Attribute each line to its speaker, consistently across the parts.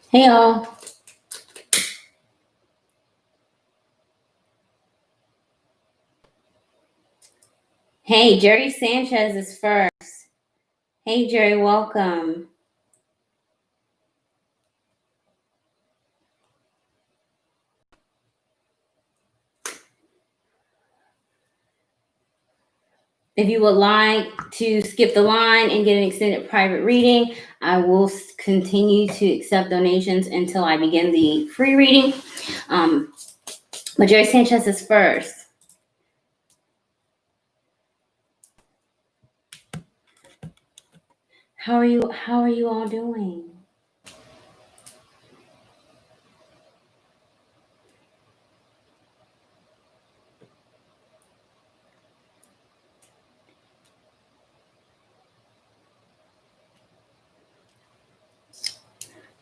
Speaker 1: Hey y'all. Hey, Jerry Sanchez is first. Hey Jerry, welcome. If you would like to skip the line and get an extended private reading, I will continue to accept donations until I begin the free reading. But Jerry Sanchez is first. How are you all doing?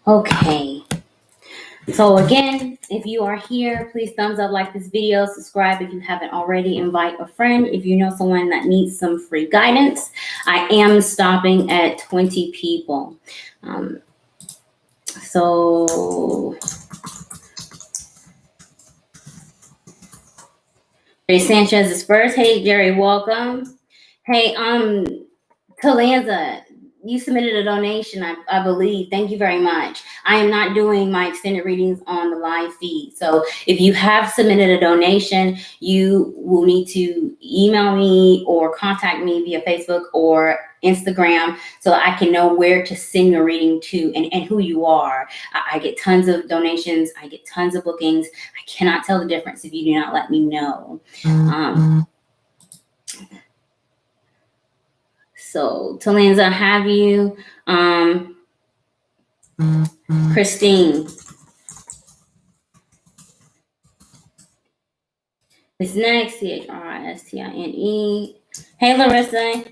Speaker 1: Okay. So again, if you are here, please thumbs up, like this video, subscribe if you haven't already, invite a friend if you know someone that needs some free guidance. I am stopping at 20 people. So Jerry Sanchez is first. Hey Jerry, welcome. Hey, 𝘾𝙤𝙣𝙨𝙘𝙞𝙤𝙪𝙨, you submitted a donation, I believe. Thank you very much. I am not doing my extended readings on the live feed. So if you have submitted a donation, you will need to email me or contact me via Facebook or Instagram so I can know where to send your reading to and who you are. I get tons of donations. I get tons of bookings. I cannot tell the difference if you do not let me know. So Talenza, have you, Christine is next, CHRISTINE. Hey Larissa.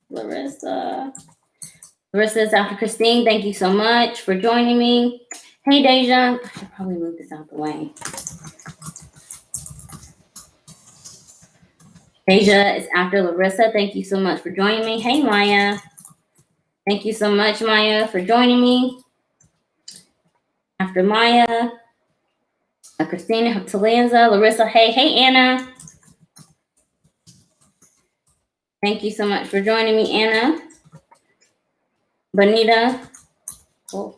Speaker 1: Larissa is after Christine. Thank you so much for joining me. Hey Deja, I should probably move this out the way. Deja is after Larissa. Thank you so much for joining me. Hey Maya. Thank you so much, Maya, for joining me. After Maya, Christina, Talenza, Larissa. Hey Anna. Thank you so much for joining me, Anna. Bonita. Oh.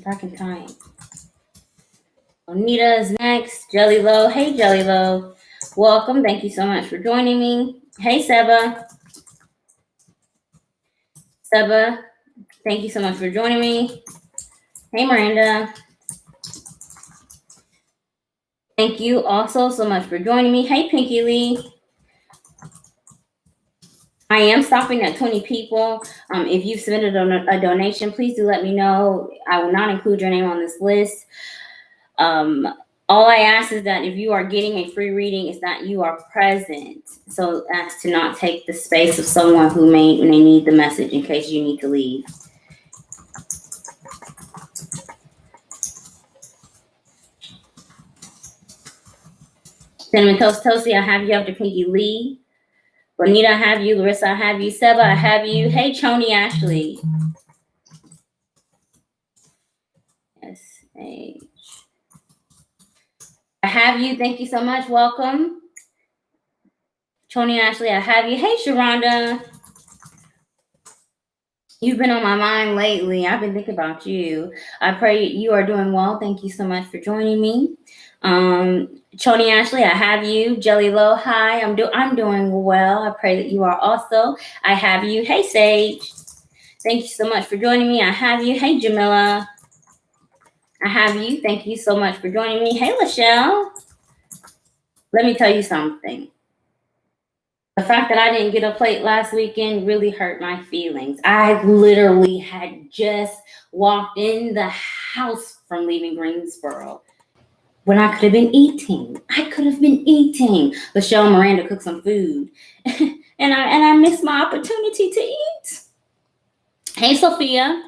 Speaker 1: Back in time. Bonita is next. Jelly Low. Hey Jelly Low. Welcome. Thank you so much for joining me. Hey Seba. Seba, thank you so much for joining me. Hey Miranda. Thank you also so much for joining me. Hey Pinky Lee. I am stopping at 20 people. If you've submitted a donation, please do let me know. I will not include your name on this list. All I ask is that if you are getting a free reading, is that you are present, so as to not take the space of someone who may need the message in case you need to leave. Cinnamon Toast Toasty, I have you after Pinky Lee. Bonita, I have you. Larissa, I have you. Seba, I have you. Hey, Choni Ashley. SH. I have you. Thank you so much. Welcome. Choni Ashley, I have you. Hey, Sharonda. You've been on my mind lately. I've been thinking about you. I pray you are doing well. Thank you so much for joining me. Choni Ashley, I have you. Jelly Low, hi. I'm doing well. I pray that you are also. I have you. Hey, Sage. Thank you so much for joining me. I have you. Hey, Jamila. I have you. Thank you so much for joining me. Hey, Lachelle. Let me tell you something. The fact that I didn't get a plate last weekend really hurt my feelings. I literally had just walked in the house from leaving Greensboro when I could have been eating. Lachelle and Miranda cooked some food, and I missed my opportunity to eat. Hey, Sophia.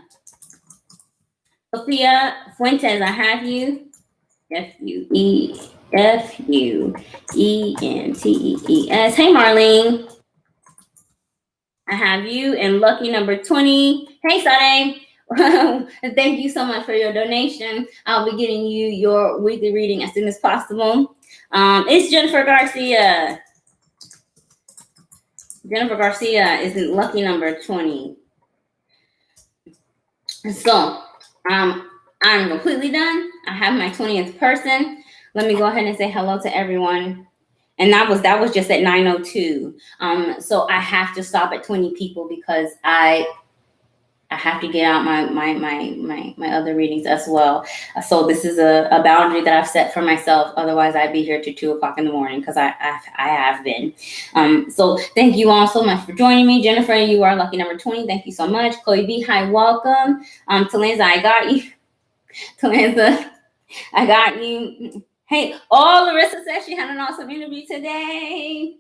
Speaker 1: Sophia Fuentes, I have you. Fuentes. Hey, Marlene. I I have you. And lucky number 20. Hey, Sade. Thank you so much for your donation. I'll be getting you your weekly reading as soon as possible. It's Jennifer Garcia. Jennifer Garcia is in lucky number 20. So, I'm completely done. I have my 20th person. Let me go ahead and say hello to everyone. And that was just at 9:02. So I have to stop at 20 people because I have to get out my other readings as well. So this is a boundary that I've set for myself. Otherwise, I'd be here till 2:00 in the morning because I have been. So thank you all so much for joining me. Jennifer, you are lucky number 20. Thank you so much. Chloe B, hi, welcome. Talenza, I got you. Talenza, I got you. Hey, Larissa says she had an awesome interview today.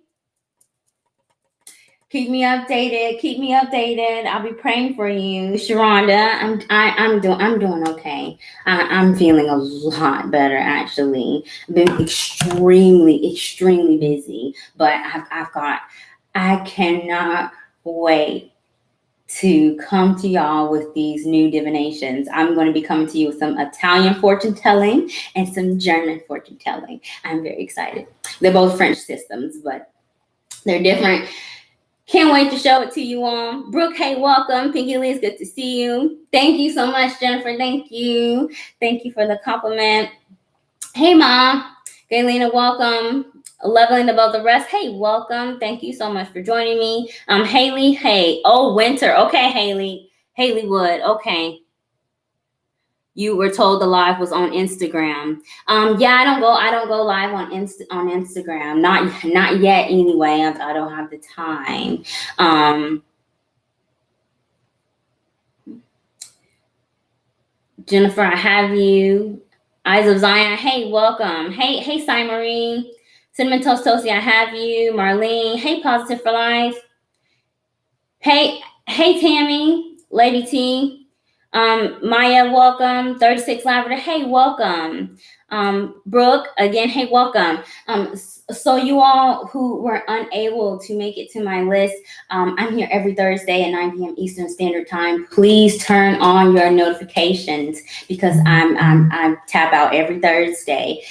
Speaker 1: Keep me updated. I'll be praying for you, Sharonda. I'm doing okay. I'm feeling a lot better actually. I've been extremely busy, but I cannot wait to come to y'all with these new divinations. I'm going to be coming to you with some Italian fortune telling and some German fortune telling. I'm very excited. They're both French systems, but they're different. Can't wait to show it to you all. Brooke, hey, welcome. Pinky Lee, it's good to see you. Thank you so much, Jennifer. Thank you. Thank you for the compliment. Hey, Mom. Gaylena, welcome. Leveling above the rest. Hey, welcome. Thank you so much for joining me. Haley, hey. Oh, Winter. Okay, Haley. Haley Wood. Okay. You were told the live was on Instagram. Yeah, I don't go live on Instagram. Not yet anyway. I don't have the time. Jennifer, I have you. Eyes of Zion. Hey, welcome. Hey, Cy Marie. Cinnamon Toast Toasty, I have you. Marlene. Hey, Positive for Life. Hey, Tammy. Lady T. Maya, welcome. 36 Lavender, hey, welcome. Brooke, again, hey, welcome. So you all who were unable to make it to my list, I'm here every Thursday at 9 p.m. Eastern Standard Time. Please turn on your notifications because I tap out every Thursday.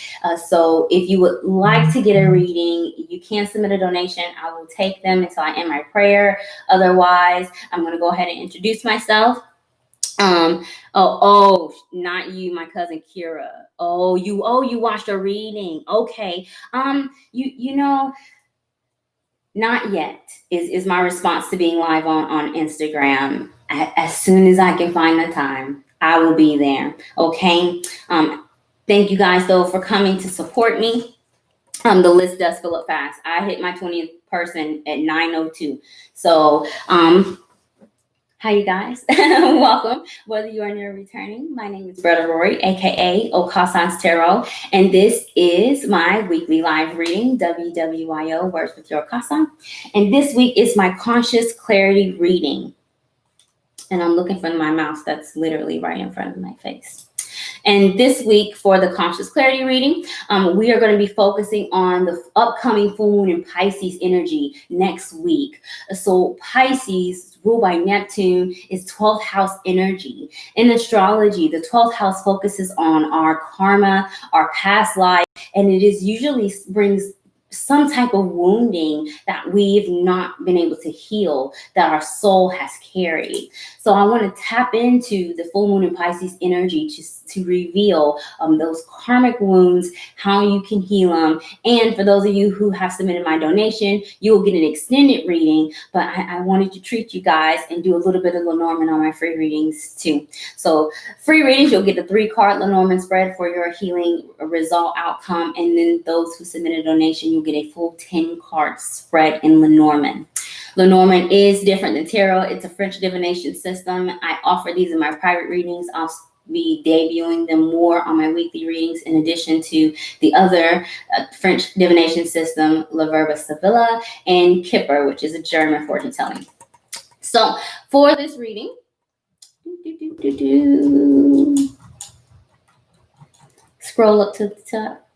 Speaker 1: So if you would like to get a reading, you can submit a donation. I will take them until I end my prayer. Otherwise, I'm going to go ahead and introduce myself. Not you, my cousin Kira. You watched a reading. Okay. You know, not yet is my response to being live on Instagram. As soon as I can find the time, I will be there. Okay. Thank you guys though for coming to support me. The list does fill up fast. I hit my 20th person at 9:02. So, hi, you guys. Welcome. Whether you are new or returning, my name is Brother Rory, aka 𝐾𝙤𝙤𝙞𝙀𝙀, and this is my weekly live reading, WWYO, Words with Your 𝐾𝙤𝙤. And this week is my conscious clarity reading. And I'm looking for my mouse that's literally right in front of my face. And this week for the conscious clarity reading, we are going to be focusing on the upcoming full moon in Pisces energy next week. So Pisces, ruled by Neptune, is 12th house energy. In astrology, the 12th house focuses on our karma, our past life, and it is usually brings some type of wounding that we've not been able to heal, that our soul has carried. So I want to tap into the full moon in Pisces energy to reveal those karmic wounds, how you can heal them. And for those of you who have submitted my donation, you will get an extended reading, but I wanted to treat you guys and do a little bit of Lenormand on my free readings too. So free readings, you'll get a 3-card Lenormand spread for your healing result outcome. And then those who submit a donation, you'll get a full 10-card spread in Lenormand. Lenormand is different than tarot. It's a French divination system. I offer these in my private readings. I'll be debuting them more on my weekly readings in addition to the other French divination system, La Verba Sevilla, and Kipper, which is a German fortune telling. So for this reading, scroll up to the top.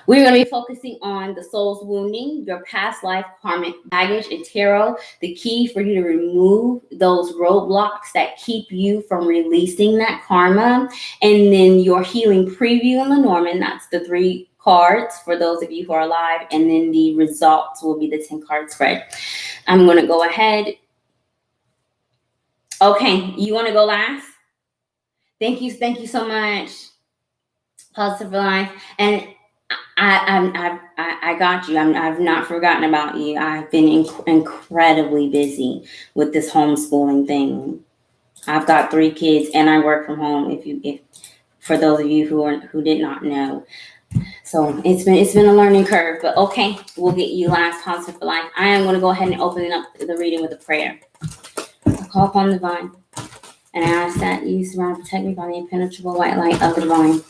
Speaker 1: We're going to be focusing on the soul's wounding, your past life karmic baggage, and tarot. The key for you to remove those roadblocks that keep you from releasing that karma. And then your healing preview in Lenormand. That's the 3 cards for those of you who are live. And then the results will be the 10-card spread. I'm going to go ahead. Okay, you want to go last? Thank you so much. Positive Life. And I got you. I've not forgotten about you. I've been incredibly busy with this homeschooling thing. I've got 3 kids and I work from home. If for those of you who did not know, so it's been a learning curve. But okay, we'll get you last. Positive for Life. I am going to go ahead and open up the reading with a prayer. I call upon the divine, and I ask that you surround and protect me by the impenetrable white light of the divine.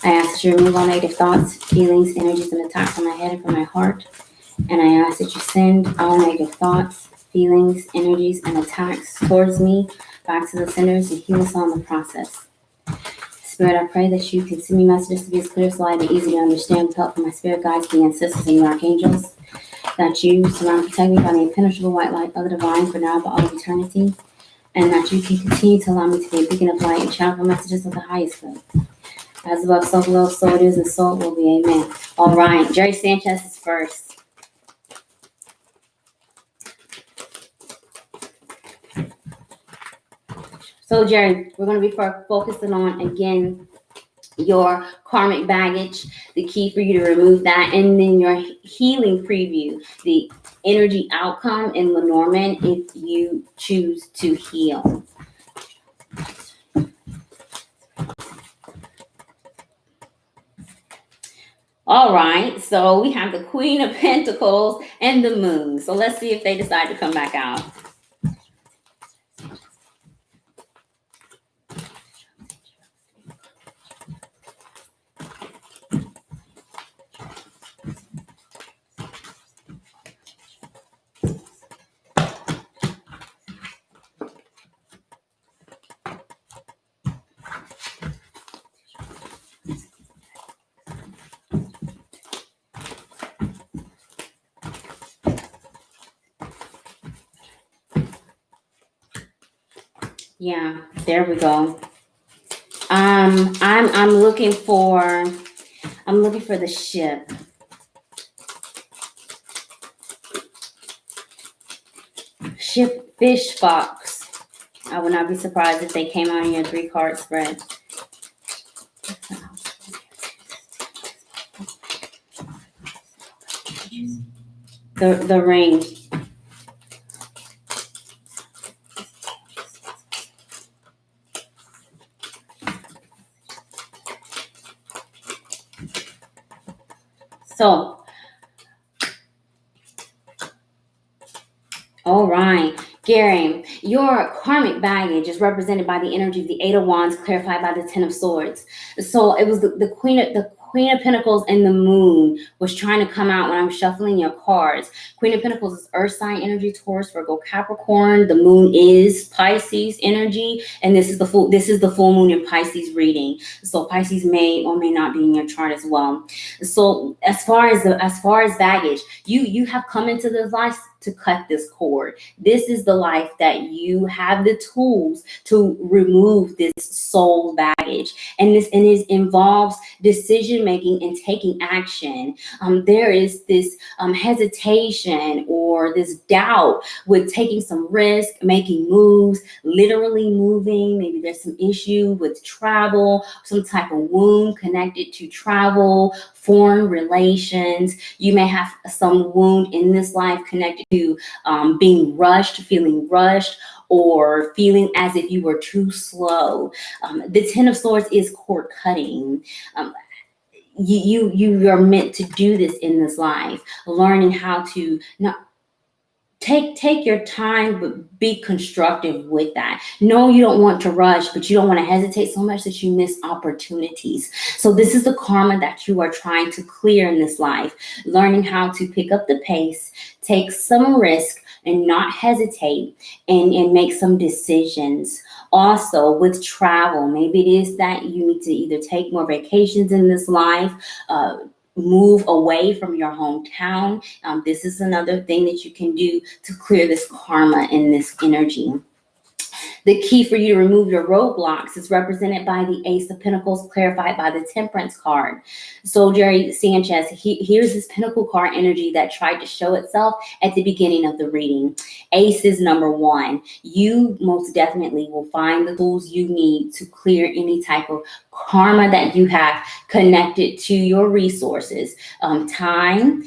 Speaker 1: I ask that you remove all negative thoughts, feelings, energies, and attacks from my head and from my heart. And I ask that you send all negative thoughts, feelings, energies, and attacks towards me back to the senders and heal us all in the process. Spirit, I pray that you can send me messages to be as clear as light and easy to understand with help from my spirit guides, the ancestors, and the archangels. That you surround and protect me by the impenetrable white light of the divine for now and for all of eternity. And that you can continue to allow me to be a beacon of light and channel messages of the highest good. As above, so below, so it is, and so it will be. Amen. All right. Jerry Sanchez is first. So, Jerry, we're going to be focusing on, again, your karmic baggage, the key for you to remove that, and then your healing preview, the energy outcome in Lenormand if you choose to heal. All right, so we have the Queen of Pentacles and the Moon. So let's see if they decide to come back out. Yeah, there we go. I'm looking for the ship. Ship, fish, fox. I would not be surprised if they came out in your 3-card spread. The ring. So, all right, Gary, your karmic baggage is represented by the energy of the 8 of Wands, clarified by the 10 of Swords. So it was the Queen of Pentacles and the Moon was trying to come out when I'm shuffling your cards. Queen of Pentacles is Earth sign energy, Taurus, Virgo, Capricorn. The Moon is Pisces energy, and this is the full moon in Pisces reading. So Pisces may or may not be in your chart as well. So as far as baggage, you have come into this life to cut this cord. This is the life that you have the tools to remove this soul baggage, and it involves decision making and taking action. There is this hesitation or this doubt with taking some risk, making moves, literally moving. Maybe there's some issue with travel, some type of wound connected to travel, foreign relations. You may have some wound in this life connected to being rushed, feeling rushed, or feeling as if you were too slow. The 10 of Swords is cord cutting. You are meant to do this in this life, learning how to not take your time, but be constructive with that. No, you don't want to rush, but you don't want to hesitate so much that you miss opportunities. So this is the karma that you are trying to clear in this life, learning how to pick up the pace, take some risk, and not hesitate, and make some decisions. Also with travel, maybe it is that you need to either take more vacations in this life, move away from your hometown. This is another thing that you can do to clear this karma and this energy. The key for you to remove your roadblocks is represented by the Ace of Pentacles, clarified by the Temperance card. So Jerry Sanchez, here's this Pentacle card energy that tried to show itself at the beginning of the reading. Ace is number one. You most definitely will find the tools you need to clear any type of karma that you have connected to your resources, time,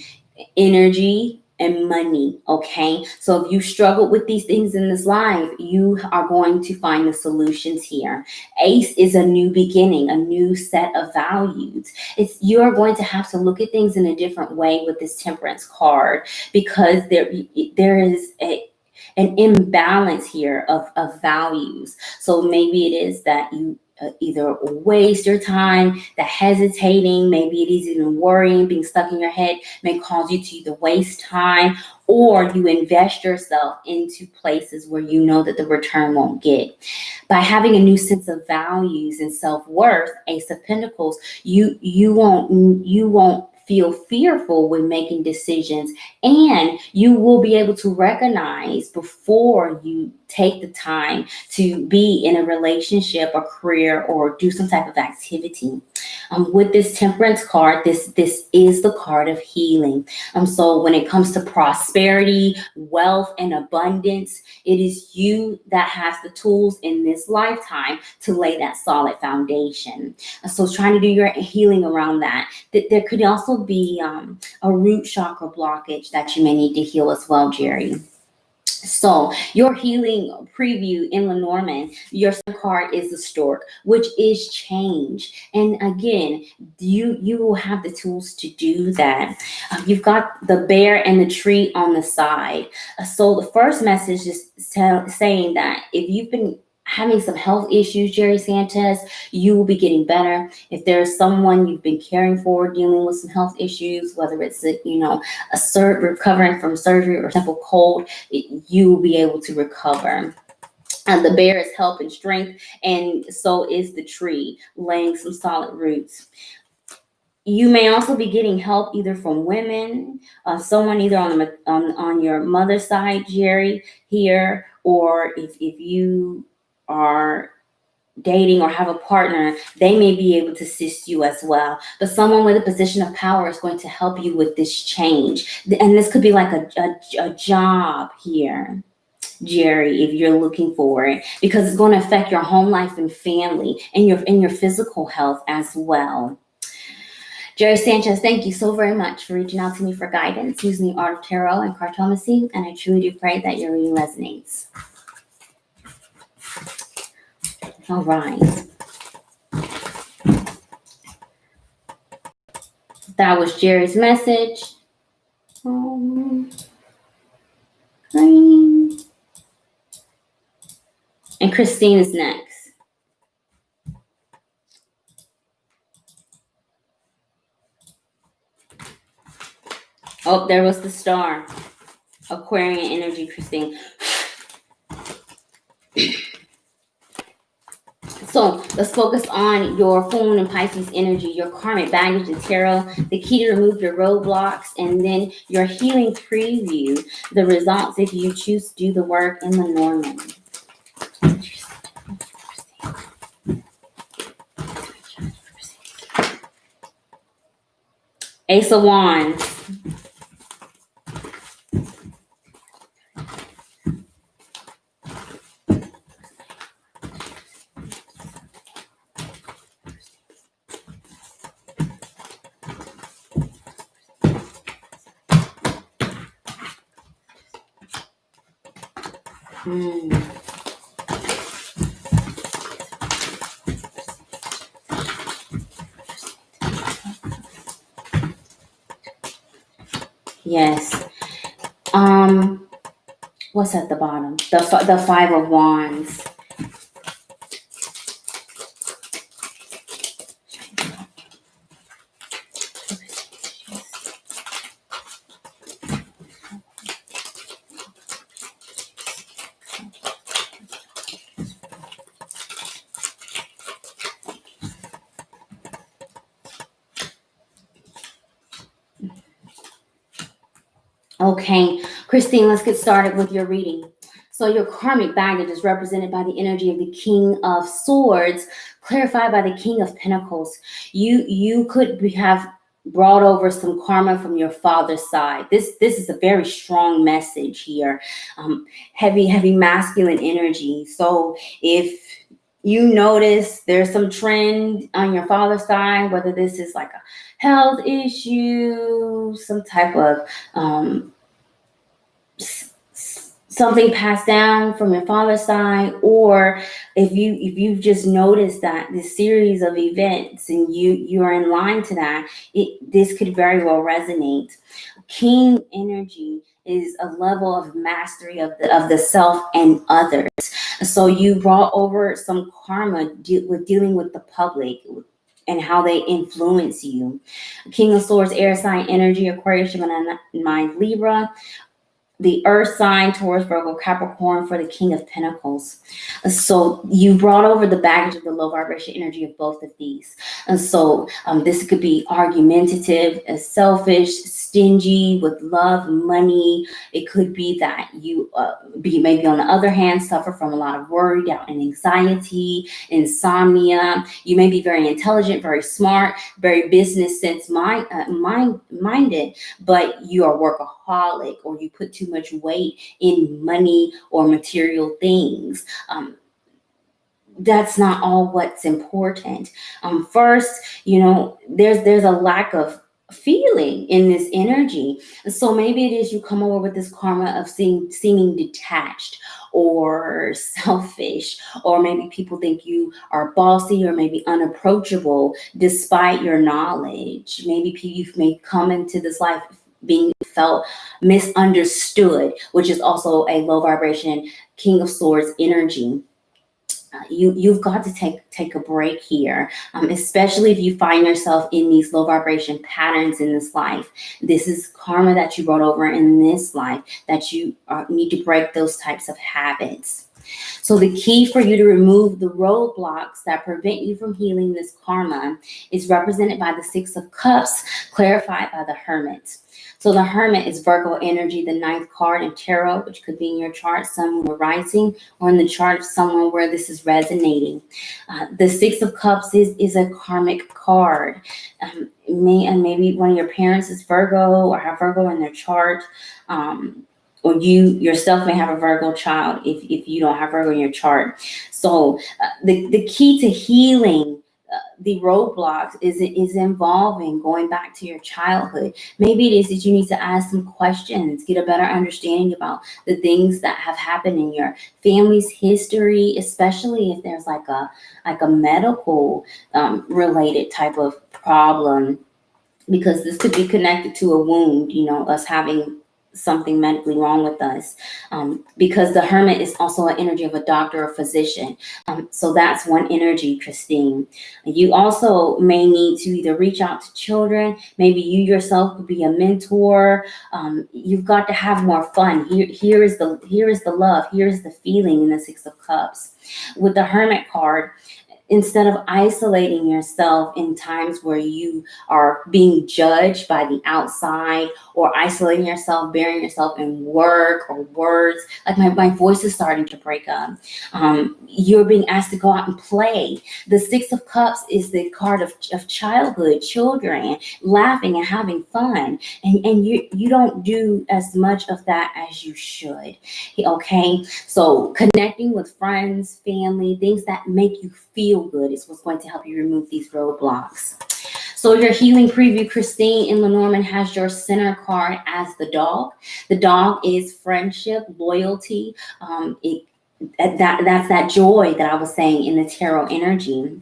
Speaker 1: energy, and money. Okay, so if you struggle with these things in this life, you are going to find the solutions here. Ace is a new beginning, a new set of values. You are going to have to look at things in a different way with this Temperance card, because there is an imbalance here of values. So maybe it is that you either waste your time, the hesitating, maybe it is even worrying, being stuck in your head may cause you to either waste time, or you invest yourself into places where you know that the return won't get. By having a new sense of values and self-worth, Ace of Pentacles, you won't feel fearful when making decisions, and you will be able to recognize before you take the time to be in a relationship, a career, or do some type of activity. With this Temperance card, this is the card of healing. So when it comes to prosperity, wealth, and abundance, it is you that has the tools in this lifetime to lay that solid foundation. So trying to do your healing around that. There could also be a root chakra blockage that you may need to heal as well, Jerry. So your healing preview in Lenormand, your sun card is the stork, which is change. And again, you will have the tools to do that. You've got the bear and the tree on the side. So the first message is saying that if you've been having some health issues, Jerry Sanchez, you will be getting better. If there's someone you've been caring for dealing with some health issues, whether it's recovering from surgery or simple cold, you will be able to recover. And the bear is help and strength, and so is the tree, laying some solid roots. You may also be getting help either from women, someone either on your mother's side, Jerry, here, or if you are dating or have a partner, they may be able to assist you as well. But someone with a position of power is going to help you with this change. And this could be like a job here, Jerry, if you're looking for it, because it's going to affect your home life and family and your physical health as well. Jerry Sanchez, thank you so very much for reaching out to me for guidance using the art of tarot and cartomancy, and I truly do pray that your reading resonates. All right. That was Jerry's message. And Christine is next. Oh, there was the star. Aquarian energy, Christine. So let's focus on your full moon and Pisces energy, your karmic baggage and tarot, the key to remove your roadblocks, and then your healing preview, the results if you choose to do the work in Lenormand. Ace of Wands. Yes. What's at the bottom? The Five of Wands. Okay, Christine, let's get started with your reading. So your karmic baggage is represented by the energy of the King of Swords, clarified by the King of Pentacles. You could have brought over some karma from your father's side. This is a very strong message here. Heavy masculine energy. So if you notice there's some trend on your father's side, whether this is like a health issue, some type of something passed down from your father's side, or if you've just noticed that this series of events and you're in line to that, this could very well resonate. King energy is a level of mastery of the self and others. So you brought over some karma with dealing with the public and how they influence you. King of Swords, air sign energy, Aquarius, Gemini, Libra. The earth sign, Taurus, Virgo, Capricorn for the King of Pentacles. So you brought over the baggage of the low vibration energy of both of these. And so this could be argumentative, selfish, stingy with love, money. It could be that you maybe on the other hand suffer from a lot of worry, doubt, and anxiety, insomnia. You may be very intelligent, very smart, very business sense minded, but you are workaholic, or you put too much weight in money or material things. That's not all what's important. First, there's a lack of feeling in this energy. So maybe it is you come over with this karma of seeming detached or selfish, or maybe people think you are bossy or maybe unapproachable despite your knowledge. Maybe you may come into this life being felt misunderstood, which is also a low vibration King of Swords energy. You've got to take a break here, especially if you find yourself in these low vibration patterns in this life. This is karma that you brought over in this life, that you need to break those types of habits. So the key for you to remove the roadblocks that prevent you from healing this karma is represented by the Six of Cups, clarified by the Hermit. So the Hermit is Virgo energy, the ninth card in tarot, which could be in your chart, sun, or rising, or in the chart of someone where this is resonating. The Six of Cups is a karmic card. Maybe one of your parents is Virgo or have Virgo in their chart. Or you yourself may have a Virgo child if you don't have Virgo in your chart. So the key to healing the roadblocks is involving going back to your childhood. Maybe it is that you need to ask some questions, get a better understanding about the things that have happened in your family's history, especially if there's like a medical related type of problem, because this could be connected to a wound, us having something medically wrong with us, because the Hermit is also an energy of a doctor or physician. So that's one energy, Christine. You also may need to either reach out to children. Maybe you yourself could be a mentor. You've got to have more fun. Here is the love. Here is the feeling in the Six of Cups. With the Hermit card, instead of isolating yourself in times where you are being judged by the outside, or isolating yourself, burying yourself in work or words, like my voice is starting to break up. You're being asked to go out and play. The Six of Cups is the card of childhood, children, laughing and having fun. And you don't do as much of that as you should. Okay, so connecting with friends, family, things that make you feel good is what's going to help you remove these roadblocks. So your healing preview, Christine, in Lenormand has your center card as the dog. The dog is friendship, loyalty. That's that joy that I was saying in the tarot energy.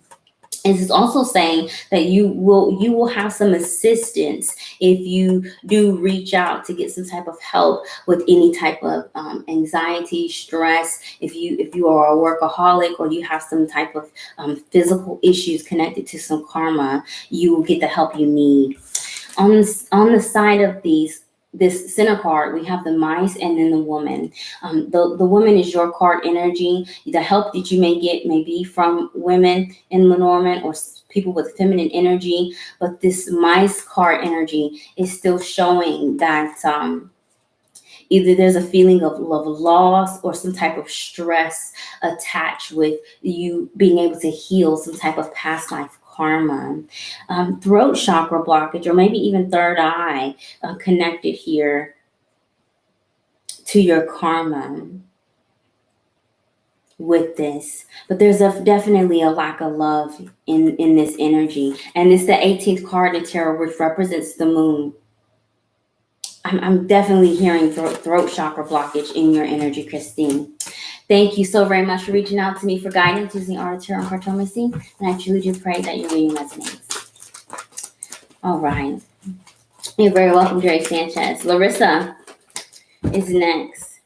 Speaker 1: This is also saying that you will have some assistance if you do reach out to get some type of help with any type of anxiety, stress. If you are a workaholic, or you have some type of physical issues connected to some karma, you will get the help you need. On the side of this center card, we have the mice and then the woman. The woman is your card energy. The help that you may get may be from women in Lenormand or people with feminine energy, but this mice card energy is still showing that Either there's a feeling of loss or some type of stress attached with you being able to heal some type of past life karma. Throat chakra blockage, or maybe even third eye connected here to your karma with this. But there's definitely a lack of love in this energy. And it's the 18th card in tarot, which represents the moon. I'm definitely hearing throat chakra blockage in your energy, Christine. Thank you so very much for reaching out to me for guidance using art, tarot, and cartomancy. And I truly do pray that your reading resonates. All right. You're very welcome, Jerry Sanchez. Larissa is next.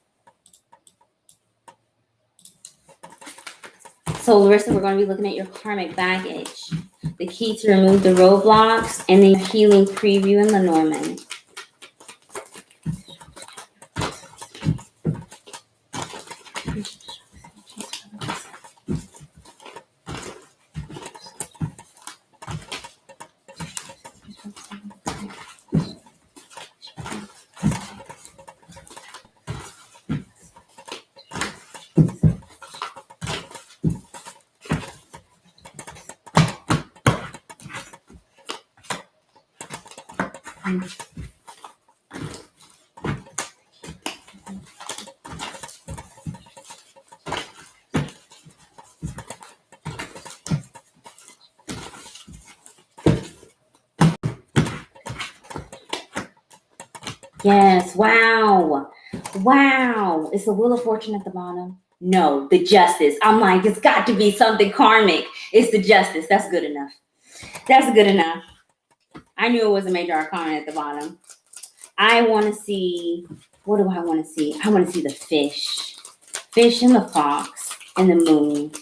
Speaker 1: So, Larissa, we're going to be looking at your karmic baggage, the key to remove the roadblocks, and the healing preview in Lenormand. Yes, wow. Wow. Is the Wheel of Fortune at the bottom? No, the Justice. I'm like, it's got to be something karmic. It's the Justice. That's good enough. That's good enough. I knew it was a major arcana at the bottom. I want to see, what do I want to see? I want to see the fish. Fish and the fox and the moon.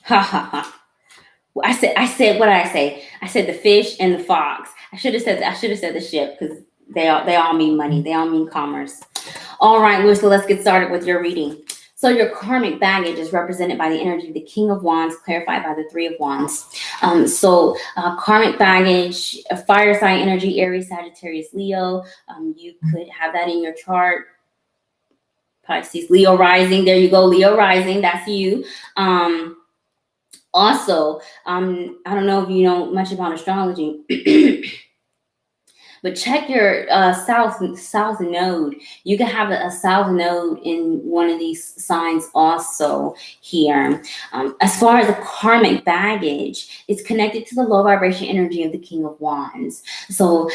Speaker 1: Ha ha ha. I said what did I say? I said the fish and the fox. I should have said the ship, because they all mean money. They all mean commerce. All right, Lou, so let's get started with your reading. So your karmic baggage is represented by the energy of the King of Wands, clarified by the Three of Wands. Karmic baggage, a fire sign energy, Aries, Sagittarius, Leo. You could have that in your chart. Pisces, Leo rising. There you go, Leo rising. That's you. Also, I don't know if you know much about astrology, but check your south node. You can have a south node in one of these signs also here. As far as the karmic baggage, it's connected to the low vibration energy of the King of Wands. So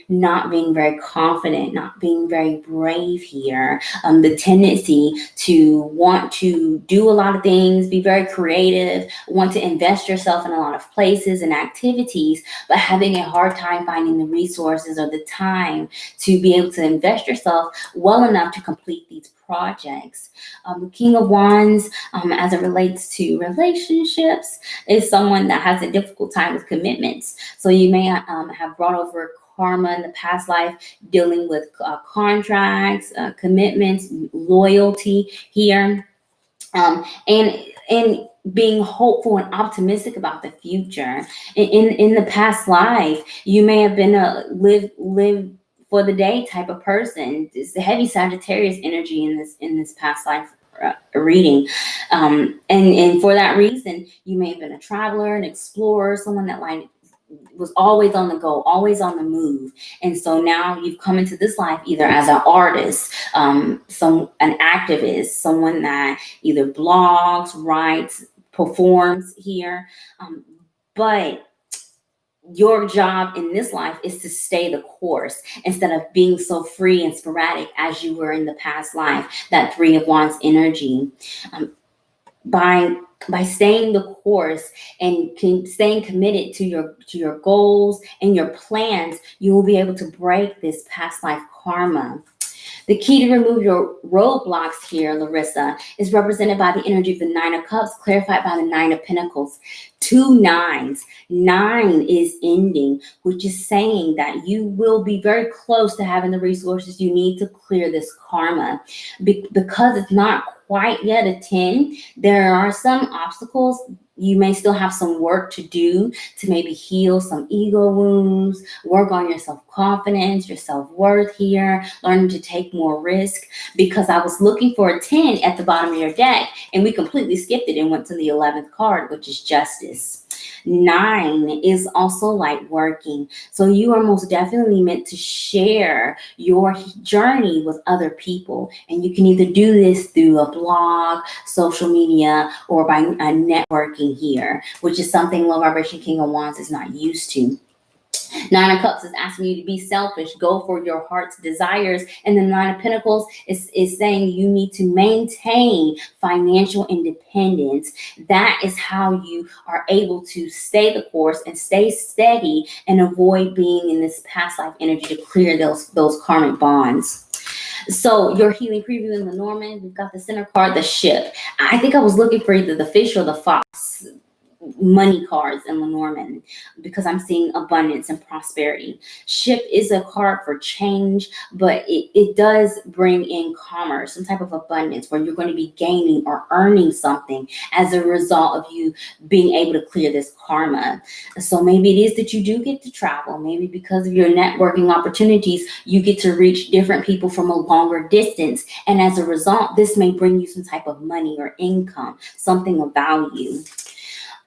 Speaker 1: not being very confident, not being very brave here. The tendency to want to do a lot of things, be very creative, want to invest yourself in a lot of places and activities, but having a hard time finding the resources or the time to be able to invest yourself well enough to complete these projects. The King of Wands, as it relates to relationships, is someone that has a difficult time with commitments. So you may have brought over karma in the past life, dealing with contracts, commitments, loyalty here, and being hopeful and optimistic about the future. In the past life, you may have been a live for the day type of person. It's the heavy Sagittarius energy in this past life reading, and for that reason, you may have been a traveler, an explorer, someone that was always on the go, always on the move. And so now you've come into this life either as an artist, an activist, someone that either blogs, writes, performs here. But your job in this life is to stay the course instead of being so free and sporadic as you were in the past life, that Three of Wands energy. By staying the course and staying committed to your goals and your plans, you will be able to break this past life karma. The key to remove your roadblocks here, Larissa, is represented by the energy of the Nine of Cups, clarified by the Nine of Pentacles. 2 9s. 9 is ending, which is saying that you will be very close to having the resources you need to clear this karma. Because it's not quite yet a 10, there are some obstacles. You may still have some work to do to maybe heal some ego wounds, work on your self-confidence, your self-worth here, learning to take more risk. Because I was looking for a 10 at the bottom of your deck, and we completely skipped it and went to the 11th card, which is justice. 9 is also like working. So you are most definitely meant to share your journey with other people. And you can either do this through a blog, social media, or by networking here, which is something low vibration King of Wands is not used to. 9 of Cups is asking you to be selfish, go for your heart's desires. And the 9 of Pentacles is saying you need to maintain financial independence. That is how you are able to stay the course and stay steady and avoid being in this past life energy to clear those karmic bonds. So your healing preview in Lenormand, we've got the center card, the ship. I think I was looking for either the fish or the fox money cards in Lenormand because I'm seeing abundance and prosperity. Ship is a card for change, but it does bring in commerce, some type of abundance where you're going to be gaining or earning something as a result of you being able to clear this karma. So maybe it is that you do get to travel. Maybe because of your networking opportunities, you get to reach different people from a longer distance. And as a result, this may bring you some type of money or income, something of value.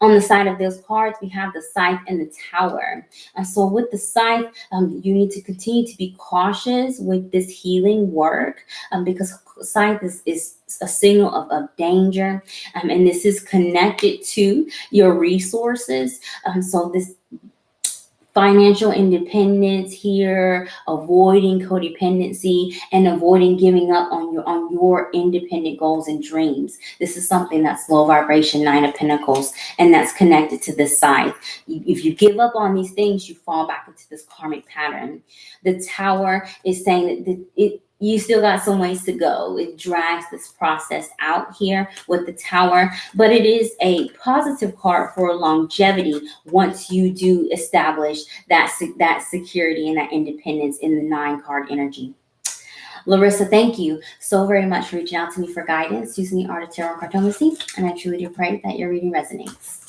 Speaker 1: On the side of those cards, we have the Scythe and the Tower. So with the Scythe, you need to continue to be cautious with this healing work because Scythe is a signal of danger. And this is connected to your resources. So this financial independence here, avoiding codependency, and avoiding giving up on your independent goals and dreams. This is something that's low vibration 9 of Pentacles, and that's connected to this side. If you give up on these things, you fall back into this karmic pattern. The Tower is saying that you still got some ways to go. It drags this process out here with the Tower, but it is a positive card for longevity once you do establish that security and that independence in the 9 card energy. Larissa, thank you so very much for reaching out to me for guidance using the art of tarot cartomancy, and I truly do pray that your reading resonates.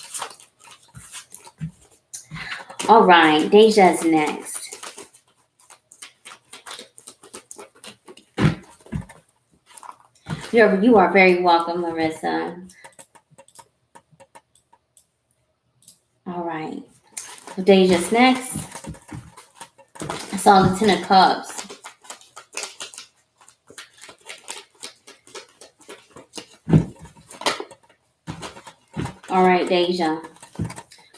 Speaker 1: All right, Deja's next. You are very welcome, Larissa. All right. So Deja's next. I saw the 10 of Cups. All right, Deja.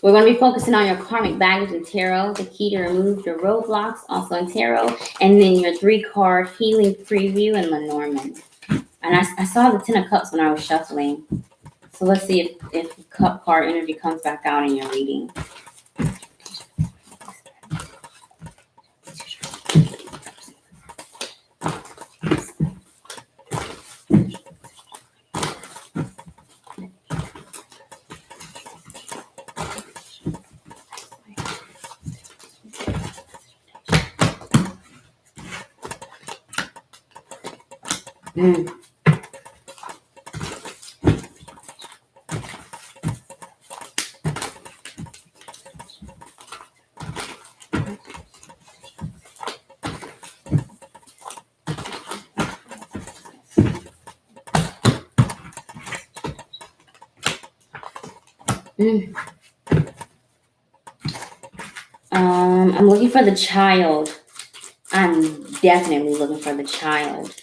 Speaker 1: We're going to be focusing on your karmic baggage in tarot, the key to remove your roadblocks, also in tarot, and then your 3-card healing preview in Lenormand. And I saw the 10 of Cups when I was shuffling. So let's see if Cup card energy comes back out in your reading. I'm looking for the child. I'm definitely looking for the child.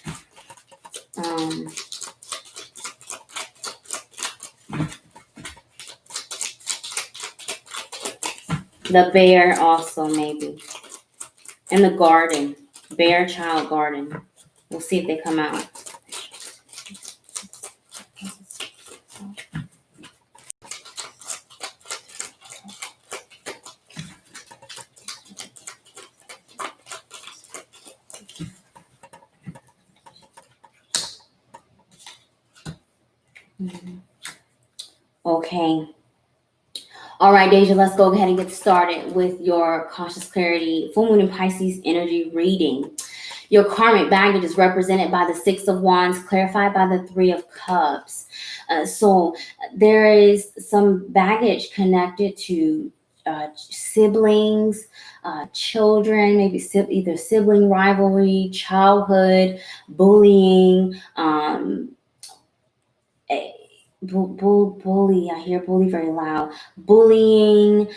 Speaker 1: The bear also maybe. And the garden. Bear, child, garden. We'll see if they come out. Okay. All right, Deja, let's go ahead and get started with your Cautious Clarity Full Moon in Pisces energy reading. Your karmic baggage is represented by the Six of Wands, clarified by the Three of Cups. So there is some baggage connected to siblings, children, maybe either sibling rivalry, childhood, bullying, bully. I hear bully very loud. Bullying.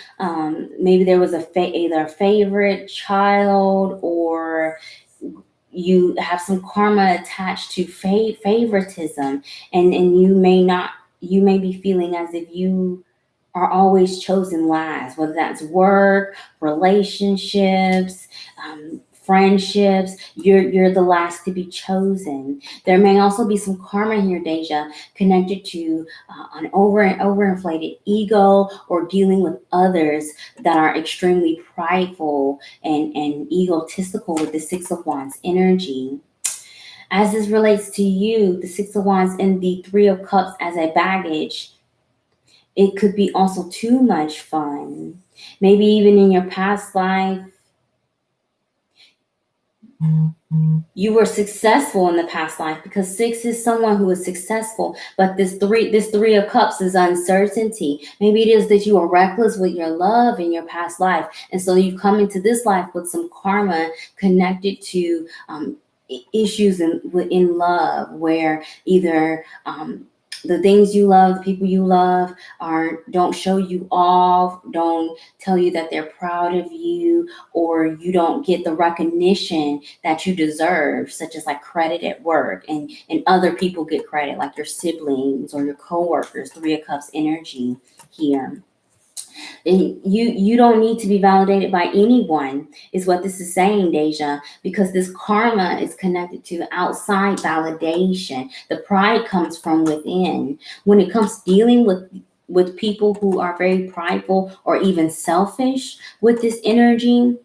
Speaker 1: Maybe there was either a favorite child, or you have some karma attached to favoritism, and you may be feeling as if you are always chosen last, whether that's work, relationships, friendships. You're the last to be chosen. There may also be some karma here, Deja, connected to an overinflated ego, or dealing with others that are extremely prideful and egotistical with the Six of Wands energy. As this relates to you, the Six of Wands and the Three of Cups as a baggage, it could be also too much fun. Maybe even in your past life, you were successful in the past life, because six is someone who is successful. But this three of cups is uncertainty. Maybe it is that you are reckless with your love in your past life, and so you've come into this life with some karma connected to issues in love, where either the things you love, the people you love, don't show you off, don't tell you that they're proud of you, or you don't get the recognition that you deserve, such as like credit at work, and other people get credit, like your siblings or your coworkers. Three of Cups energy here. And you don't need to be validated by anyone, is what this is saying, Deja, because this karma is connected to outside validation. The pride comes from within. When it comes to dealing with people who are very prideful or even selfish with this energy,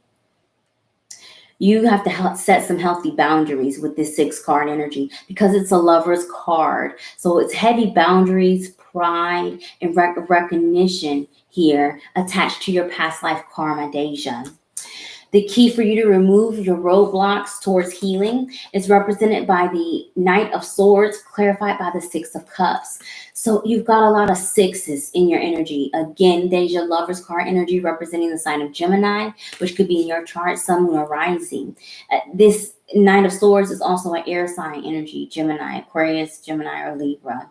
Speaker 1: you have to set some healthy boundaries with this six card energy, because it's a Lover's card. So it's heavy boundaries, pride, and recognition here attached to your past life karma, Deja. The key for you to remove your roadblocks towards healing is represented by the Knight of Swords, clarified by the Six of Cups. So you've got a lot of sixes in your energy. Again, Deja, Lover's card energy representing the sign of Gemini, which could be in your chart, Sun, Moon, or Rising. This Knight of Swords is also an air sign energy, Gemini, Aquarius, Gemini, or Libra.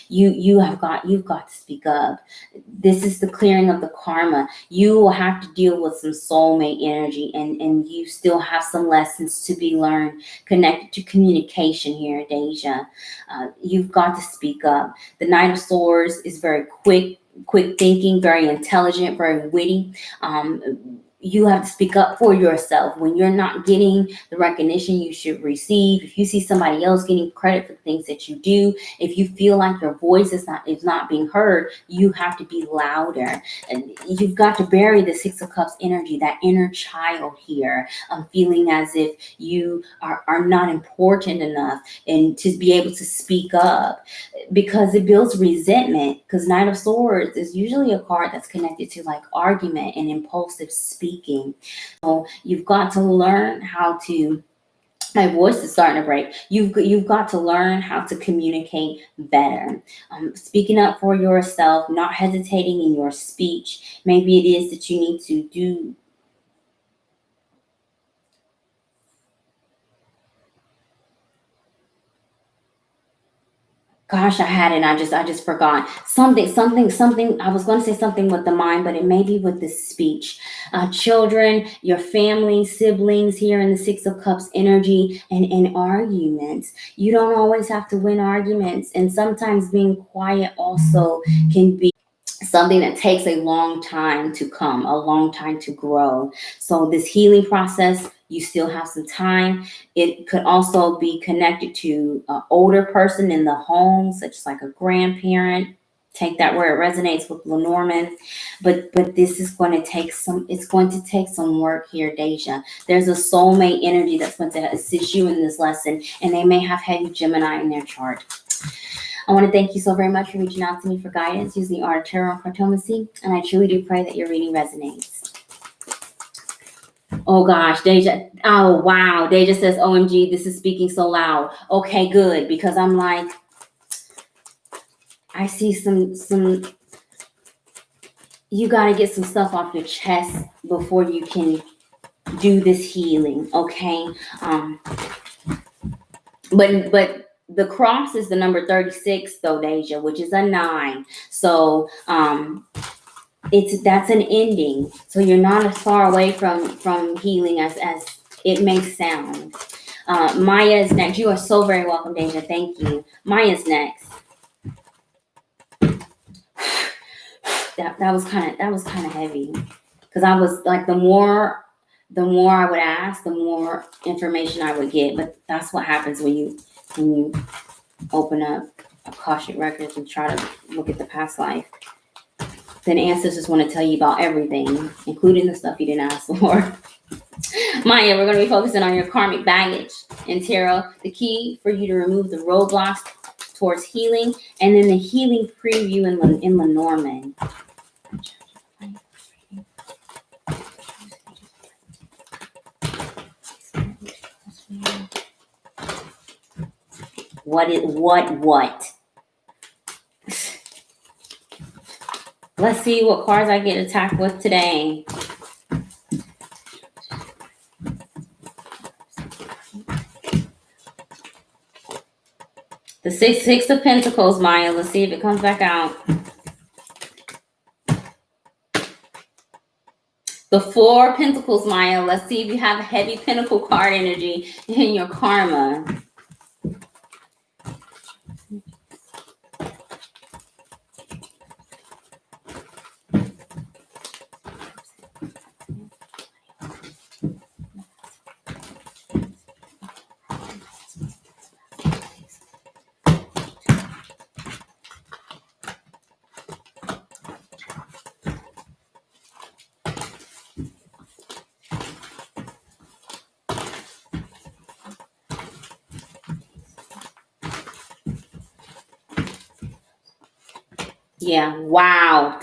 Speaker 1: You've got to speak up. This is the clearing of the karma. You will have to deal with some soulmate energy, and you still have some lessons to be learned connected to communication here, Deja. You've got to speak up. The Knight of Swords is very quick thinking, very intelligent, very witty. You have to speak up for yourself when you're not getting the recognition you should receive. If you see somebody else getting credit for the things that you do, if you feel like your voice is not being heard, you have to be louder. And you've got to bury the Six of Cups energy, that inner child here, feeling as if you are not important enough, and to be able to speak up, because it builds resentment. Because Knight of Swords is usually a card that's connected to like argument and impulsive speaking. So you've got to learn how to, my voice is starting to break. You've got to learn how to communicate better. Speaking up for yourself, not hesitating in your speech. Maybe it is that you need to do. Gosh, I had it. And I just forgot something. I was going to say something with the mind, but it may be with the speech. Children, your family, siblings here in the Six of Cups energy, and arguments. You don't always have to win arguments, and sometimes being quiet also can be something that takes a long time to come, a long time to grow. So this healing process, you still have some time. It could also be connected to an older person in the home, such as like a grandparent. Take that where it resonates with Lenormand. But this is going to take some work here, Deja. There's a soulmate energy that's going to assist you in this lesson, and they may have heavy Gemini in their chart. I want to thank you so very much for reaching out to me for guidance using the art of tarot and cartomancy, and I truly do pray that your reading resonates. Oh gosh, Deja. Oh wow, Deja says, "OMG, this is speaking so loud." Okay, good, because I'm like, I see some. You got to get some stuff off your chest before you can do this healing, okay? But the cross is the number 36, though, Deja, which is a 9. So that's an ending. So you're not as far away from healing as it may sound. Maya is next. You are so very welcome, Deja. Thank you. Maya's next. That was kind of heavy, because I was like, the more I would ask, the more information I would get. But that's what happens when you open up Akashic records and try to look at the past life. Then ancestors want to tell you about everything, including the stuff you didn't ask for. Maya, we're going to be focusing on your karmic baggage in tarot, the key for you to remove the roadblocks towards healing, and then the healing preview in Lenormand. What? Let's see what cards I get attacked with today. The six of Pentacles, Maya. Let's see if it comes back out. The 4 of Pentacles, Maya. Let's see if you have a heavy pentacle card energy in your karma. Yeah, wow.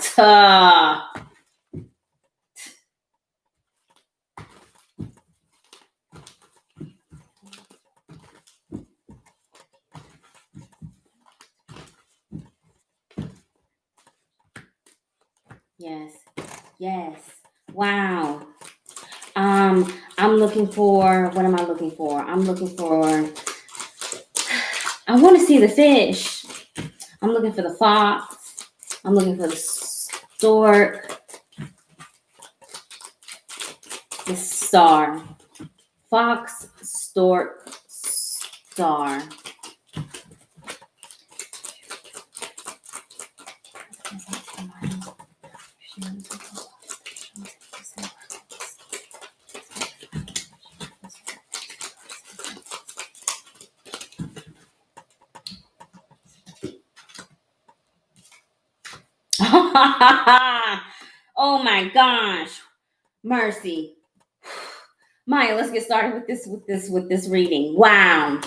Speaker 1: Yes. Wow. I'm looking for, what am I looking for? I want to see the fish. I'm looking for the fox. I'm looking for the stork. The star. Fox, stork, star. Oh my gosh. Mercy. Maya, let's get started with this reading. Wow.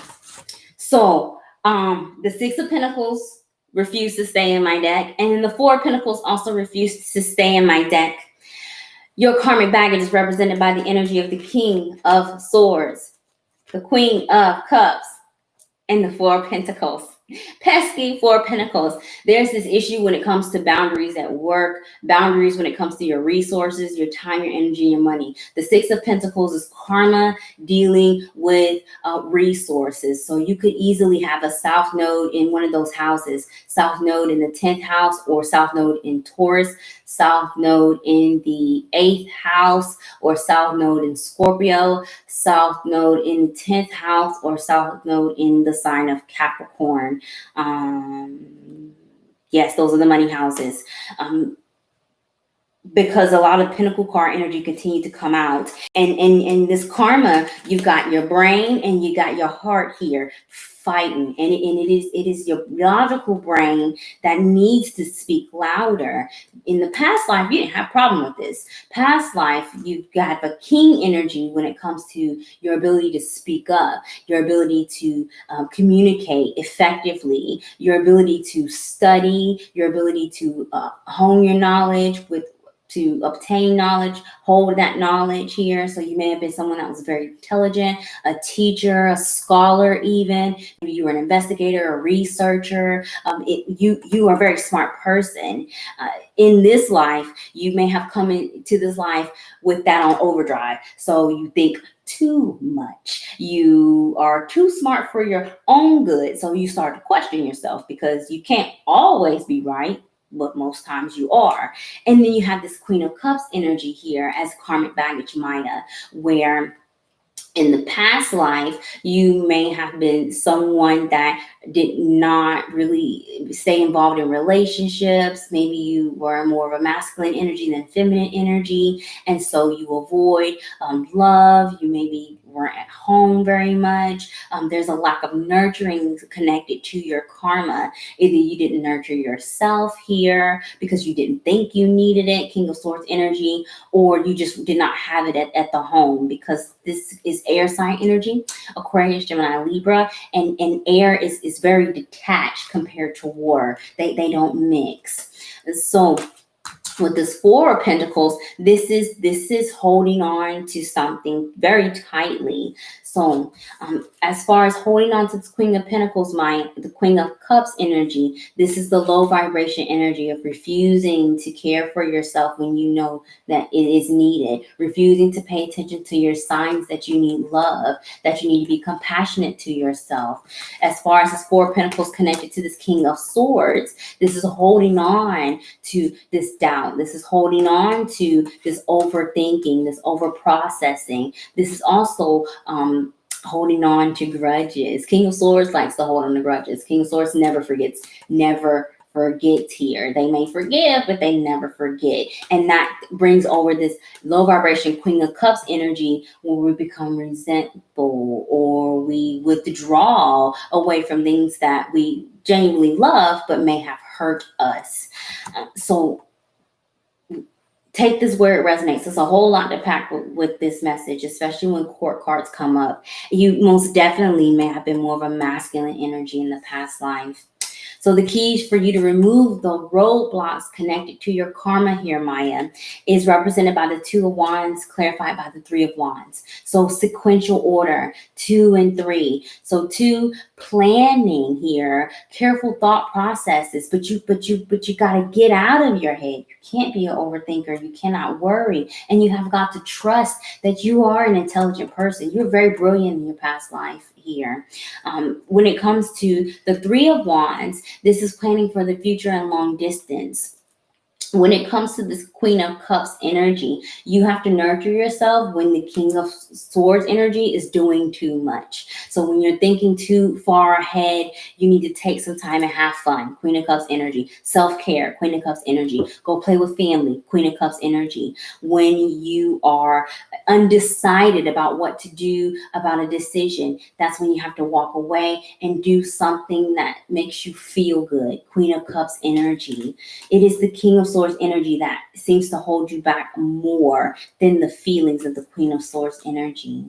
Speaker 1: So, the 6 of Pentacles refused to stay in my deck, and then the 4 of Pentacles also refused to stay in my deck. Your karmic baggage is represented by the energy of the King of Swords, the Queen of Cups, and the 4 of Pentacles. Pesky 4 of Pentacles. There's this issue when it comes to boundaries at work, boundaries when it comes to your resources, your time, your energy, your money. The 6 of Pentacles is karma dealing with resources. So you could easily have a south node in one of those houses, south node in the 10th house, or south node in Taurus, south node in the 8th house, or south node in Scorpio, south node in the 10th house, or south node in the sign of Capricorn. Yes, those are the money houses. because a lot of Pentacle card energy continued to come out. And in this karma, you've got your brain and you got your heart here fighting. And it is your logical brain that needs to speak louder. In the past life, you didn't have a problem with this. Past life, you've got the king energy when it comes to your ability to speak up, your ability to communicate effectively, your ability to study, your ability to hone your knowledge to obtain knowledge, hold that knowledge here. So you may have been someone that was very intelligent, a teacher, a scholar, even. Maybe you were an investigator, a researcher. You are a very smart person. In this life, you may have come into this life with that on overdrive. So you think too much. You are too smart for your own good. So you start to question yourself because you can't always be right, but most times you are. And then you have this Queen of Cups energy here as karmic baggage Maya, where in the past life, you may have been someone that did not really stay involved in relationships. Maybe you were more of a masculine energy than feminine energy. And so you avoid love. You maybe weren't at home very much. There's a lack of nurturing connected to your karma. Either you didn't nurture yourself here because you didn't think you needed it, King of Swords energy, or you just did not have it at the home, because this is air sign energy, Aquarius, Gemini, Libra, and air is very detached compared to water. They don't mix. So with this Four of Pentacles, this is holding on to something very tightly. So as far as holding on to this Queen of Pentacles, the Queen of Cups energy, this is the low vibration energy of refusing to care for yourself when you know that it is needed, refusing to pay attention to your signs that you need love, that you need to be compassionate to yourself. As far as this Four of Pentacles connected to this King of Swords, this is holding on to this doubt. This is holding on to this overthinking, this over processing. This is also holding on to grudges. King of Swords likes to hold on to grudges. King of Swords never forgets, never forgets here. They may forgive, but they never forget. And that brings over this low vibration Queen of Cups energy, where we become resentful or we withdraw away from things that we genuinely love but may have hurt us. So take this where it resonates. There's a whole lot to pack with this message, especially when court cards come up. You most definitely may have been more of a masculine energy in the past life. So the keys for you to remove the roadblocks connected to your karma here, Maya, is represented by the Two of Wands, clarified by the Three of Wands. So sequential order, 2 and 3. So 2, planning here, careful thought processes, but you got to get out of your head. You can't be an overthinker. You cannot worry. And you have got to trust that you are an intelligent person. You're very brilliant in your past life here. When it comes to the Three of Wands, this is planning for the future and long distance. When it comes to this Queen of Cups energy, you have to nurture yourself when the King of Swords energy is doing too much. So when you're thinking too far ahead, you need to take some time and have fun. Queen of Cups energy. Self-care, Queen of Cups energy. Go play with family, Queen of Cups energy. When you are undecided about what to do about a decision, that's when you have to walk away and do something that makes you feel good, Queen of Cups energy. It is the King of Swords energy that seems to hold you back more than the feelings of the Queen of Swords energy.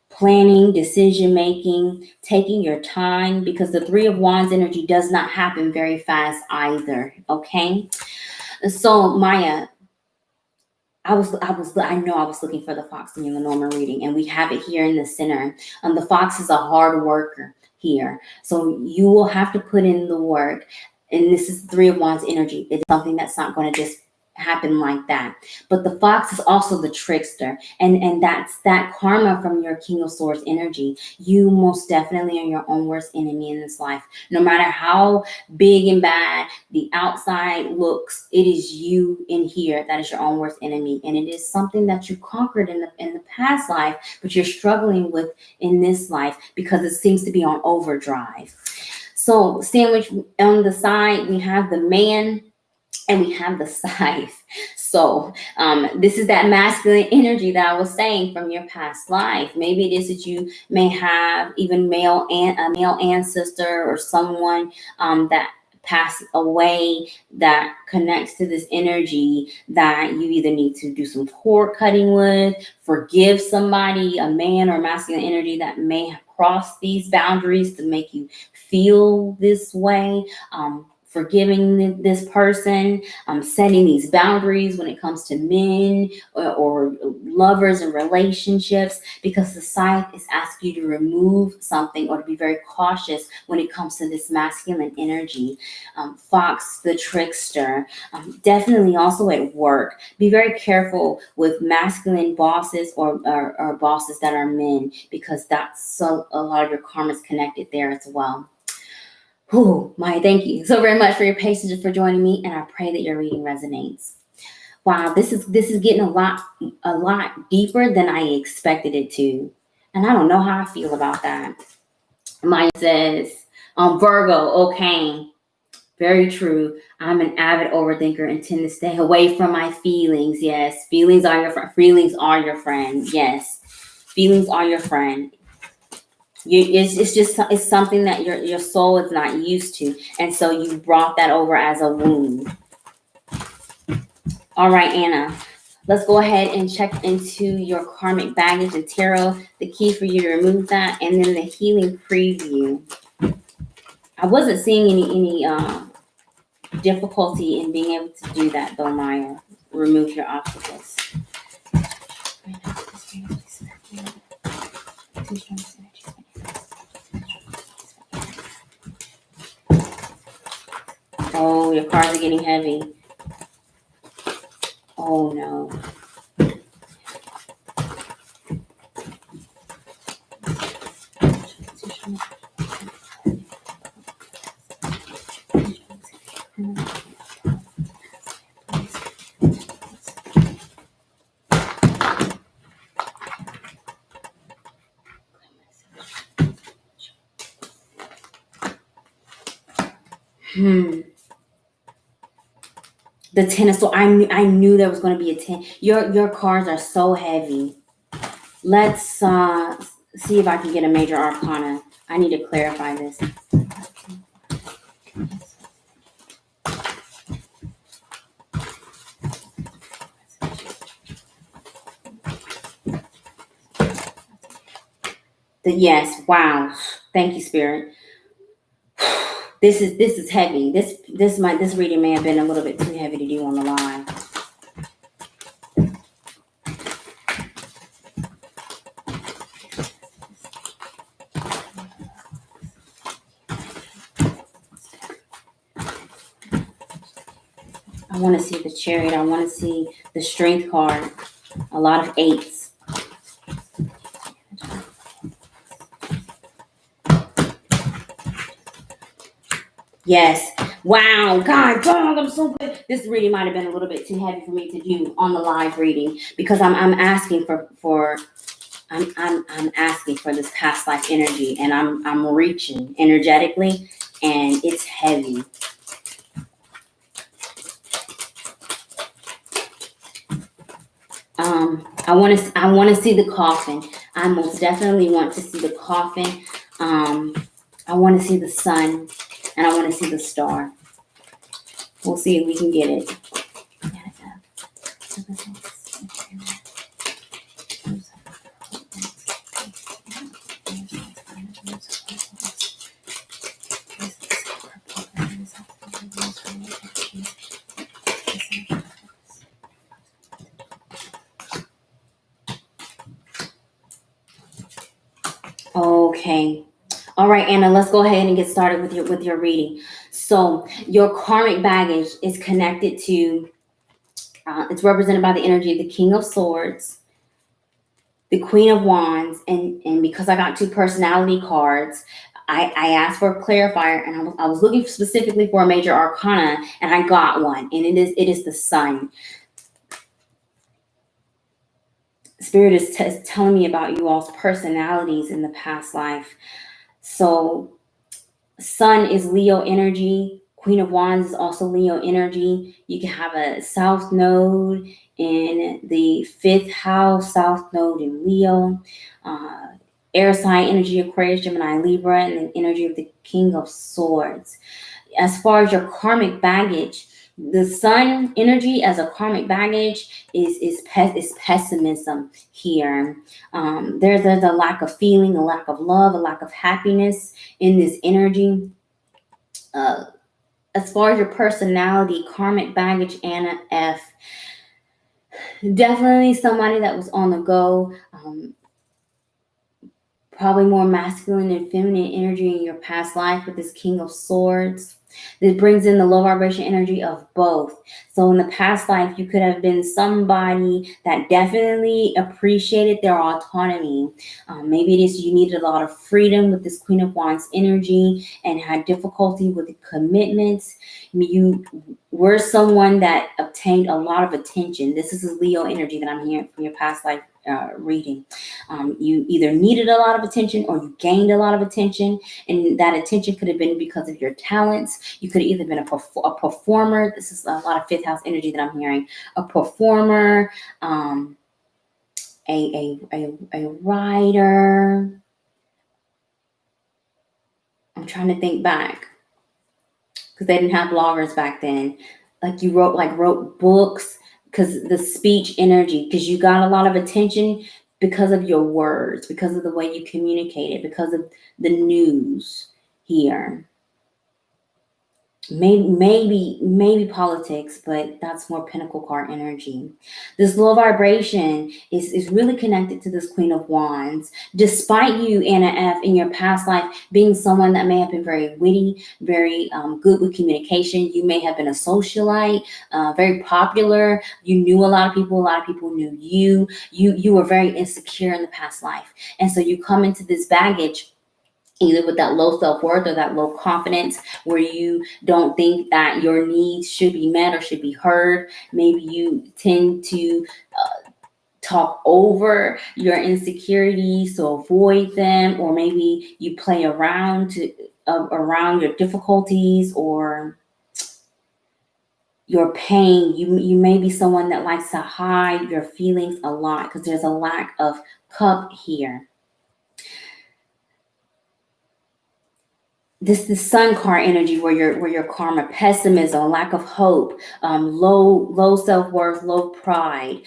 Speaker 1: Planning, decision making, taking your time, because the Three of Wands energy does not happen very fast either. Okay, so Maya, I know I was looking for the fox in the Lenormand reading, and we have it here in the center. The fox is a hard worker here, so you will have to put in the work. And this is Three of Wands energy. It's something that's not going to just happen like that. But the fox is also the trickster, and that's that karma from your King of Swords energy. You most definitely are your own worst enemy in this life. No matter how big and bad the outside looks, it is you in here that is your own worst enemy, and it is something that you conquered in the past life, but you're struggling with in this life because it seems to be on overdrive. So sandwich on the side, we have the man and we have the scythe. So this is that masculine energy that I was saying from your past life. Maybe it is that you may have even a male ancestor or someone that passed away that connects to this energy that you either need to do some cord cutting with, forgive somebody, a man or masculine energy that may have crossed these boundaries to make you feel this way. Forgiving this person, setting these boundaries when it comes to men or lovers and relationships, because the scythe is asking you to remove something or to be very cautious when it comes to this masculine energy. Fox the trickster, definitely also at work. Be very careful with masculine bosses or bosses that are men, because that's a lot of your karma is connected there as well. Oh, Maya, thank you so very much for your patience and for joining me, and I pray that your reading resonates. Wow, this is getting a lot deeper than I expected it to, and I don't know how I feel about that. Maya says, Virgo, okay, very true. I'm an avid overthinker and tend to stay away from my feelings. Yes, feelings are your friend. Feelings are your friend. Yes, feelings are your friend. It's something that your soul is not used to, and so you brought that over as a wound. All right, Anna, let's go ahead and check into your karmic baggage and tarot. The key for you to remove that, and then the healing preview. I wasn't seeing any difficulty in being able to do that, though, Maya. Remove your obstacles. Oh, your cards are getting heavy. Oh, no. The 10 of swords. I knew there was going to be a 10. Your cards are so heavy. Let's see if I can get a major arcana. I need to clarify this. Yes, wow. Thank you, Spirit. This is heavy. This reading may have been a little bit too heavy to do on the line. I want to see the Chariot. I want to see the Strength card. A lot of 8s. Yes. Wow. God, I'm so good. This reading might have been a little bit too heavy for me to do on the live reading, because I'm asking for I'm asking for this past life energy, and I'm reaching energetically, and it's heavy. I want to see the coffin. I most definitely want to see the coffin. I want to see the sun, and I want to see the star. We'll see if we can get it. Okay. All right, Anna, let's go ahead and get started with your reading. So your karmic baggage is connected to, it's represented by the energy of the King of Swords, the Queen of Wands, and because I got 2 personality cards, I asked for a clarifier, and I was looking specifically for a major arcana, and I got one, and it is the Sun. Spirit is telling me about you all's personalities in the past life. So Sun is Leo energy, Queen of Wands is also Leo energy. You can have a South Node in the 5th house, South Node in Leo. Air sign energy, Aquarius, Gemini, Libra, and the energy of the King of Swords. As far as your karmic baggage, the sun energy as a karmic baggage is pessimism here. There's a lack of feeling, a lack of love, a lack of happiness in this energy. As far as your personality, karmic baggage, Anna F. Definitely somebody that was on the go. Probably more masculine and feminine energy in your past life with this King of Swords. This brings in the low vibration energy of both. So in the past life, you could have been somebody that definitely appreciated their autonomy. Maybe it is you needed a lot of freedom with this Queen of Wands energy and had difficulty with the commitments. You were someone that obtained a lot of attention. This is a Leo energy that I'm hearing from your past life reading. You either needed a lot of attention or you gained a lot of attention, and that attention could have been because of your talents. You could have either been a performer. This is a lot of 5th house energy that I'm hearing. A performer, a writer. I'm trying to think back because they didn't have bloggers back then. Like you wrote books, because the speech energy, because you got a lot of attention because of your words, because of the way you communicated, because of the news here. Maybe politics, but that's more Pentacle card energy. This low vibration is really connected to this Queen of Wands. Despite you, Anna F., in your past life being someone that may have been very witty, very good with communication, you may have been a socialite, very popular. You knew a lot of people knew you. You were very insecure in the past life, and so you come into this baggage either with that low self-worth or that low confidence where you don't think that your needs should be met or should be heard. Maybe you tend to talk over your insecurities to avoid them, or maybe you play around around your difficulties or your pain. You may be someone that likes to hide your feelings a lot because there's a lack of cup here. This sun card energy where your karma, pessimism, lack of hope, low self-worth, low pride.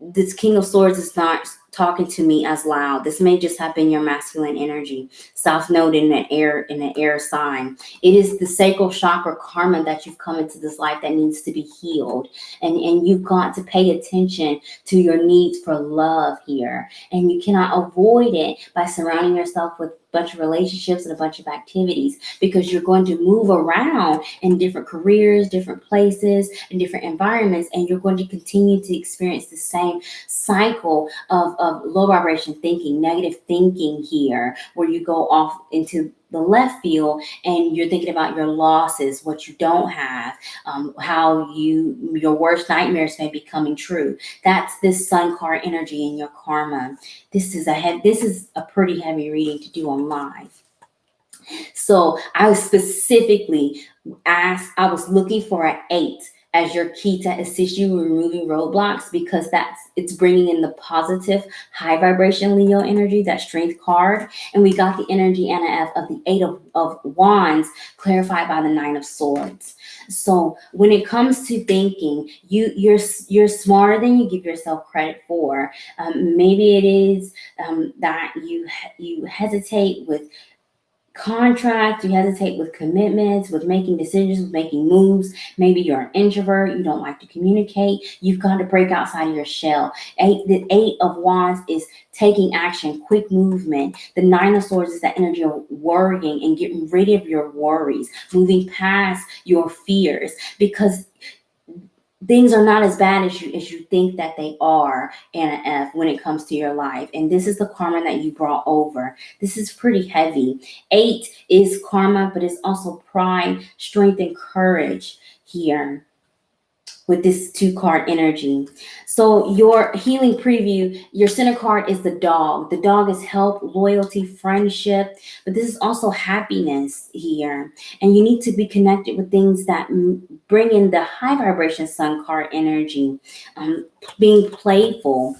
Speaker 1: This King of Swords is not talking to me as loud. This may just have been your masculine energy. South Node in an air sign. It is the sacral chakra karma that you've come into this life that needs to be healed. And you've got to pay attention to your needs for love here. And you cannot avoid it by surrounding yourself with bunch of relationships and a bunch of activities, because you're going to move around in different careers, different places, and different environments, and you're going to continue to experience the same cycle of low vibration thinking, negative thinking here, where you go off into the left field and you're thinking about your losses, what you don't have, how your worst nightmares may be coming true. That's this sun card energy in your karma. This is a pretty heavy reading to do on live. So I was specifically asked, I was looking for an 8 as your key to assist you in removing roadblocks, because it's bringing in the positive high vibration Leo energy, that strength card. And we got the energy, Anna F., of the 8 of Wands clarified by the 9 of Swords. So when it comes to thinking, you're smarter than you give yourself credit for. Maybe it is that you hesitate with contracts, you hesitate with commitments, with making decisions, with making moves. Maybe you're an introvert, you don't like to communicate. You've got to break outside of your shell. The 8 of Wands is taking action, quick movement. The 9 of Swords is that energy of worrying and getting rid of your worries, moving past your fears, because things are not as bad as you think that they are, Anna F., when it comes to your life. And this is the karma that you brought over. This is pretty heavy. 8 is karma, but it's also pride, strength, and courage here. with this 2-card energy. So your healing preview, your center card is the dog. The dog is help, loyalty, friendship, but this is also happiness here. And you need to be connected with things that bring in the high vibration sun card energy, being playful.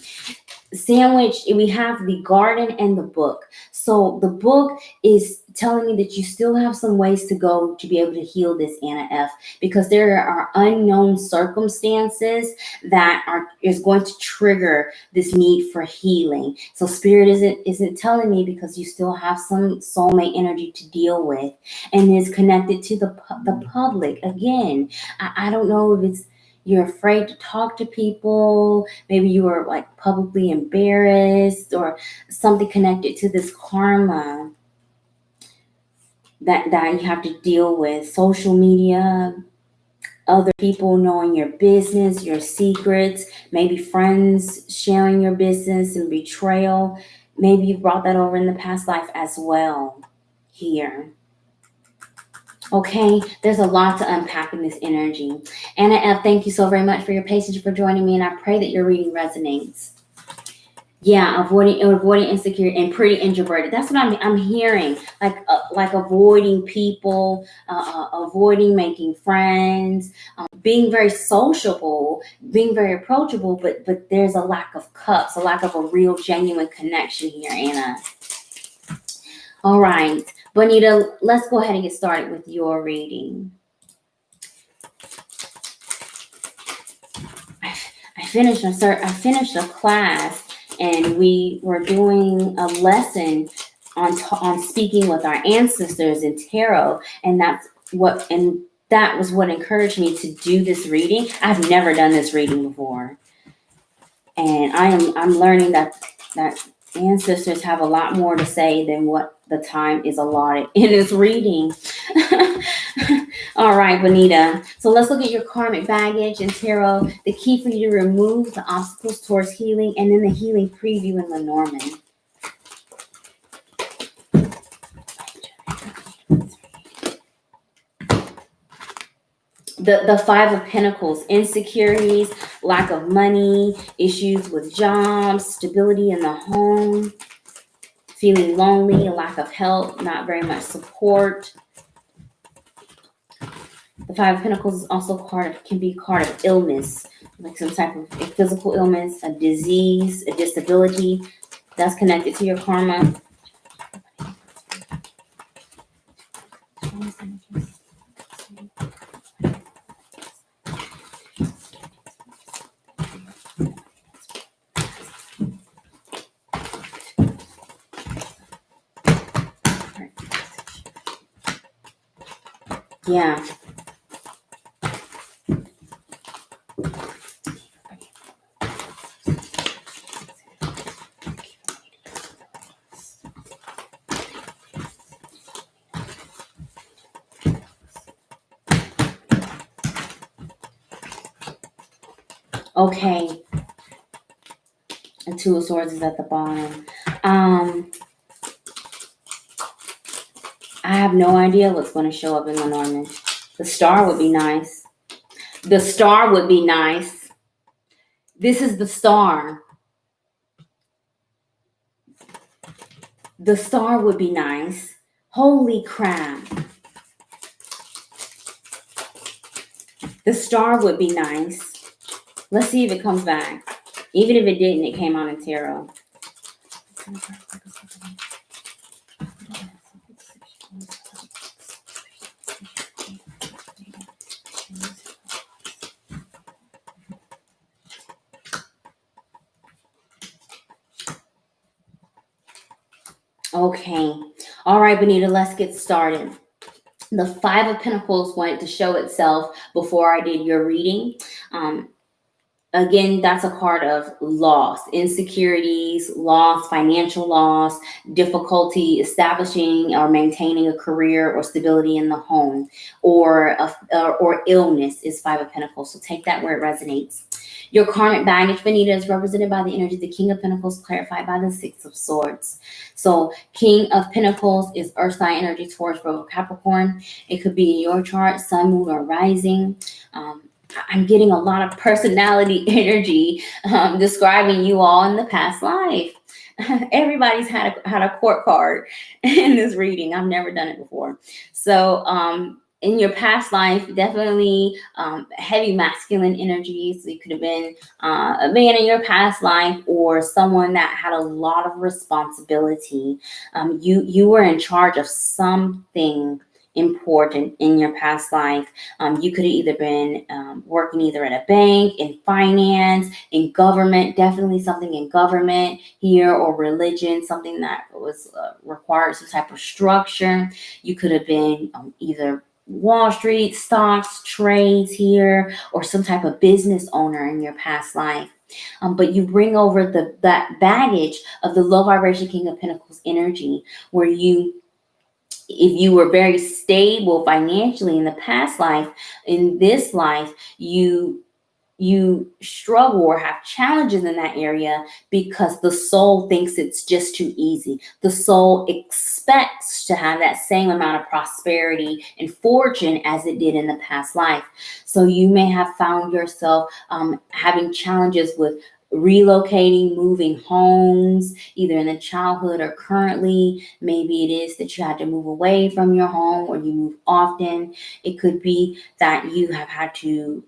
Speaker 1: Sandwich, we have the garden and the book. So the book is telling me that you still have some ways to go to be able to heal this, Anna F, because there are unknown circumstances that is going to trigger this need for healing. So spirit isn't telling me, because you still have some soulmate energy to deal with, and is connected to the public. Again, I don't know if it's you're afraid to talk to people, maybe you were like publicly embarrassed, or something connected to this karma that you have to deal with. Social media, other people knowing your business, your secrets, maybe friends sharing your business, and betrayal. Maybe you brought that over in the past life as well here. Okay, there's a lot to unpack in this energy. Anna F, thank you so very much for your patience, for joining me, and I pray that your reading resonates. Yeah, avoiding insecurity and pretty introverted. That's what I'm hearing. Like avoiding people, avoiding making friends, being very sociable, being very approachable, but there's a lack of cups, a lack of a real genuine connection here, Anna. All right, Bonita, let's go ahead and get started with your reading. I finished a class, and we were doing a lesson on speaking with our ancestors in tarot, and that was what encouraged me to do this reading. I've never done this reading before, and I'm learning that ancestors have a lot more to say than what the time is allotted in this reading. All right, Bonita. So let's look at your karmic baggage and tarot, the key for you to remove the obstacles towards healing, and then the healing preview in Lenormand. The Five of Pentacles, insecurities, lack of money, issues with jobs, stability in the home, feeling lonely, a lack of help, not very much support. The Five of Pentacles is also can be a card of illness, like some type of a physical illness, a disease, a disability that's connected to your karma. Yeah. Okay. The Two of Swords is at the bottom. I have no idea what's going to show up in Lenormand. The Star would be nice. The Star would be nice. This is the Star. The Star would be nice. Holy crap. The Star would be nice. Let's see if it comes back. Even if it didn't, it came out in tarot. Okay. All right, Bonita, let's get started. The Five of Pentacles wanted to show itself before I did your reading. Again, that's a card of loss, insecurities, loss, financial loss, difficulty establishing or maintaining a career, or stability in the home, or illness is Five of Pentacles. So take that where it resonates. Your karmic baggage, Bonita, is represented by the energy of the King of Pentacles, clarified by the Six of Swords. So King of Pentacles is Earth sign energy, Taurus, Virgo, Capricorn. It could be in your chart, Sun, Moon, or Rising. I'm getting a lot of personality energy describing you all in the past life. Everybody's had a court card in this reading. I've never done it before. So in your past life, definitely heavy masculine energy. So you could have been a man in your past life, or someone that had a lot of responsibility. You were in charge of something important in your past life. You could have either been working either at a bank, in finance, in government, definitely something in government here, or religion, something that was required some type of structure. You could have been either Wall Street, stocks, trades here, or some type of business owner in your past life. But you bring over that baggage of the low vibration King of Pentacles energy, where if you were very stable financially in the past life, in this life, you struggle or have challenges in that area because the soul thinks it's just too easy. The soul expects to have that same amount of prosperity and fortune as it did in the past life. So you may have found yourself having challenges with relocating, moving homes, either in the childhood or currently. Maybe it is that you had to move away from your home, or you move often. It could be that you have had to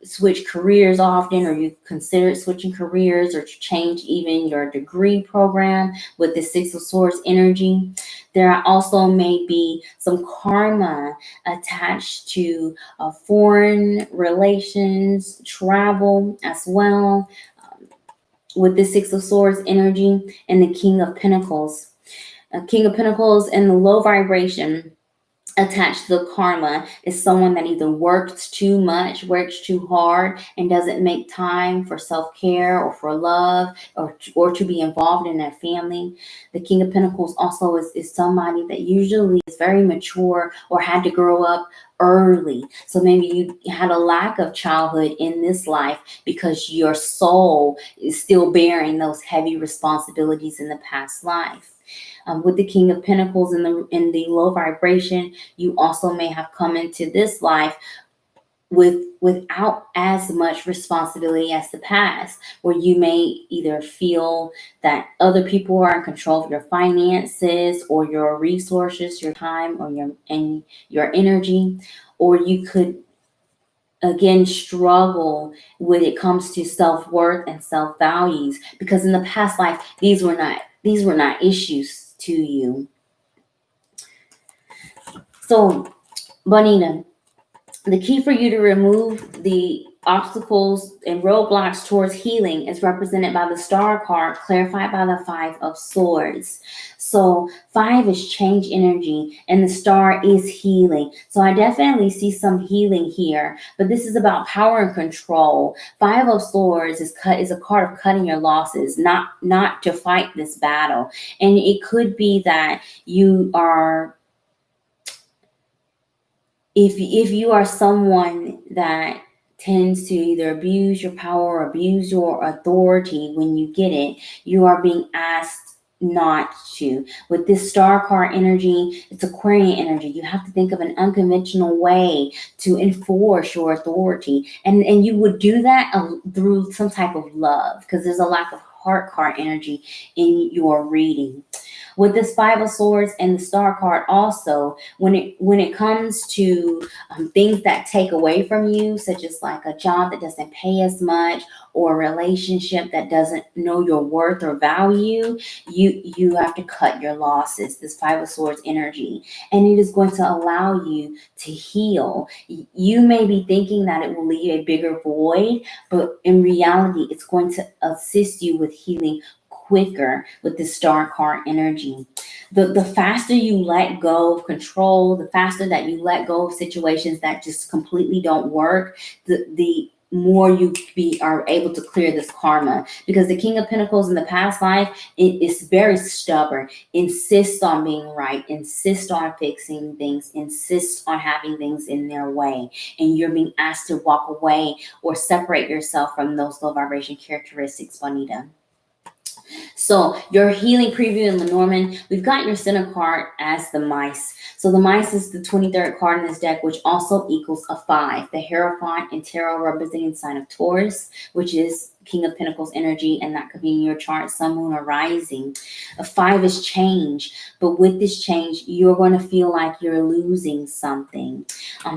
Speaker 1: switch careers often, or you considered switching careers, or to change even your degree program with the Six of Swords energy. There also may be some karma attached to foreign relations, travel as well, with the Six of Swords energy and the King of Pentacles. King of Pentacles and the low vibration attached to the karma is someone that either works too much, works too hard, and doesn't make time for self-care or for love, or to be involved in their family. The King of Pentacles also is somebody that usually is very mature or had to grow up early. So maybe you had a lack of childhood in this life because your soul is still bearing those heavy responsibilities in the past life. With the King of Pentacles in the low vibration, you also may have come into this life without as much responsibility as the past, where you may either feel that other people are in control of your finances or your resources, your time, or your energy, or you could again struggle when it comes to self-worth and self-values, because in the past life these were not issues to you. So, Bonita, the key for you to remove the obstacles and roadblocks towards healing is represented by the Star card, clarified by the Five of Swords. So 5 is change energy, and the Star is healing. So I definitely see some healing here, but this is about power and control. 5 of Swords is a card of cutting your losses, not to fight this battle. And it could be that you are, if you are someone that tends to either abuse your power or abuse your authority when you get it, you are being asked not to. With this Star card energy, it's Aquarian energy. You have to think of an unconventional way to enforce your authority. And you would do that through some type of love, because there's a lack of heart card energy in your reading. With this Five of Swords and the Star card also, when it comes to things that take away from you, such as like a job that doesn't pay as much, or a relationship that doesn't know your worth or value, you have to cut your losses, this Five of Swords energy. And it is going to allow you to heal. You may be thinking that it will leave a bigger void, but in reality, it's going to assist you with healing quicker with the Star card energy. The faster you let go of control, the faster that you let go of situations that just completely don't work, the more you are able to clear this karma. Because the King of Pentacles in the past life, it is very stubborn, insists on being right, insists on fixing things, insists on having things in their way. And you're being asked to walk away or separate yourself from those low vibration characteristics, Bonita. So your healing preview in Lenormand, we've got your center card as the mice. So the mice is the 23rd card in this deck, which also equals a 5. The Hierophant in tarot representing the sign of Taurus, which is King of Pentacles energy, and that could be in your chart, sun, moon, or rising. A 5 is change, but with this change, you're going to feel like you're losing something.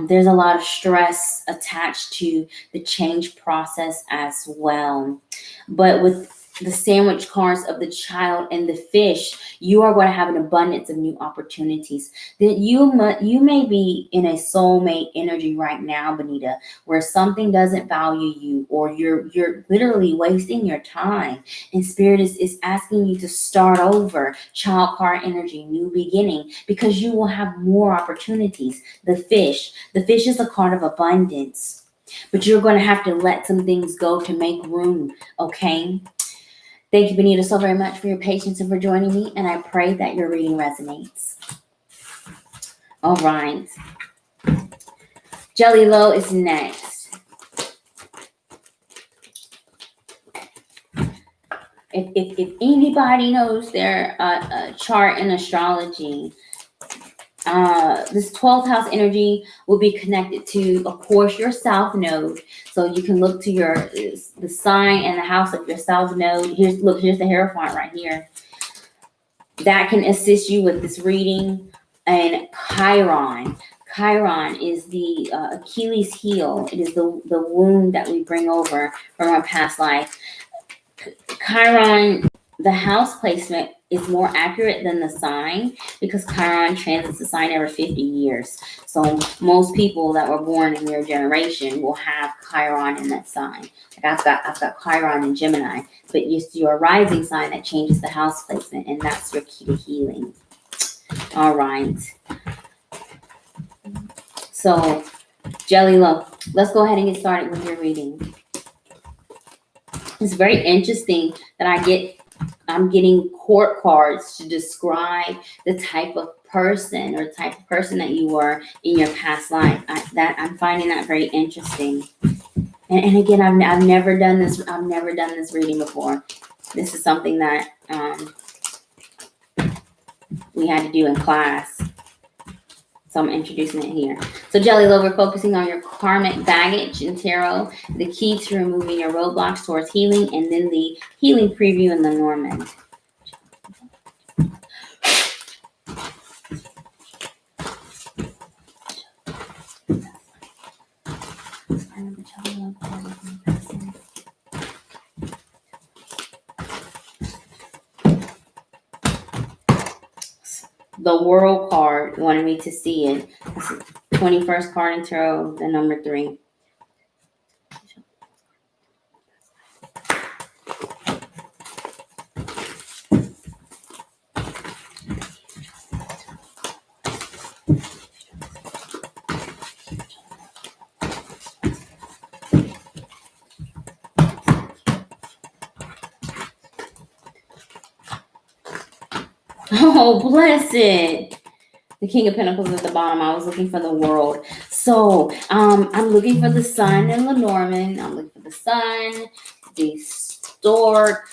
Speaker 1: There's a lot of stress attached to the change process as well. But with the sandwich cards of the child and the fish, you are going to have an abundance of new opportunities. That you may be in a soulmate energy right now, Benita, where something doesn't value you, or you're literally wasting your time. And Spirit is asking you to start over. Child card energy, new beginning, because you will have more opportunities. The fish is a card of abundance, but you're going to have to let some things go to make room. Okay. Thank you, Benita, so very much for your patience and for joining me, and I pray that your reading resonates. All right. 𝘾𝙤𝙣𝙨 is next. If anybody knows their chart in astrology, this 12th house energy will be connected to, of course, your south node. So you can look to the sign and the house of your south node. Here's the Hierophant right here. That can assist you with this reading. And 𝐾𝙤𝙤𝙣𝙨. 𝐾𝙤𝙤𝙣 is the Achilles heel. It is the wound that we bring over from our past life. 𝐾𝙤𝙤𝙣, the house placement is more accurate than the sign, because 𝐾𝙤𝙤𝙣 transits the sign every 50 years. So most people that were born in your generation will have 𝐾𝙤𝙤𝙣 in that sign. Like I've got 𝐾𝙤𝙤 in Gemini, but it's your rising sign that changes the house placement, and that's your key to healing. All right. So 𝘾𝙤𝙣𝙨, let's go ahead and get started with your reading. It's very interesting that I'm getting court cards to describe the type of person or the type of person that you were in your past life. I'm finding that very interesting. And again, I've never done this. I've never done this reading before. This is something that we had to do in class. So I'm introducing it here. So 𝘾𝙤𝙣𝙨, we're focusing on your karmic baggage in tarot, the key to removing your roadblocks towards healing, and then the healing preview in Lenormand. The World card wanted me to see it. This is 21st card in tarot, the number 3. Oh, bless it. The King of Pentacles at the bottom. I was looking for the World. So I'm looking for the Sun in Lenormand. I'm looking for the Sun, the Stork,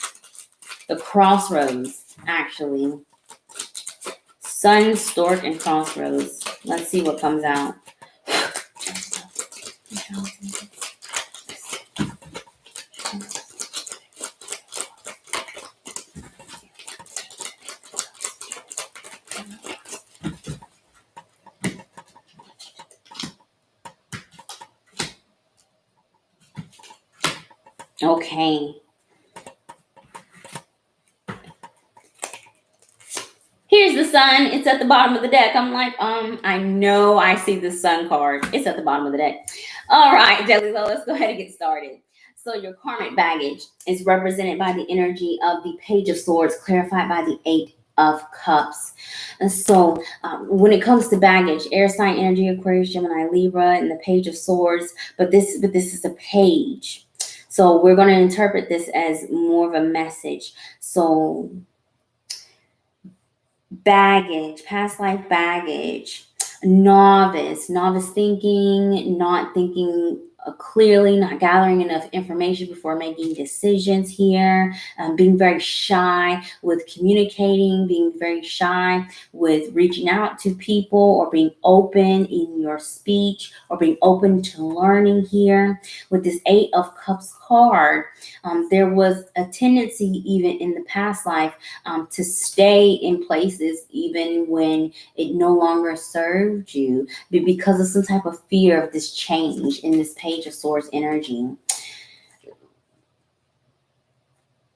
Speaker 1: the Crossroads, actually. Sun, Stork, and Crossroads. Let's see what comes out. Okay. Here's the Sun. It's at the bottom of the deck. I'm like, I know I see the Sun card. It's at the bottom of the deck. All right, 𝘾𝙤𝙣𝙨, let's go ahead and get started. So your karmic baggage is represented by the energy of the Page of Swords, clarified by the 8 of Cups. And so when it comes to baggage, air sign energy, Aquarius, Gemini, Libra, and the Page of Swords, but this is a page. So we're going to interpret this as more of a message. So baggage, past life baggage, novice thinking, not thinking clearly, not gathering enough information before making decisions here, being very shy with communicating, being very shy with reaching out to people, or being open in your speech, or being open to learning here. With this Eight of Cups card, there was a tendency even in the past life to stay in places even when it no longer served you, because of some type of fear of this change in this Page of Swords energy.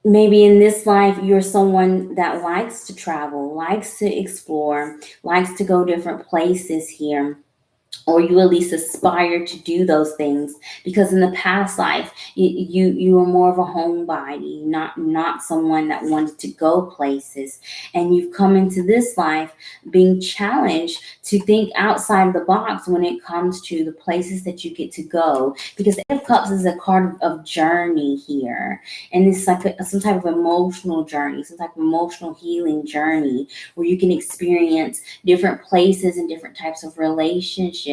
Speaker 1: Maybe in this life, you're someone that likes to travel, likes to explore, likes to go different places here, or you at least aspire to do those things, because in the past life you were more of a homebody, not someone that wanted to go places, and you've come into this life being challenged to think outside of the box when it comes to the places that you get to go, because Eight of Cups is a card of journey here, and it's like some type of emotional journey, some type of emotional healing journey, where you can experience different places and different types of relationships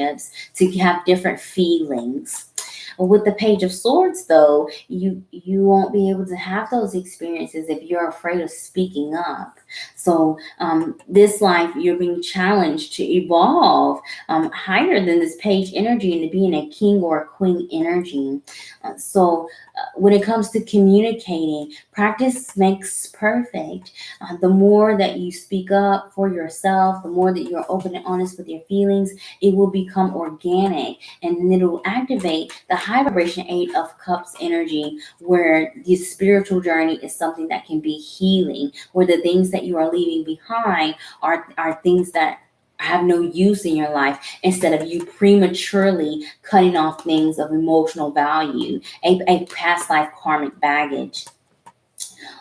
Speaker 1: to have different feelings. With the Page of Swords, though, you won't be able to have those experiences if you're afraid of speaking up. So this life, you're being challenged to evolve higher than this page energy into being a king or a queen energy. So when it comes to communicating, practice makes perfect. The more that you speak up for yourself, the more that you're open and honest with your feelings, it will become organic, and it will activate the high vibration Eight of Cups energy, where the spiritual journey is something that can be healing, where the things that you are leaving behind are things that have no use in your life, instead of you prematurely cutting off things of emotional value, a past life karmic baggage.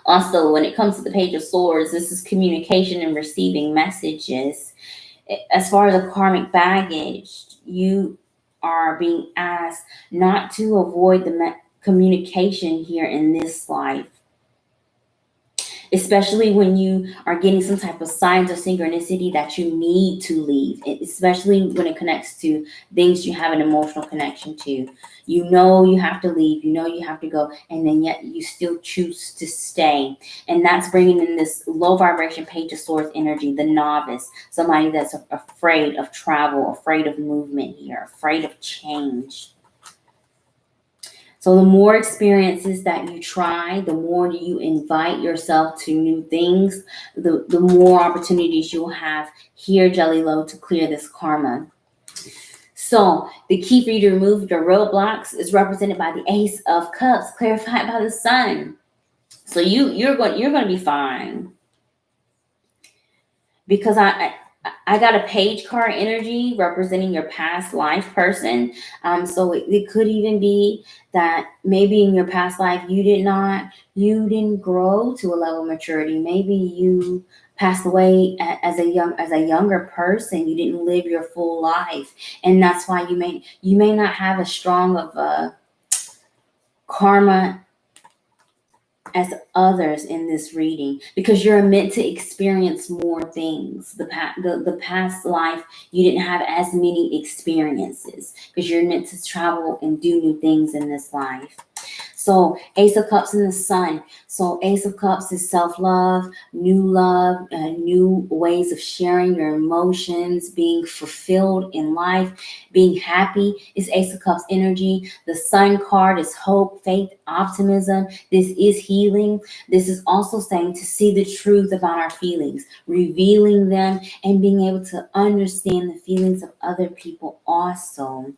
Speaker 1: Also, when it comes to the Page of Swords, this is communication and receiving messages. As far as a karmic baggage, you are being asked not to avoid the communication here in this life, especially when you are getting some type of signs of synchronicity that you need to leave, especially when it connects to things you have an emotional connection to. You know you have to leave, you know you have to go, and then yet you still choose to stay. And that's bringing in this low vibration Page of Swords energy, the novice, somebody that's afraid of travel, afraid of movement here, afraid of change. So the more experiences that you try, the more you invite yourself to new things, the more opportunities you'll have here, Jelly Low, to clear this karma. So the key for you to remove your roadblocks is represented by the Ace of Cups, clarified by the Sun. So you're going to be fine, because I got a page card energy representing your past life person. So it could even be that maybe in your past life you didn't grow to a level of maturity. Maybe you passed away as a younger person. You didn't live your full life, and that's why you may not have as strong of a karma as others in this reading, because you're meant to experience more things. The past life, you didn't have as many experiences, because you're meant to travel and do new things in this life. So Ace of Cups in the Sun. So Ace of Cups is self-love, new ways of sharing your emotions, being fulfilled in life, being happy is Ace of Cups energy. The Sun card is hope, faith, optimism. This is healing. This is also saying to see the truth about our feelings, revealing them, and being able to understand the feelings of other people also.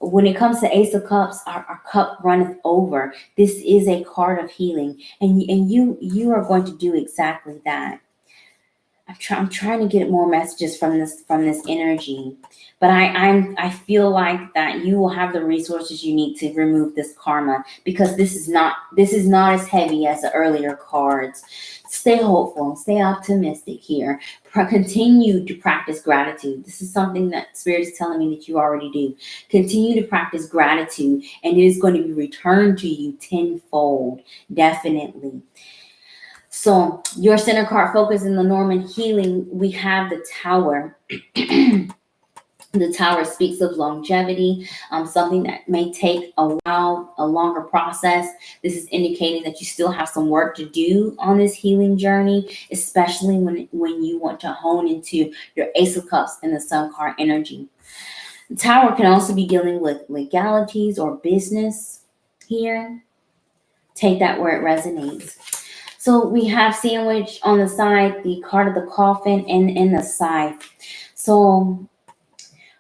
Speaker 1: When it comes to Ace of Cups, our cup runneth over. This is a card of healing, and you are going to do exactly that. I'm trying to get more messages from this energy, but I feel like that you will have the resources you need to remove this karma, because this is not as heavy as the earlier cards. Stay hopeful, stay optimistic here. Continue to practice gratitude. This is something that Spirit is telling me that you already do. Continue to practice gratitude, and it is going to be returned to you tenfold, definitely. So your center card focus in Lenormand healing, we have the Tower. The Tower speaks of longevity, something that may take a while, a longer process. This is indicating that you still have some work to do on this healing journey, especially when you want to hone into your Ace of Cups and the Sun card energy. The Tower can also be dealing with legalities or business here. Take that where it resonates. So we have Sandwich on the side, the card of the coffin, and in the scythe. So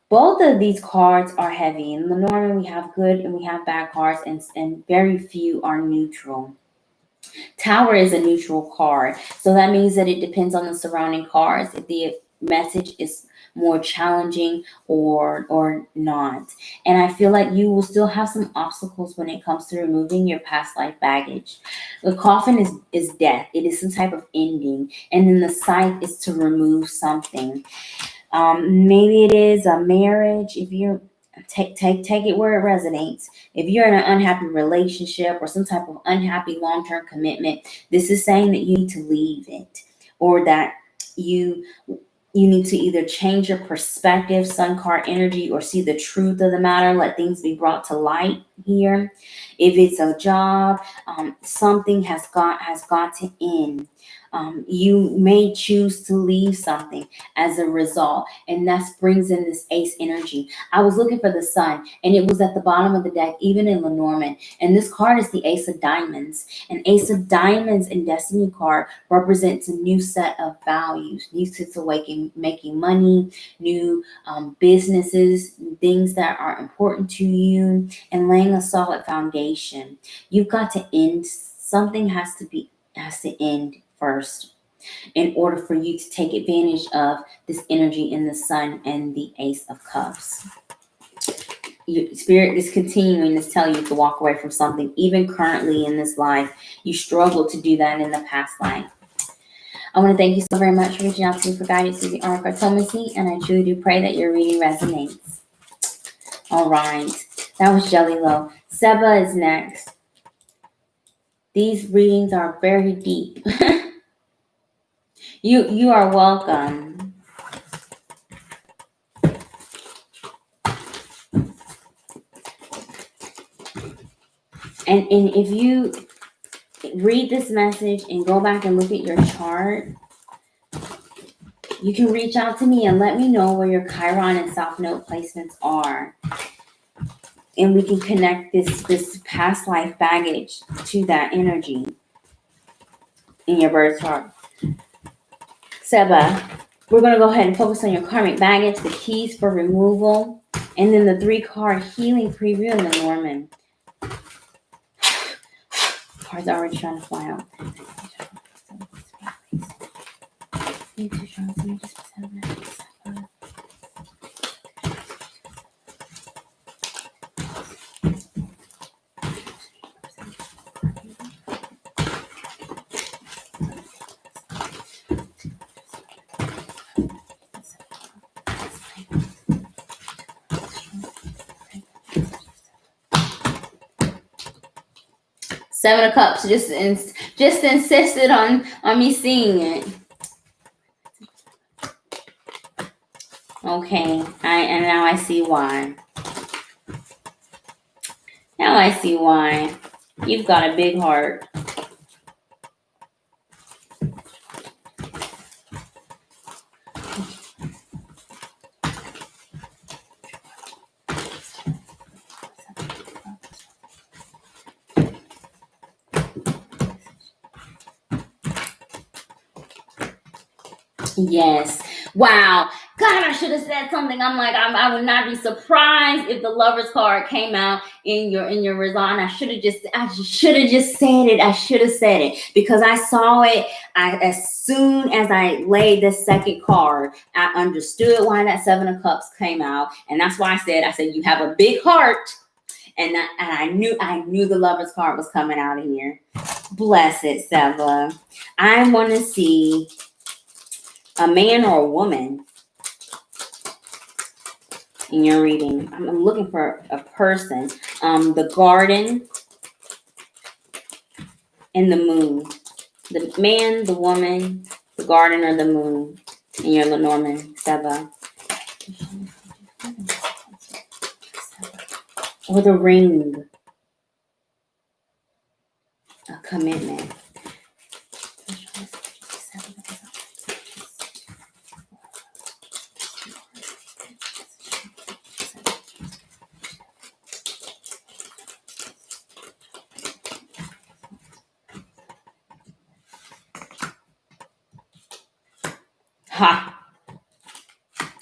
Speaker 1: both of these cards are heavy. In Lenormand, we have good and we have bad cards, and very few are neutral. Tower is a neutral card, so that means that it depends on the surrounding cards if the message is more challenging or not. And I feel like you will still have some obstacles when it comes to removing your past life baggage. The coffin is death. It is some type of ending, and then the scythe is to remove something. Maybe it is a marriage. If you're take it where it resonates. If you're in an unhappy relationship or some type of unhappy long-term commitment, this is saying that you need to leave it, or that you need to either change your perspective, Sun card energy, or see the truth of the matter. Let things be brought to light here. If it's a job, something has got to end. You may choose to leave something as a result, and that brings in this ace energy. I was looking for the sun, and it was at the bottom of the deck, even in Lenormand. And this card is the Ace of Diamonds. An Ace of Diamonds and Destiny card represents a new set of values, new sets of making money, new businesses, things that are important to you, and laying a solid foundation. You've got to end. Something has to end first in order for you to take advantage of this energy in the sun and the Ace of Cups. Your spirit is continuing to tell you to walk away from something, even currently in this life. You struggled to do that in the past life. I want to thank you so very much for reaching out to me for guidance through the oracle cartomancy, and I truly do pray that your reading resonates. All right, that was Jelly Low. Seba is next. These readings are very deep. You are welcome. And if you read this message and go back and look at your chart, you can reach out to me and let me know where your Chiron and South Node placements are. And we can connect this past life baggage to that energy in your birth chart. Seba, we're going to go ahead and focus on your karmic baggage, the keys for removal, and then the 3-card healing preview in the Lenormand. Cards are already trying to fly out. 7 of Cups just insisted on me seeing it. Okay, and now I see why. Now I see why. You've got a big heart. Yes. Wow. God, I should have said something. I'm like, I would not be surprised if the Lover's card came out in your result. I should have just said it. I should have said it because I saw it. As soon as I laid the second card, I understood why that 7 of Cups came out, and that's why I said you have a big heart, and I knew the Lover's card was coming out of here. Bless it, Seba. I want to see a man or a woman in your reading. I'm looking for a person. The garden and the moon. The man, the woman, the garden, or the moon in your Lenormand, Seba. Or the ring, a commitment. Ha!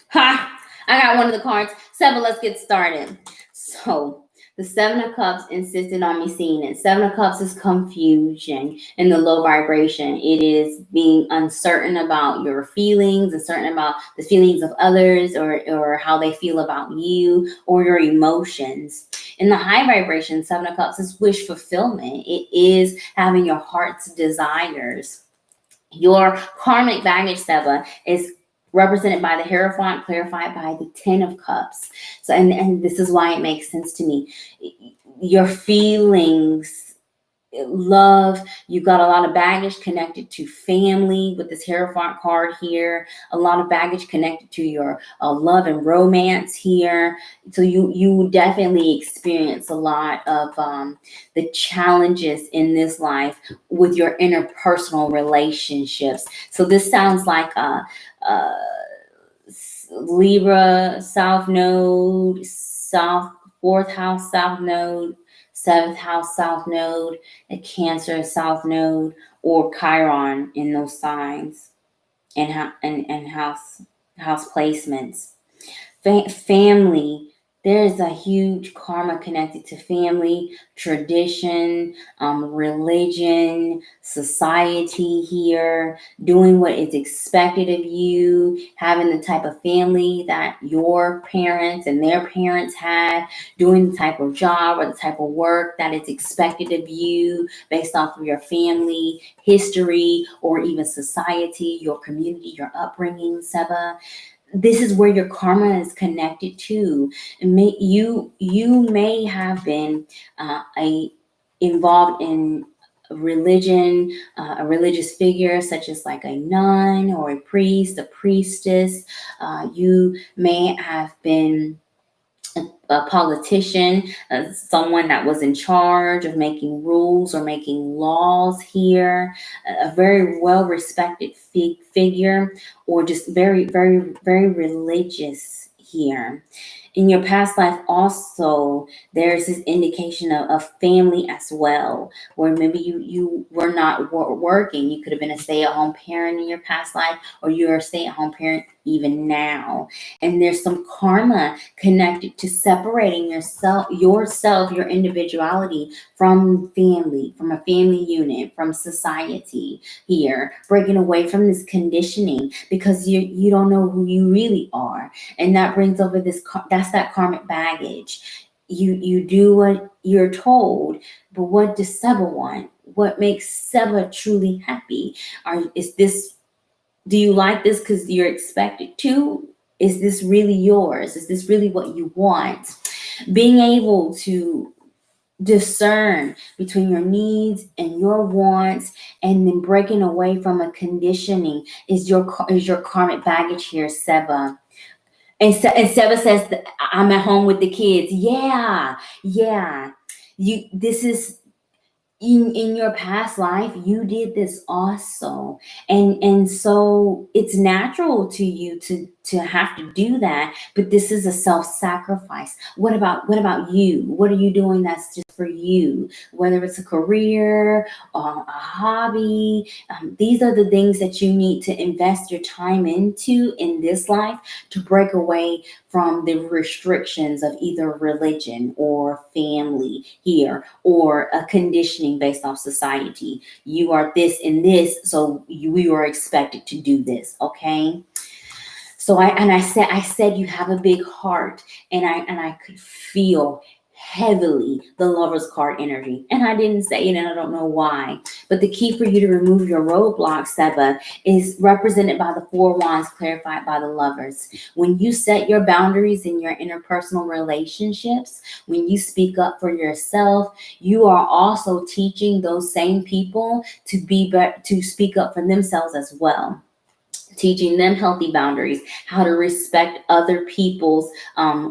Speaker 1: Ha! I got one of the cards. 7, let's get started. So, the 7 of Cups insisted on me seeing it. 7 of Cups is confusion and the low vibration. It is being uncertain about your feelings, uncertain about the feelings of others, or how they feel about you, or your emotions. In the high vibration, 7 of Cups is wish fulfillment. It is having your heart's desires. Your karmic baggage, Seba, is represented by the Hierophant, clarified by the 10 of Cups. So, and this is why it makes sense to me. Your feelings, love, you've got a lot of baggage connected to family with this Hierophant card here, a lot of baggage connected to your love and romance here. So you definitely experience a lot of the challenges in this life with your interpersonal relationships. So this sounds like a Libra South Node, South 4th house South Node, 7th house South Node, a Cancer South Node, or Chiron in those signs and house placements. Family. There's a huge karma connected to family, tradition, religion, society here, doing what is expected of you, having the type of family that your parents and their parents had, doing the type of job or the type of work that is expected of you based off of your family, history, or even society, your community, your upbringing, Seba. This is where your karma is connected to. You may have been involved in religion, a religious figure such as like a nun or a priest, a priestess. You may have been a politician, someone that was in charge of making rules or making laws here, a very well-respected figure, or just very, very, very religious here. In your past life also, there's this indication of family as well, where maybe you were not working. You could have been a stay-at-home parent in your past life, or you're a stay-at-home parent even now. And there's some karma connected to separating yourself, your individuality from family, from a family unit, from society here, breaking away from this conditioning because you don't know who you really are. And that brings over this, that's that karmic baggage. You do what you're told, but what does Seba want? What makes Seba truly happy? Do you like this because you're expected to? Is this really yours? Is this really what you want? Being able to discern between your needs and your wants, and then breaking away from a conditioning is your karmic baggage here, Seba. And Seba says, I'm at home with the kids. Yeah. This is in your past life, you did this also, and so it's natural to you to have to do that. But this is a self-sacrifice. What about you? What are you doing that's just for you? Whether it's a career or a hobby, these are the things that you need to invest your time into in this life to break away from the restrictions of either religion or family here, or a conditioning based off society. You are this and this, so we are expected to do this, okay? So I said you have a big heart, and I could feel heavily the Lover's card energy, and I didn't say it, and I don't know why. But the key for you to remove your roadblocks, Seba, is represented by the 4 wands, clarified by the Lovers. When you set your boundaries in your interpersonal relationships, when you speak up for yourself, you are also teaching those same people to speak up for themselves as well. teaching them healthy boundaries, how to respect other people's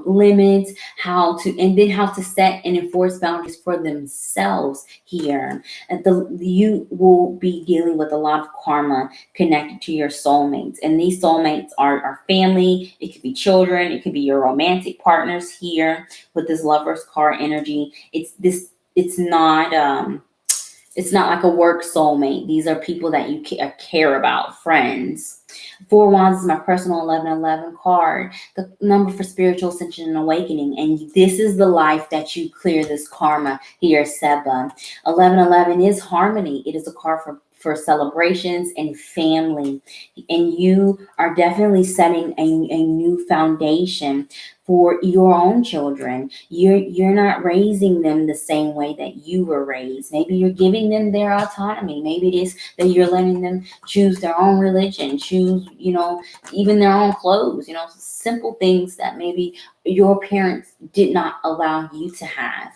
Speaker 1: limits, and then how to set and enforce boundaries for themselves here. And you will be dealing with a lot of karma connected to your soulmates, and these soulmates are family. It could be children. It could be your romantic partners here with this Lover's card energy. It's not like a work soulmate. These are people that you care about, friends. Four Wands is my personal 1111 card, the number for spiritual ascension and awakening. And this is the life that you clear this karma here, Seba. 1111 is harmony. It is a card for celebrations and family. And you are definitely setting a new foundation for your own children. You're not raising them the same way that you were raised. Maybe you're giving them their autonomy. Maybe it is that you're letting them choose their own religion, choose, even their own clothes, simple things that maybe your parents did not allow you to have.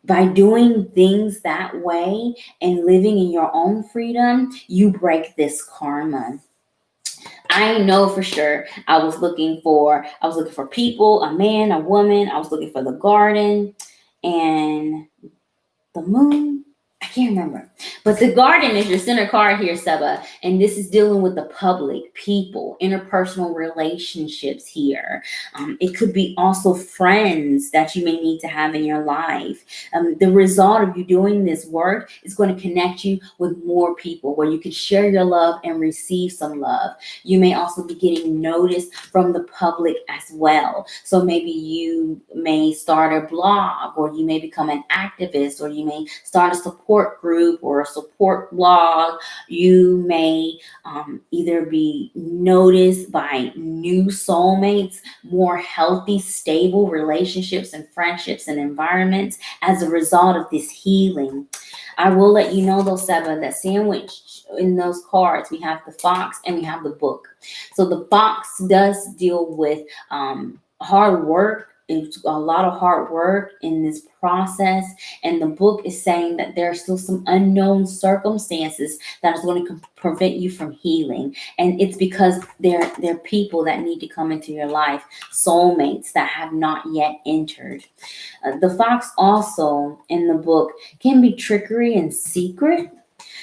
Speaker 1: By doing things that way and living in your own freedom, you break this karma. I know for sure I was looking for people, a man, a woman. I was looking for the garden and the moon. I can't remember. But the garden is your center card here, Seba. And this is dealing with the public, people, interpersonal relationships here. It could be also friends that you may need to have in your life. The result of you doing this work is going to connect you with more people where you can share your love and receive some love. You may also be getting noticed from the public as well. So maybe you may start a blog, or you may become an activist, or you may start a support group or a support blog. You may either be noticed by new soulmates, more healthy, stable relationships and friendships and environments as a result of this healing. I will let you know though, Seba, that sandwiched in those cards, we have the fox and we have the book. So the fox does deal with hard work. It's a lot of hard work in this process. And the book is saying that there are still some unknown circumstances that is going to prevent you from healing. And it's because they're people that need to come into your life, soulmates that have not yet entered. The fox also in the book can be trickery and secret.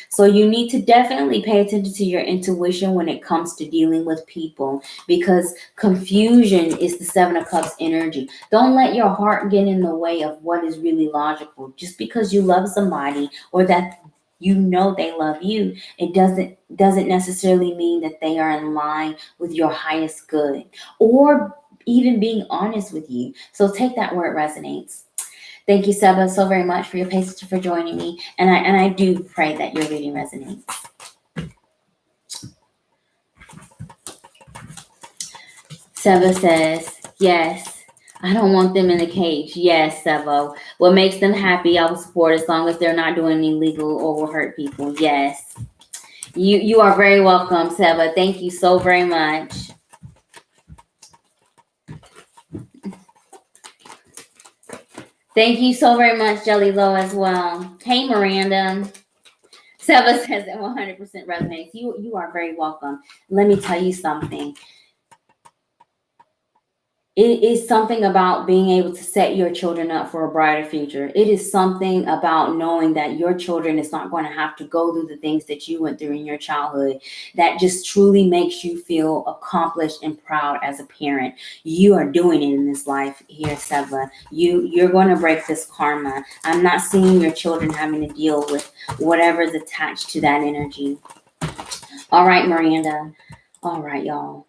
Speaker 1: So you need to definitely pay attention to your intuition when it comes to dealing with people, because confusion is the Seven of Cups energy. Don't let your heart get in the way of what is really logical. Just because you love somebody or that they love you, it doesn't necessarily mean that they are in line with your highest good or even being honest with you. So take that where it resonates. Thank you, Seba, so very much for your patience, for joining me. And I do pray that your reading resonates. Seba says, yes, I don't want them in a cage. Yes, Seba. What makes them happy, I will support as long as they're not doing illegal or will hurt people. Yes. You are very welcome, Seba. Thank you so very much. Thank you so very much, Jelly Low, as well. Hey, Miranda. Seba says that 100% resonates. You are very welcome. Let me tell you something. It is something about being able to set your children up for a brighter future. It is something about knowing that your children is not going to have to go through the things that you went through in your childhood. That just truly makes you feel accomplished and proud as a parent. You are doing it in this life here, Seba. You're going to break this karma. I'm not seeing your children having to deal with whatever's attached to that energy. All right, Miranda. All right, y'all.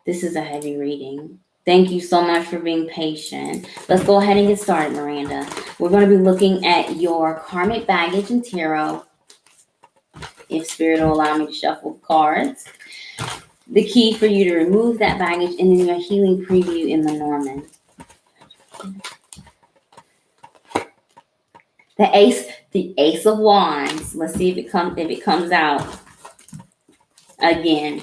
Speaker 1: This is a heavy reading. Thank you so much for being patient. Let's go ahead and get started, Miranda. We're going to be looking at your karmic baggage and tarot. If Spirit will allow me to shuffle the cards. The key for you to remove that baggage, and then your healing preview in Lenormand. The Ace of Wands. Let's see if it comes out again.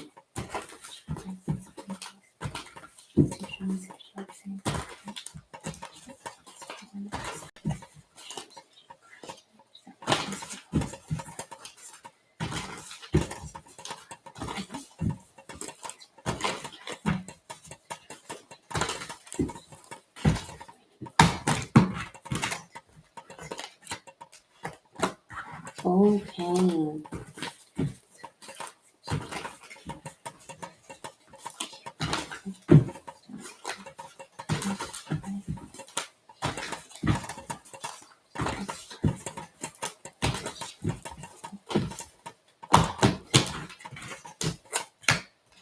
Speaker 1: Okay.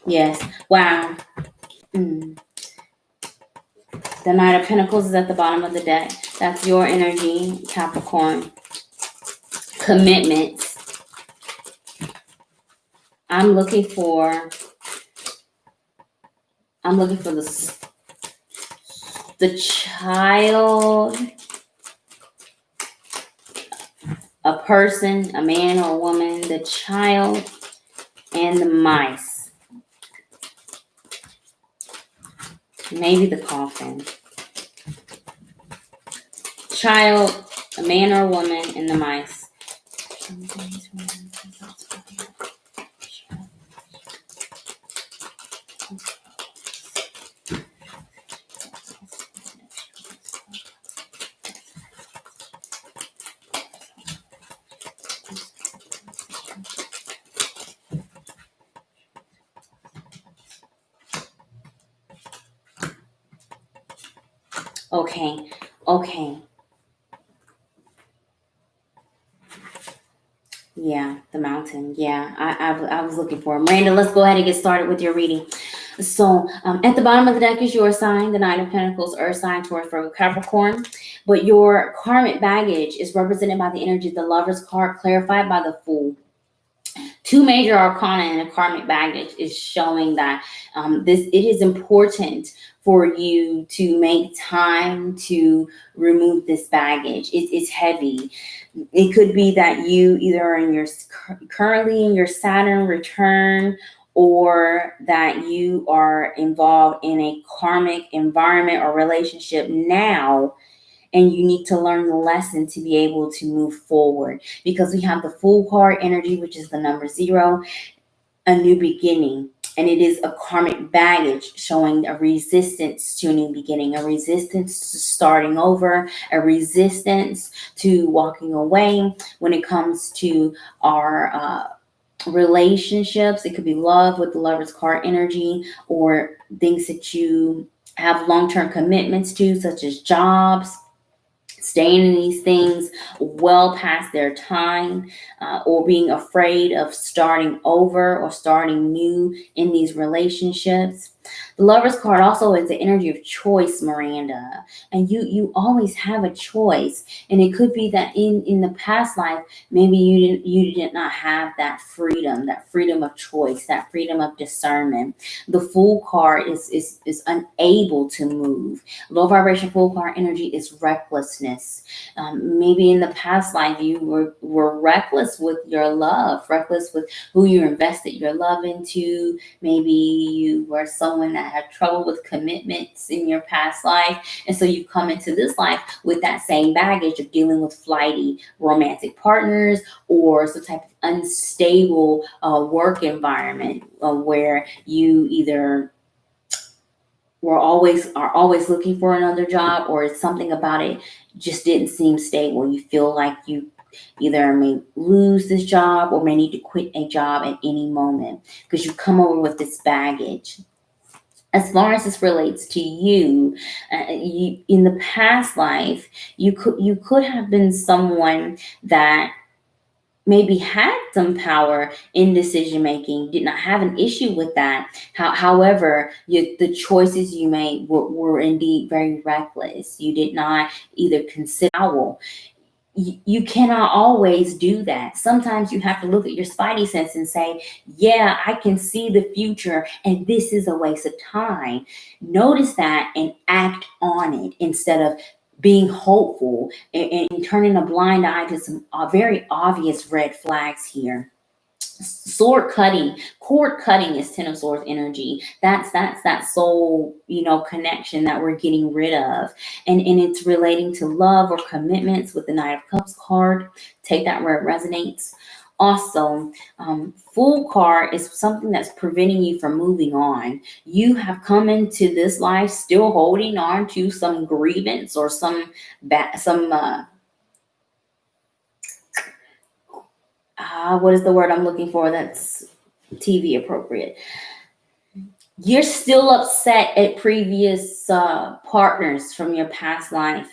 Speaker 1: Yes. Wow. Mm. The Knight of Pentacles is at the bottom of the deck. That's your energy, Capricorn. Commitments. I'm looking for the child, a person, a man or a woman, the child, and the mice. Maybe the coffin. Child, a man or a woman, and the mice. Okay. Yeah, the mountain. Yeah, I was looking for it. Miranda, let's go ahead and get started with your reading. So at the bottom of the deck is your sign, the Nine of Pentacles, Earth sign, Taurus, Virgo, Capricorn. But your karmic baggage is represented by the energy of the Lover's card, clarified by the Fool. Two major arcana in a karmic baggage is showing that it is important for you to make time to remove this baggage. It's heavy. It could be that you either are currently in your Saturn return, or that you are involved in a karmic environment or relationship now, and you need to learn the lesson to be able to move forward. Because we have the Fool card energy, which is the number 0, a new beginning. And it is a karmic baggage showing a resistance to a new beginning, a resistance to starting over, a resistance to walking away when it comes to our relationships. It could be love with the Lover's card energy, or things that you have long-term commitments to, such as jobs, staying in these things well past their time, or being afraid of starting over or starting new in these relationships. The Lover's card also is the energy of choice, Miranda, and you always have a choice. And it could be that in the past life, maybe you did not have that freedom of choice, that freedom of discernment. The Fool card is unable to move. Low vibration Fool card energy is recklessness. Maybe in the past life you were reckless with your love, reckless with who you invested your love into. Maybe you were someone that had trouble with commitments in your past life, and so you come into this life with that same baggage of dealing with flighty romantic partners, or some type of unstable work environment, where you either are always looking for another job, or it's something about it just didn't seem stable. You feel like you either may lose this job or may need to quit a job at any moment, because you come over with this baggage. As far as this relates to you, in the past life, you could have been someone that maybe had some power in decision making, did not have an issue with that. However, the choices you made were indeed very reckless. You did not either consider. You cannot always do that. Sometimes you have to look at your spidey sense and say, yeah, I can see the future, and this is a waste of time. Notice that and act on it, instead of being hopeful and turning a blind eye to some very obvious red flags here. Cord cutting is Ten of Swords energy. That's that soul, connection that we're getting rid of. And it's relating to love or commitments with the Knight of Cups card. Take that where it resonates. Also, full card is something that's preventing you from moving on. You have come into this life still holding on to some grievance or what is the word I'm looking for that's TV appropriate? You're still upset at previous partners from your past life.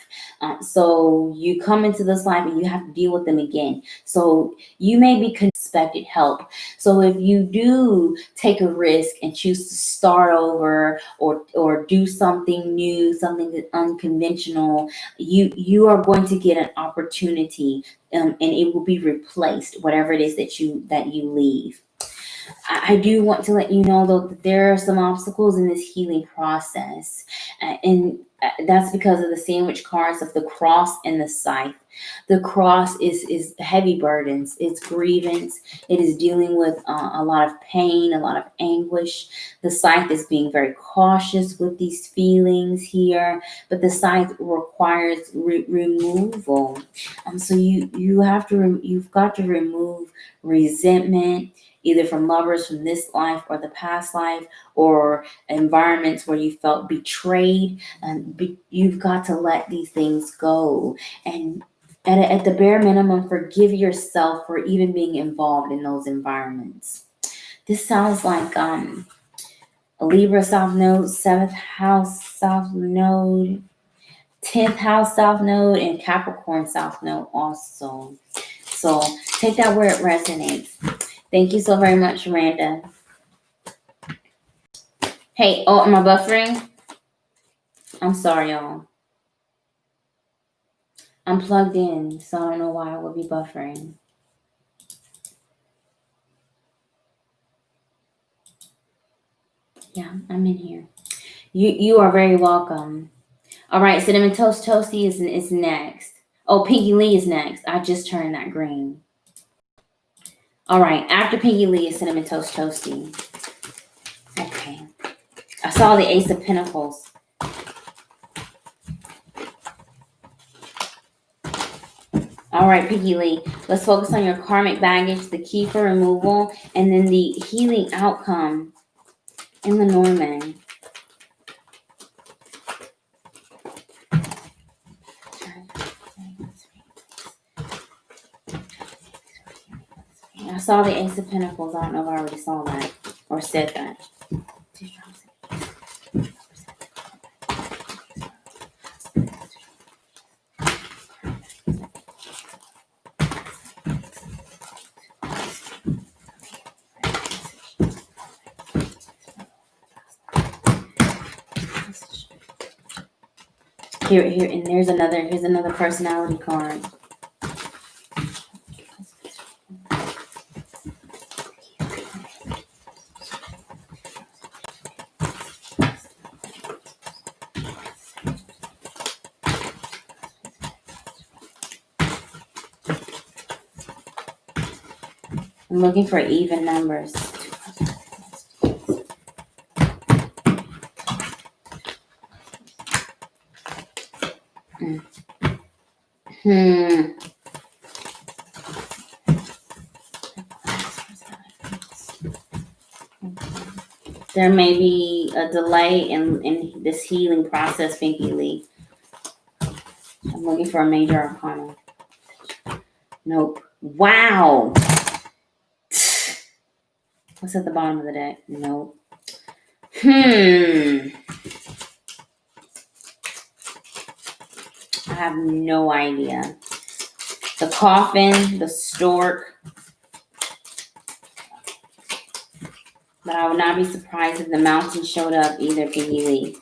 Speaker 1: So you come into this life and you have to deal with them again. So you may be expected help. So if you do take a risk and choose to start over or do something new, something unconventional, you are going to get an opportunity, and it will be replaced, whatever it is that you leave. I do want to let you know, though, that there are some obstacles in this healing process. And that's because of the sandwich cards of the cross and the scythe. The cross is heavy burdens. It's grievance. It is dealing with a lot of pain, a lot of anguish. The scythe is being very cautious with these feelings here, but the scythe requires removal. So you've got to remove resentment, either from lovers from this life or the past life, or environments where you felt betrayed. You've got to let these things go. And at the bare minimum, forgive yourself for even being involved in those environments. This sounds like a Libra South Node, 7th House South Node, 10th House South Node, and Capricorn South Node also. So take that where it resonates. Thank you so very much, Randa. Hey, am I buffering? I'm sorry, y'all. I'm plugged in, so I don't know why I would be buffering. Yeah, I'm in here. You are very welcome. All right, Cinnamon Toast Toasty is next. Oh, Pinky Lee is next. I just turned that green. All right, after Pinky Lee is Cinnamon Toast Toasty. Okay. I saw the Ace of Pentacles. All right, Pinky Lee, let's focus on your karmic baggage, the key for removal, and then the healing outcome in Lenormand. I saw the Ace of Pentacles. I don't know if I already saw that or said that. Here, and here's another personality card. I'm looking for even numbers. There may be a delay in this healing process, Pinky Lee. I'm looking for a major arcana. Nope. Wow. What's at the bottom of the deck? Nope. I have no idea. The coffin, the stork. But I would not be surprised if the mountain showed up either, Pinky Lee.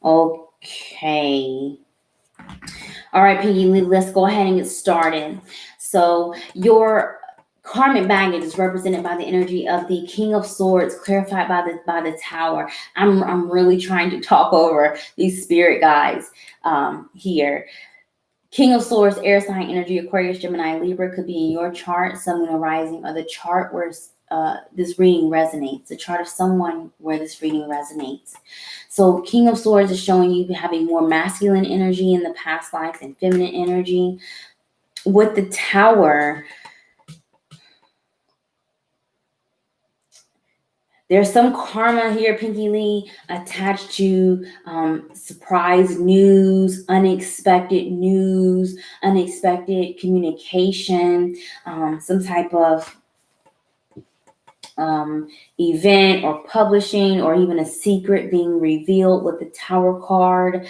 Speaker 1: Okay. All right, Pinky Lee, let's go ahead and get started. So your Karmic baggage is represented by the energy of the King of Swords, clarified by the Tower. I'm really trying to talk over these spirit guides here. King of Swords, air sign energy, Aquarius, Gemini, Libra could be in your chart, Sun, Moon, or Rising, or the chart where this reading resonates, the chart of someone where this reading resonates. So King of Swords is showing you having more masculine energy in the past life than feminine energy. With the Tower, there's some karma here, Pinky Lee, attached to surprise news, unexpected communication, some type of event or publishing, or even a secret being revealed with the Tower card.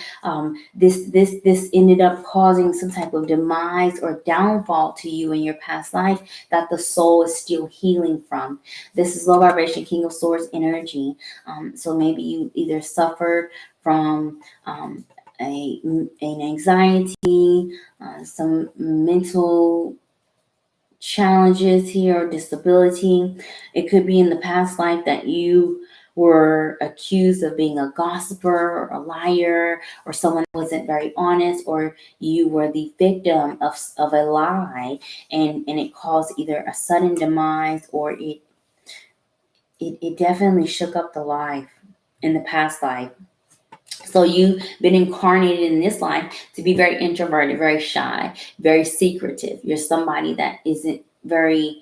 Speaker 1: This ended up causing some type of demise or downfall to you in your past life that the soul is still healing from. This is low vibration King of Swords energy. So maybe you either suffered from an anxiety, some mental challenges here, or disability. It could be in the past life that you were accused of being a gossiper or a liar, or someone wasn't very honest, or you were the victim of a lie, and it caused either a sudden demise, or it definitely shook up the life in the past life. So you've been incarnated in this life to be very introverted, very shy, very secretive. You're somebody that isn't very,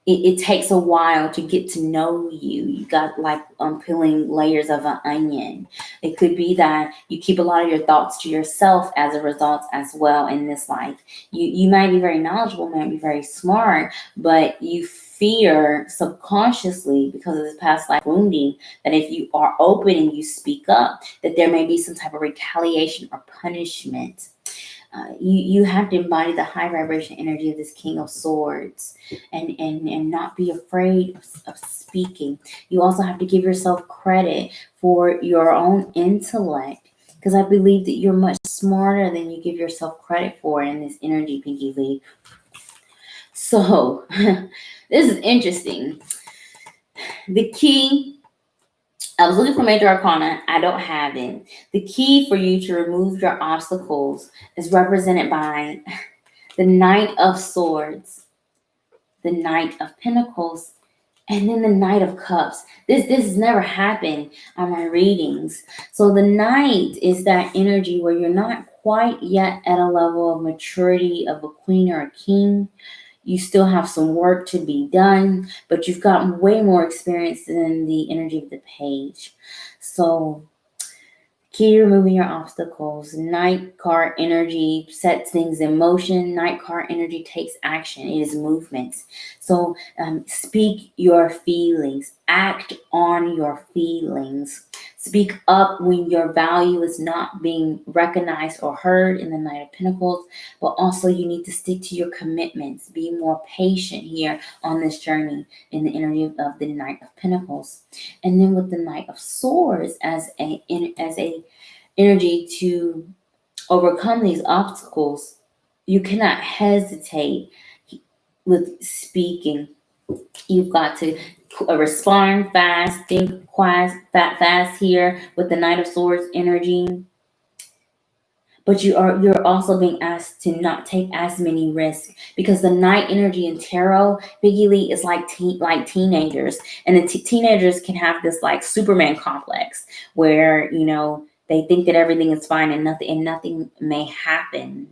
Speaker 1: it takes a while to get to know you. You got like peeling layers of an onion. It could be that you keep a lot of your thoughts to yourself as a result as well in this life. You might be very knowledgeable, might be very smart, but you fear subconsciously, because of this past life wounding, that if you are open and you speak up, that there may be some type of retaliation or punishment. You have to embody the high vibration energy of this King of Swords, and not be afraid of speaking. You also have to give yourself credit for your own intellect, because I believe that you're much smarter than you give yourself credit for in this energy, Pinky Lee. So this is interesting. The key, I was looking for major arcana. I don't have it. The key for you to remove your obstacles is represented by the Knight of Swords, the Knight of Pentacles, and then the Knight of Cups. This has never happened on my readings. So the Knight is that energy where you're not quite yet at a level of maturity of a queen or a king. You still have some work to be done, but you've gotten way more experience than the energy of the Page. So key to removing your obstacles. Knight card energy sets things in motion. Knight card energy takes action. It is movement. So speak your feelings. Act on your feelings. Speak up when your value is not being recognized or heard in the Knight of Pentacles. But also you need to stick to your commitments. Be more patient here on this journey in the energy of the Knight of Pentacles. And then with the Knight of Swords as a energy to overcome these obstacles, you cannot hesitate with speaking. You've got to respond fast, think fast here with the Knight of Swords energy. But you're also being asked to not take as many risks, because the Knight energy in tarot, Biggie Lee, is like teenagers, and the teenagers can have this like Superman complex where they think that everything is fine and nothing may happen.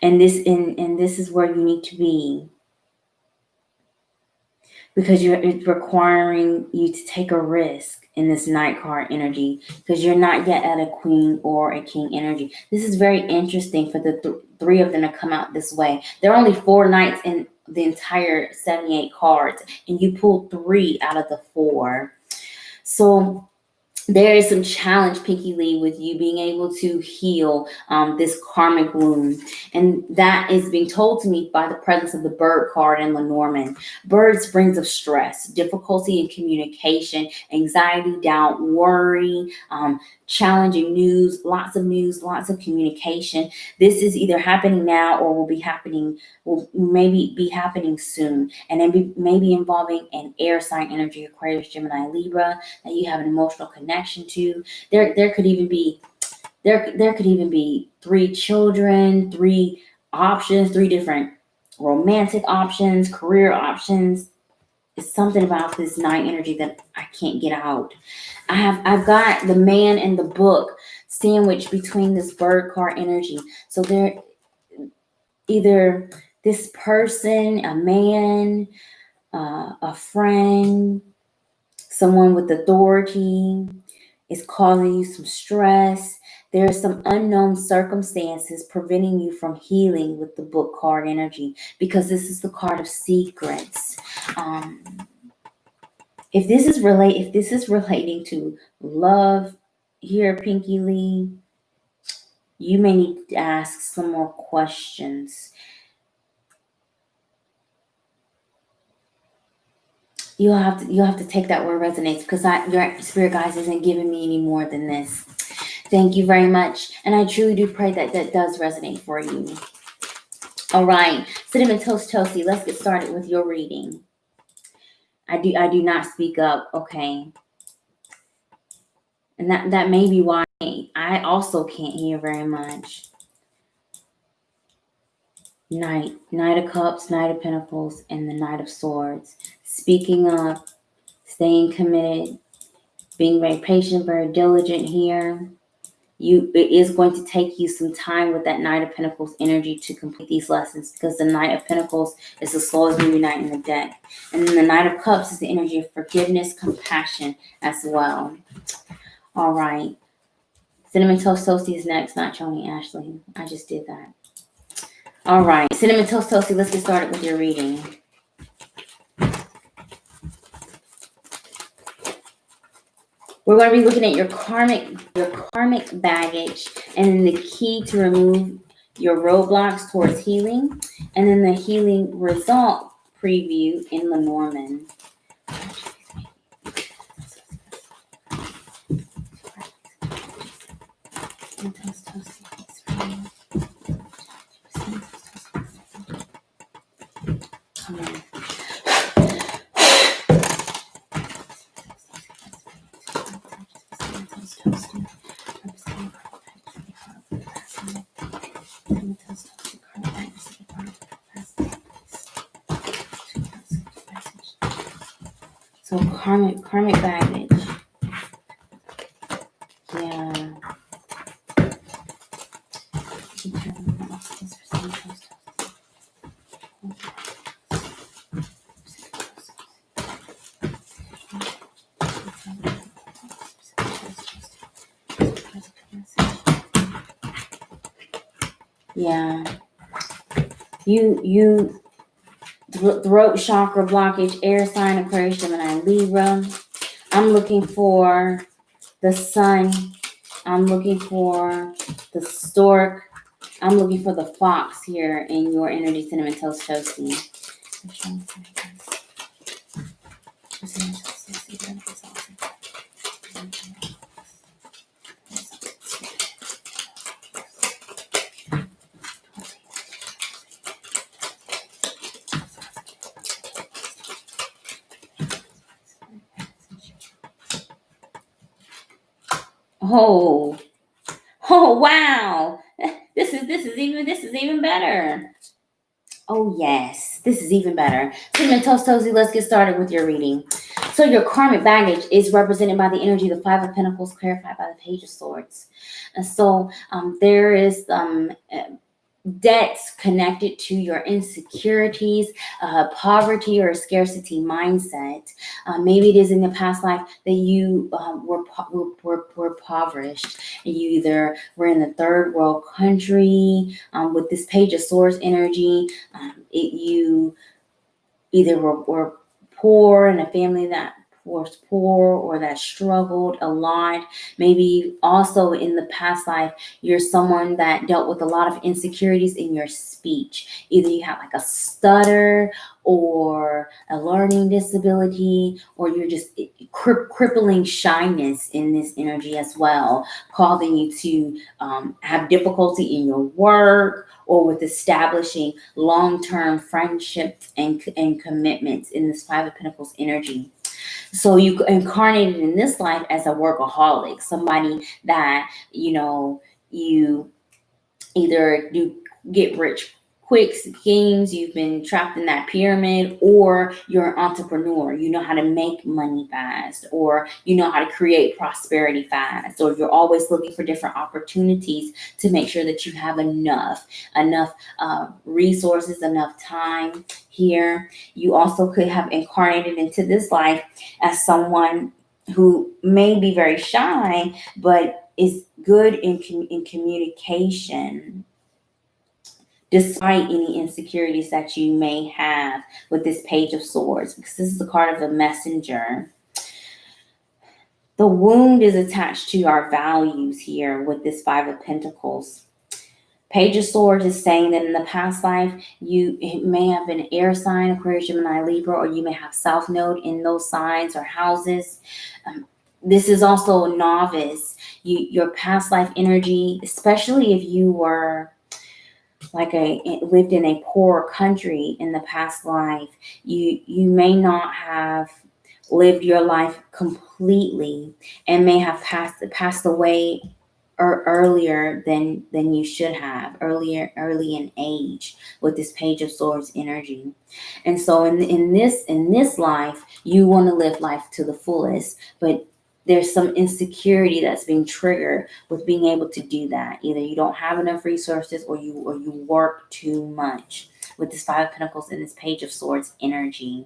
Speaker 1: And this is where you need to be, because it's requiring you to take a risk in this Knight card energy, because you're not yet at a queen or a king energy. This is very interesting for the three of them to come out this way. There are only 4 knights in the entire 78 cards, and you pulled 3 out of the 4. So there is some challenge, Pinky Lee, with you being able to heal this karmic wound. And that is being told to me by the presence of the bird card in Lenormand. Birds brings of stress, difficulty in communication, anxiety, doubt, worry, challenging news, lots of communication. This is either happening now or will maybe be happening soon. And then maybe involving an air sign energy, Aquarius, Gemini, Libra, that you have an emotional connection to. There could even be three children, three options, three different romantic options, career options. It's something about this nine energy that I can't get out. I've got the man and the book sandwiched between this bird card energy. So they're either this person, a man, a friend, someone with authority is causing you some stress. There are some unknown circumstances preventing you from healing with the book card energy, because this is the card of secrets. If this is relating to love here, Pinky Lee, you may need to ask some more questions. You'll have to take that where it resonates, because your spirit guides isn't giving me any more than this. Thank you very much, and I truly do pray that that does resonate for you. All right, Cinnamon Toast Toasty, let's get started with your reading. I do not speak up, okay? And that may be why I also can't hear very much. Knight of Cups, Knight of Pentacles, and the Knight of Swords. Speaking up, staying committed, being very patient, very diligent here. It is going to take you some time with that Knight of Pentacles energy to complete these lessons, because the Knight of Pentacles is the slowest moving knight in the deck. And then the Knight of Cups is the energy of forgiveness, compassion as well. All right. Cinnamon Toast Toasty is next, not Choni Ashley. I just did that. All right. Cinnamon Toast Toasty, let's get started with your reading. We're going to be looking at your karmic baggage, and then the key to remove your roadblocks towards healing, and then the healing result preview in Lenormand. Come on. So karmic baggage. Yeah. Yeah. You throat chakra blockage, air sign, Aquarius, Gemini, Libra. I'm looking for the sun. I'm looking for the stork. I'm looking for the fox here in your energy, Cinnamon Toast Toasty. Oh wow. This is even better. Oh yes, this is even better. Cinnamon Toast Toasty, let's get started with your reading. So your karmic baggage is represented by the energy of the Five of Pentacles, clarified by the Page of Swords. And so there is debts connected to your insecurities, poverty or scarcity mindset. Maybe it is in the past life that you were impoverished, and you either were in the third world country with this Page of Swords energy. You either were poor in a family that was poor or that struggled a lot. Maybe also in the past life, you're someone that dealt with a lot of insecurities in your speech. Either you have like a stutter or a learning disability, or you're just crippling shyness in this energy as well, causing you to have difficulty in your work or with establishing long-term friendships and commitments in this Five of Pentacles energy. So you incarnated in this life as a workaholic, somebody that, you either do get rich quick schemes, you've been trapped in that pyramid, or you're an entrepreneur. You know how to make money fast, or you know how to create prosperity fast, or you're always looking for different opportunities to make sure that you have enough resources, enough time here. You also could have incarnated into this life as someone who may be very shy, but is good in communication, despite any insecurities that you may have with this Page of Swords, because this is the card of the messenger. The wound is attached to our values here with this Five of Pentacles. Page of Swords is saying that in the past life, it may have been air sign, Aquarius, Gemini, Libra, or you may have South Node in those signs or houses. This is also a novice. Your past life energy, especially if you were lived in a poor country in the past life, you may not have lived your life completely and may have passed away earlier than you should have, early in age with this Page of Swords energy. And so in this life, you want to live life to the fullest, but there's some insecurity that's being triggered with being able to do that. Either you don't have enough resources, or you work too much with this Five of Pentacles and this Page of Swords energy.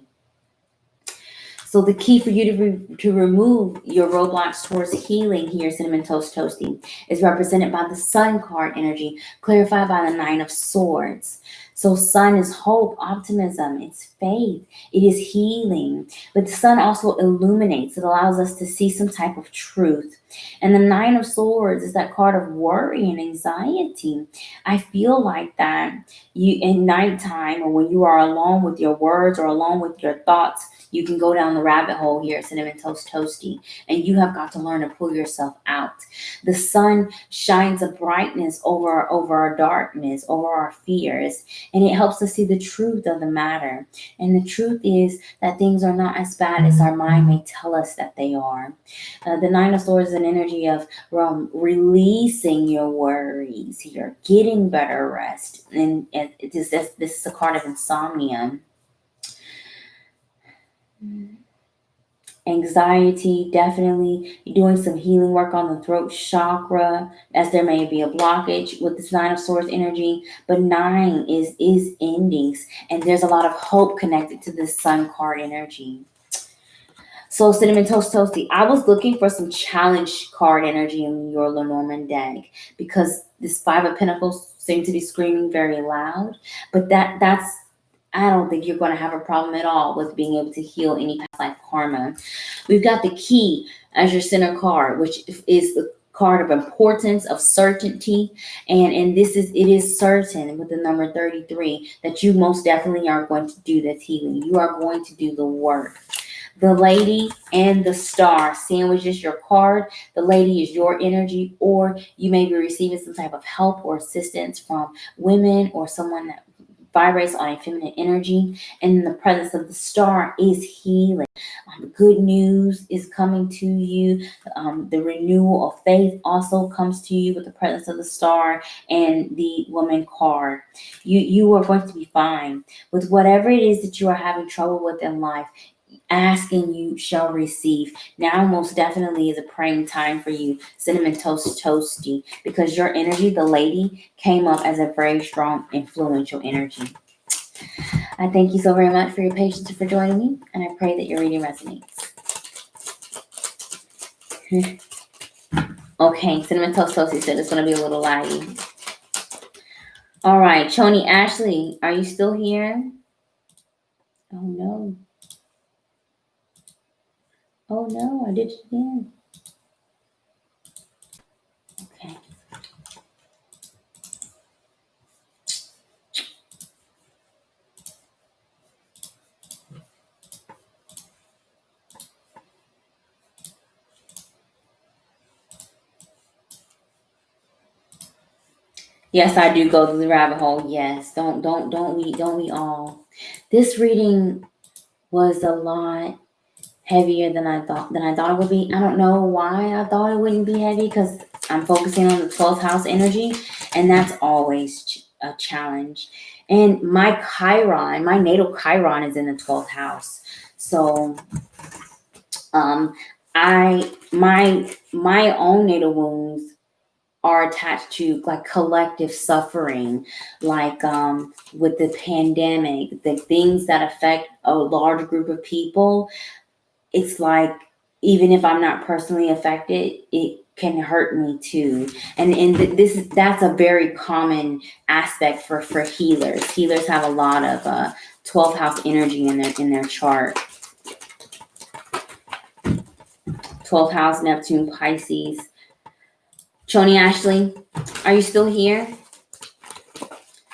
Speaker 1: So the key for you to remove your roadblocks towards healing here, Cinnamon Toast Toasty, is represented by the Sun card energy, clarified by the Nine of Swords. So Sun is hope, optimism, it's faith, it is healing. But the Sun also illuminates, it allows us to see some type of truth. And the Nine of Swords is that card of worry and anxiety. I feel like that you, in nighttime, or when you are alone with your words or alone with your thoughts, you can go down the rabbit hole here, Cinnamon Toast Toasty, and you have got to learn to pull yourself out. The sun shines a brightness over our darkness, over our fears, and it helps us see the truth of the matter. And the truth is that things are not as bad as our mind may tell us that they are. The Nine of Swords is an energy of releasing your worries here, getting better rest, and this is a card of insomnia. Anxiety, definitely doing some healing work on the throat chakra, as there may be a blockage with this Nine of Swords energy. But 9 is endings, and there's a lot of hope connected to this Sun card energy. So Cinnamon Toast Toasty, I was looking for some challenge card energy in your Lenormand deck, because this Five of Pentacles seems to be screaming very loud, but that's I don't think you're going to have a problem at all with being able to heal any past life karma. We've got the Key as your center card, which is the card of importance, of certainty, and it is certain with the number 33 that you most definitely are going to do this healing. You are going to do the work. The Lady and the Star sandwiches your card. The Lady is your energy, or you may be receiving some type of help or assistance from women or someone that vibrates on a feminine energy. And the presence of the Star is healing. Good news is coming to you. The renewal of faith also comes to you with the presence of the Star and the Woman card. You are going to be fine with whatever it is that you are having trouble with in life. Ask and you shall receive. Now most definitely is a praying time for you, Cinnamon Toast Toasty, because your energy, the Lady, came up as a very strong, influential energy. I thank you so very much for your patience and for joining me, and I pray that your reading resonates. Okay, Cinnamon Toast Toasty said it's going to be a little laggy. All right, Choni Ashley, are you still here? Oh no. Oh no, I did it again. Okay. Yes, I do go to the rabbit hole. Yes. Don't we all. This reading was a lot heavier than I thought it would be. I don't know why I thought it wouldn't be heavy, because I'm focusing on the 12th house energy, and that's always a challenge. And my natal Chiron is in the 12th house. So um my own natal wounds are attached to like collective suffering, like with the pandemic, the things that affect a large group of people. It's like, even if I'm not personally affected, it can hurt me too. And that's a very common aspect for healers. Healers have a lot of 12th house energy in their chart. 12th house, Neptune, Pisces. Choni Ashley, are you still here?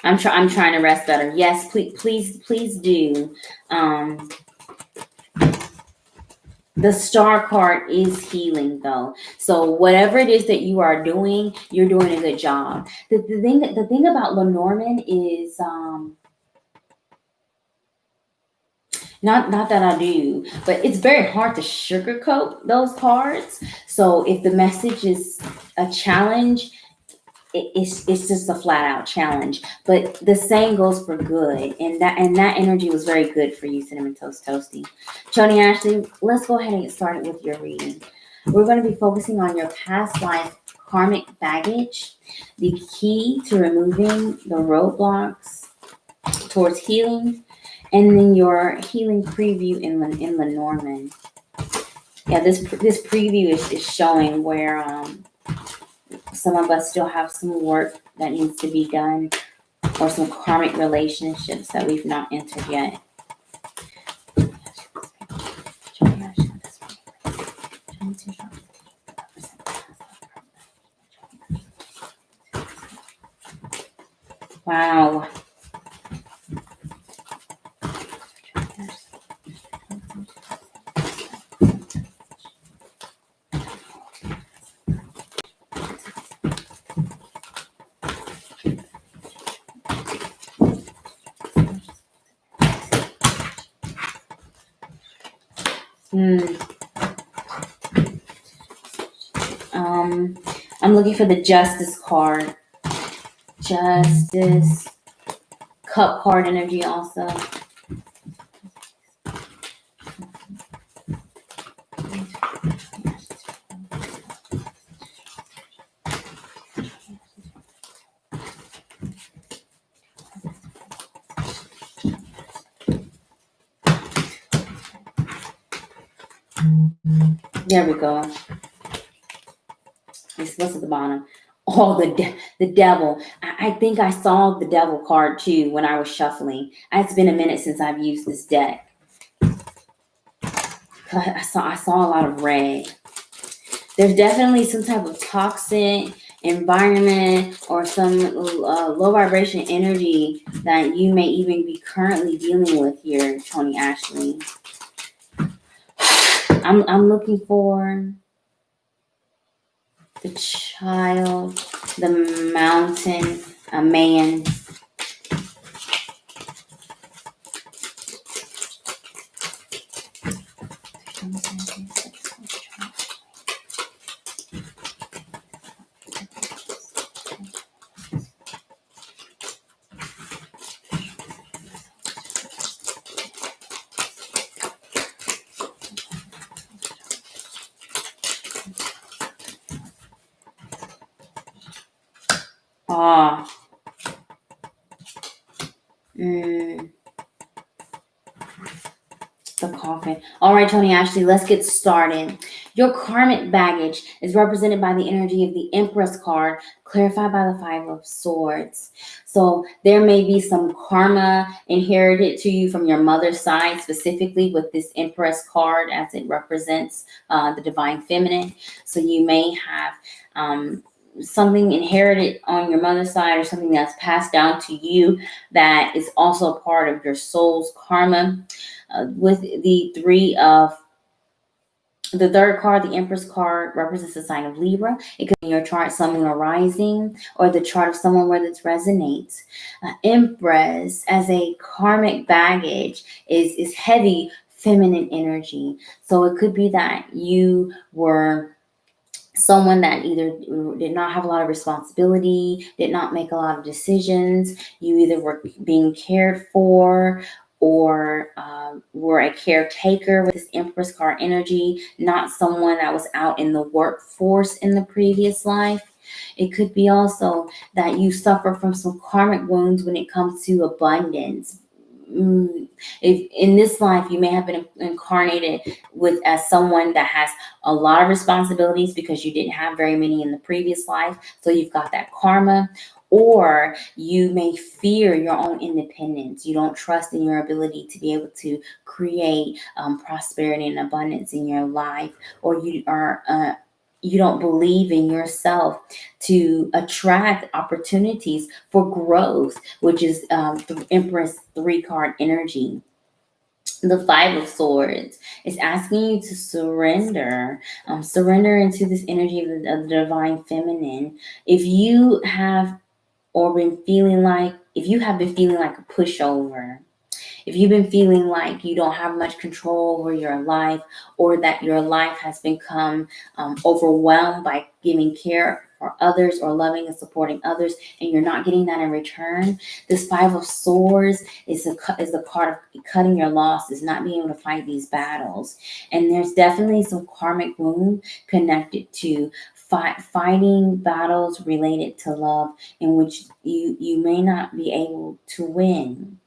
Speaker 1: I'm trying to rest better. Yes, please do. The star card is healing though. So whatever it is that you are doing, you're doing a good job. The thing about Lenormand is not that I do, but it's very hard to sugarcoat those cards. So if the message is a challenge, it's just a flat out challenge. But the same goes for good, and that energy was very good for you, Cinnamon Toast Toasty. Choni Ashley, let's go ahead and get started with your reading. We're going to be focusing on your past life karmic baggage, the key to removing the roadblocks towards healing, and then your healing preview in Lenormand. Yeah, this preview is showing where some of us still have some work that needs to be done, or some karmic relationships that we've not entered yet. Wow. I'm looking for the Justice card. Justice. Cup card energy also. There we go. What's at the bottom? Oh, the devil. I think I saw the devil card too when I was shuffling. It's been a minute since I've used this deck. I saw a lot of red. There's definitely some type of toxic environment or some low vibration energy that you may even be currently dealing with here, Choni Ashley. I'm looking for the child, the mountain, a man. Ah. The coffin. All right, Tony Ashley, let's get started. Your karmic baggage is represented by the energy of the Empress card, clarified by the Five of Swords. So there may be some karma inherited to you from your mother's side, specifically with this Empress card as it represents the divine feminine. So you may have something inherited on your mother's side or something that's passed down to you that is also a part of your soul's karma. With the third card, the Empress card, represents the sign of Libra. It could be your chart, Sun, Moon, or Rising, or the chart of someone where this resonates. Empress, as a karmic baggage, is heavy feminine energy. So it could be that you were someone that either did not have a lot of responsibility, did not make a lot of decisions. You either were being cared for or were a caretaker with this Empress card energy, not someone that was out in the workforce in the previous life. It could be also that you suffer from some karmic wounds when it comes to abundance. If in this life you may have been incarnated with as someone that has a lot of responsibilities because you didn't have very many in the previous life, so you've got that karma. Or you may fear your own independence. You don't trust in your ability to be able to create prosperity and abundance in your life, or you don't believe in yourself to attract opportunities for growth, which is the Empress 3 card energy. The Five of Swords is asking you to surrender, surrender into this energy of the divine feminine. If you have if you have been feeling like a pushover, if you've been feeling like you don't have much control over your life, or that your life has become overwhelmed by giving care for others or loving and supporting others, and you're not getting that in return, this Five of Swords is the card of cutting your losses, not being able to fight these battles. And there's definitely some karmic wound connected to fighting battles related to love in which you may not be able to win.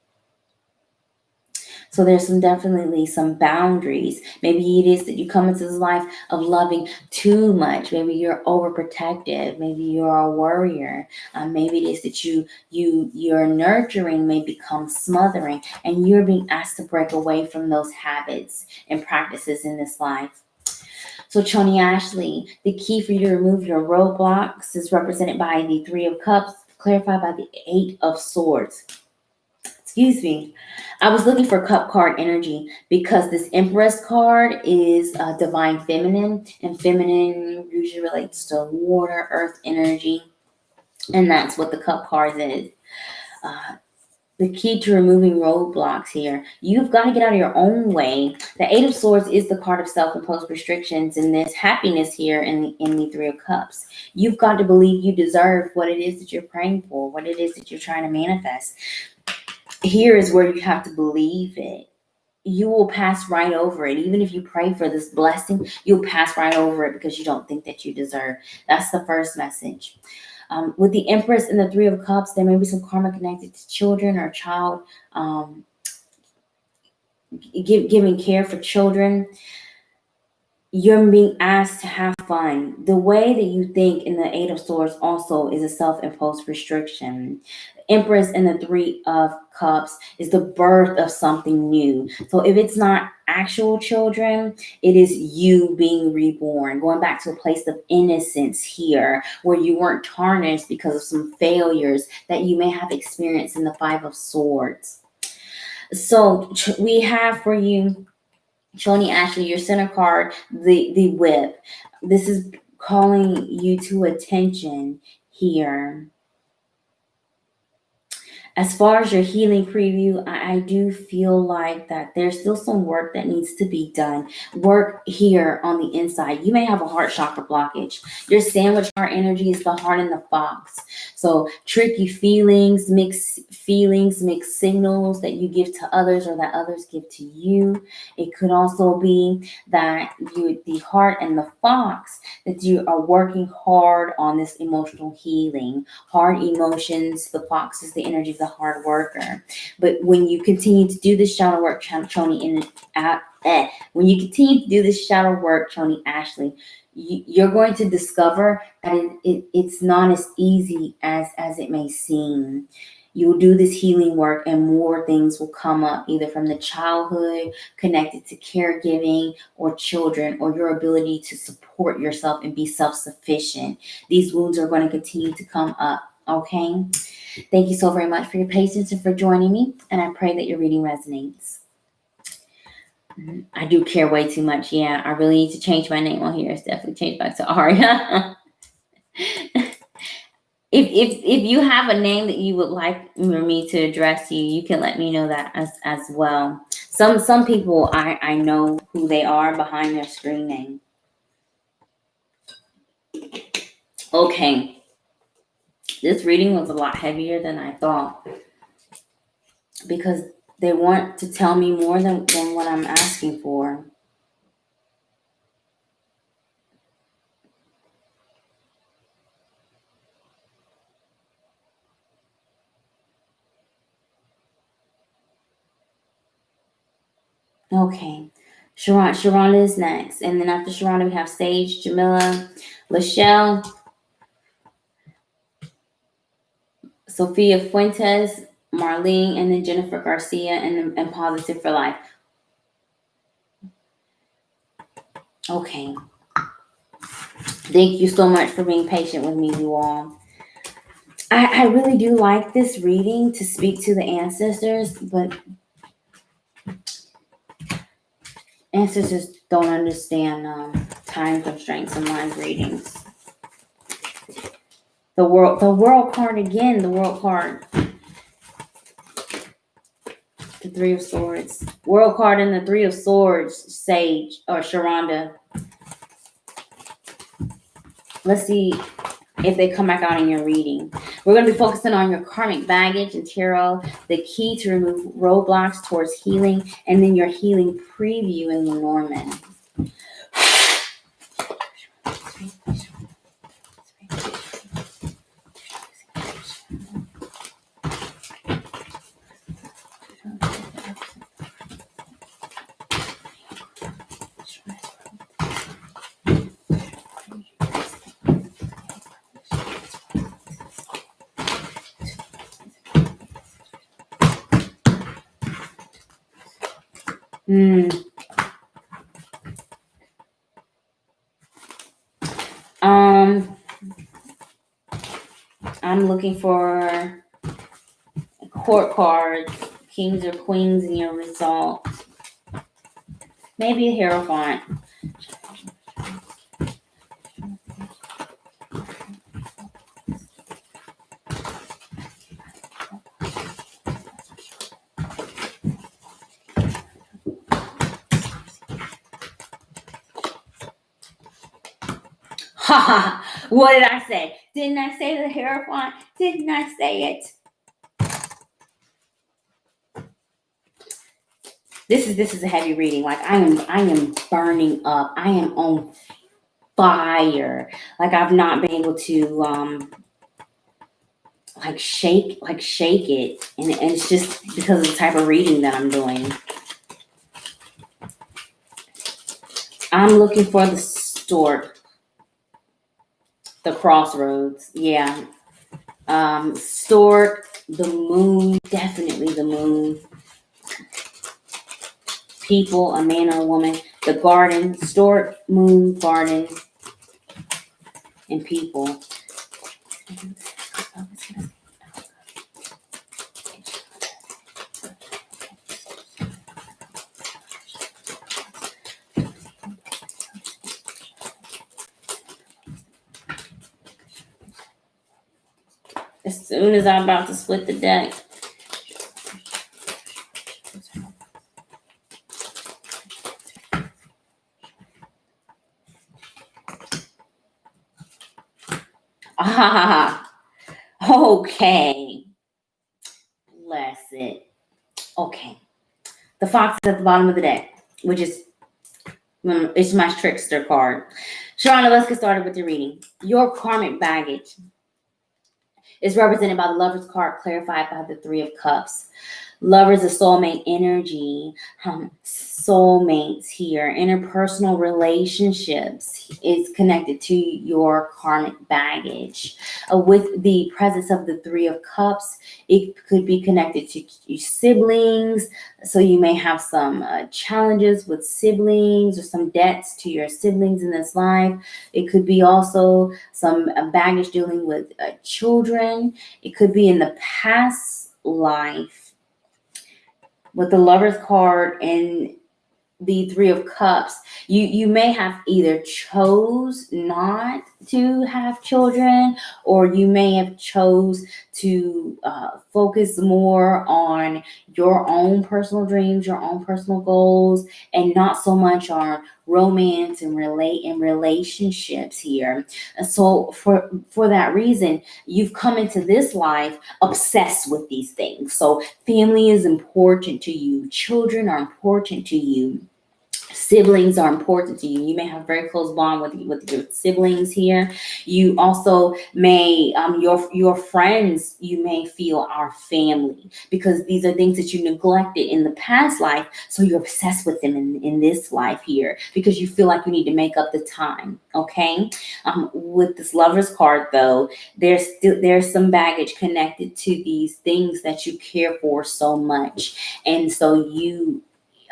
Speaker 1: So there's definitely some boundaries. Maybe it is that you come into this life of loving too much. Maybe you're overprotective. Maybe you're a worrier. Maybe it is that your nurturing may become smothering, and you're being asked to break away from those habits and practices in this life. So Tony Ashley, the key for you to remove your roadblocks is represented by the Three of Cups, clarified by the Eight of Swords. Excuse me. I was looking for cup card energy because this Empress card is divine feminine, and feminine usually relates to water, earth energy, and that's what the cup cards is. The key to removing roadblocks here, you've got to get out of your own way. The Eight of Swords is the card of self-imposed restrictions, and there's happiness here in the Three of Cups. You've got to believe you deserve what it is that you're praying for, what it is that you're trying to manifest. Here is where you have to believe it. You will pass right over it. Even if you pray for this blessing, you'll pass right over it because you don't think that you deserve. That's the first message. With the Empress and the Three of Cups, there may be some karma connected to children or child giving care for children. You're being asked to have fun. The way that you think in the Eight of Swords also is a self-imposed restriction. Empress and the Three of Cups is the birth of something new. So if it's not actual children, it is you being reborn, going back to a place of innocence here, where you weren't tarnished because of some failures that you may have experienced in the Five of Swords. So we have for you, Tony Ashley, your center card, the Whip. This is calling you to attention here. As far as your healing preview, I do feel like that there's still some work that needs to be done. Work here on the inside. You may have a heart chakra blockage. Your sandwich heart energy is the heart and the fox. So tricky feelings, mixed signals that you give to others or that others give to you. It could also be that the heart and the fox, that you are working hard on this emotional healing. Hard emotions, the fox is the energy of the hard worker. But when you continue to do this shadow work, when you continue to do this shadow work, 𝘾𝙤𝙣𝙨𝙀 Ashley, you're going to discover that it's not as easy as it may seem. You'll do this healing work and more things will come up, either from the childhood, connected to caregiving or children, or your ability to support yourself and be self-sufficient. These wounds are going to continue to come up, okay? Thank you so very much for your patience and for joining me, and I pray that your reading resonates. I do care way too much. Yeah, I really need to change my name on here. It's definitely changed back to Aria. If you have a name that you would like for me to address you can let me know that as well. Some people I know who they are behind their screen name. Okay. This reading was a lot heavier than I thought, because they want to tell me more than what I'm asking for. Okay. Sharonda is next. And then after Sharonda, we have Sage, Jamila, Lachelle, Sophia Fuentes, Marlene, and then Jennifer Garcia, and Positive for Life. Okay. Thank you so much for being patient with me, you all. I really do like this reading to speak to the ancestors, but ancestors don't understand time constraints in live readings. The world card again, the world card. The Three of Swords. World card and the Three of Swords, Sage or Sharonda. Let's see if they come back out in your reading. We're going to be focusing on your karmic baggage and tarot, the key to remove roadblocks towards healing, and then your healing preview in Lenormand. I'm looking for court cards, kings or queens in your result. Maybe a Hierophant. Ha ha! What did I say? Didn't I say the Hierophant? Didn't I say it? This is a heavy reading. Like I am burning up. I am on fire. Like I've not been able to shake it, and it's just because of the type of reading that I'm doing. I'm looking for the stork, the crossroads. Yeah. Stork, the moon, definitely the moon. People, a man or a woman, the garden, stork, moon, garden, and people. As soon as I'm about to split the deck. Ah, Okay. Bless it. Okay. The fox is at the bottom of the deck, which is, it's my trickster card. Sharonda, let's get started with your reading. Your karmic baggage is represented by the Lover's card, clarified by the Three of Cups. Lovers is soulmate energy. Soulmates here. Interpersonal relationships is connected to your karmic baggage. With the presence of the Three of Cups, it could be connected to your siblings. So you may have some challenges with siblings or some debts to your siblings in this life. It could be also some baggage dealing with children. It could be in the past life. With the Lover's card and the Three of Cups, you may have either chose not to have children, or you may have chose to focus more on your own personal dreams, your own personal goals, and not so much on romance and relationships here. And so for that reason, you've come into this life obsessed with these things. So family is important to you, children are important to you, siblings are important to you. You may have a very close bond with your siblings here. You also may, your friends, you may feel are family, because these are things that you neglected in the past life. So you're obsessed with them in this life here, because you feel like you need to make up the time. Okay. With this Lover's card though, there's some baggage connected to these things that you care for so much. And so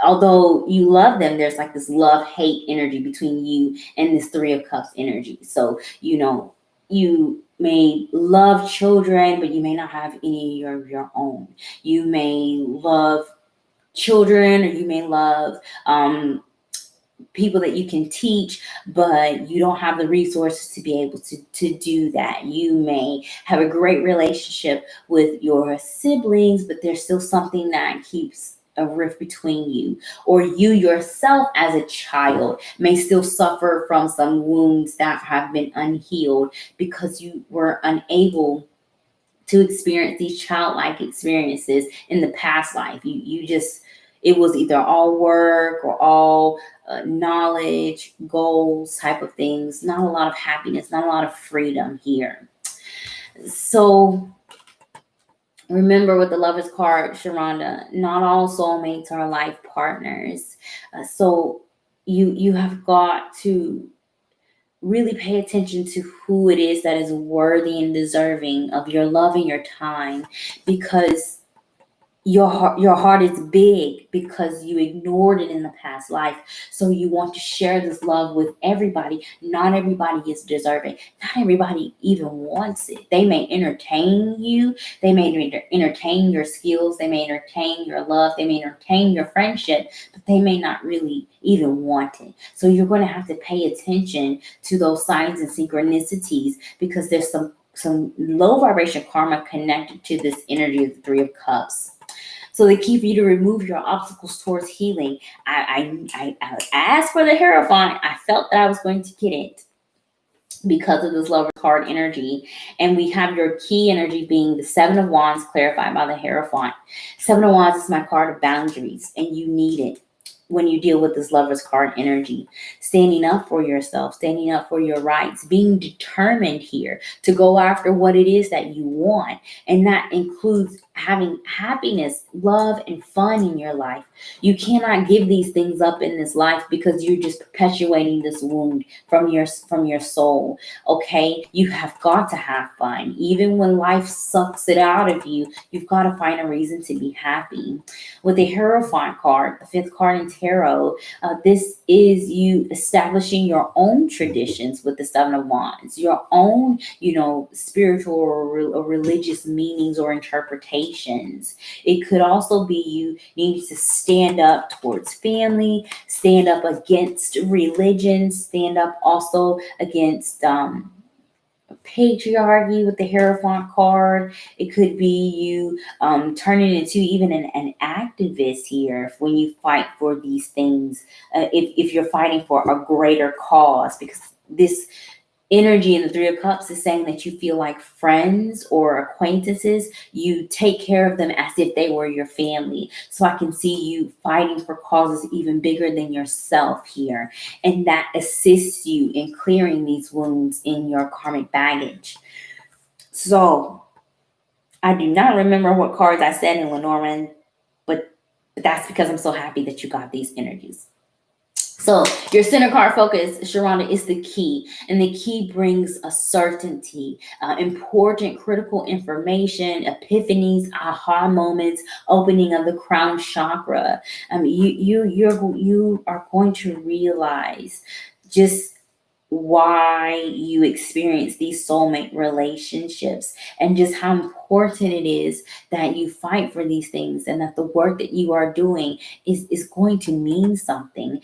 Speaker 1: although you love them, there's like this love-hate energy between you and this Three of Cups energy. So, you may love children, but you may not have any of your own. You may love children, or you may love people that you can teach, but you don't have the resources to be able to do that. You may have a great relationship with your siblings, but there's still something that keeps a rift between you. Or you yourself as a child may still suffer from some wounds that have been unhealed, because you were unable to experience these childlike experiences in the past life. It was either all work or all knowledge, goals type of things. Not a lot of happiness, not a lot of freedom here. So remember, with the Lover's card, Sharonda, not all soulmates are life partners. So you have got to really pay attention to who it is that is worthy and deserving of your love and your time, because your heart is big because you ignored it in the past life. So you want to share this love with everybody. Not everybody is deserving. Not everybody even wants it. They may entertain you. They may entertain your skills. They may entertain your love. They may entertain your friendship, but they may not really even want it. So you're going to have to pay attention to those signs and synchronicities, because there's some low vibration karma connected to this energy of the Three of Cups. So the key for you to remove your obstacles towards healing. I asked for the Hierophant. I felt that I was going to get it because of this Lover's card energy. And we have your key energy being the Seven of Wands, clarified by the Hierophant. Seven of Wands is my card of boundaries, and you need it when you deal with this Lover's card energy. Standing up for yourself, standing up for your rights, being determined here to go after what it is that you want. And that includes having happiness, love, and fun in your life. You cannot give these things up in this life, because you're just perpetuating this wound from your soul. Okay, you have got to have fun. Even when life sucks it out of you, you've got to find a reason to be happy. With the Hierophant card, the fifth card in tarot, this is you establishing your own traditions with the Seven of Wands, your own, spiritual or religious meanings or interpretations. It could also be you needing to stand up towards family, stand up against religion, stand up also against patriarchy with the Hierophant card. It could be you turning into even an activist here when you fight for these things. If you're fighting for a greater cause, because this energy in the Three of Cups is saying that you feel like friends or acquaintances, you take care of them as if they were your family. So I can see you fighting for causes even bigger than yourself here. And that assists you in clearing these wounds in your karmic baggage. So I do not remember what cards I said in Lenormand, but that's because I'm so happy that you got these energies. So your center card focus, Sharonda, is the key. And the key brings a certainty, important critical information, epiphanies, aha moments, opening of the crown chakra. You are going to realize just why you experience these soulmate relationships and just how important it is that you fight for these things, and that the work that you are doing is going to mean something.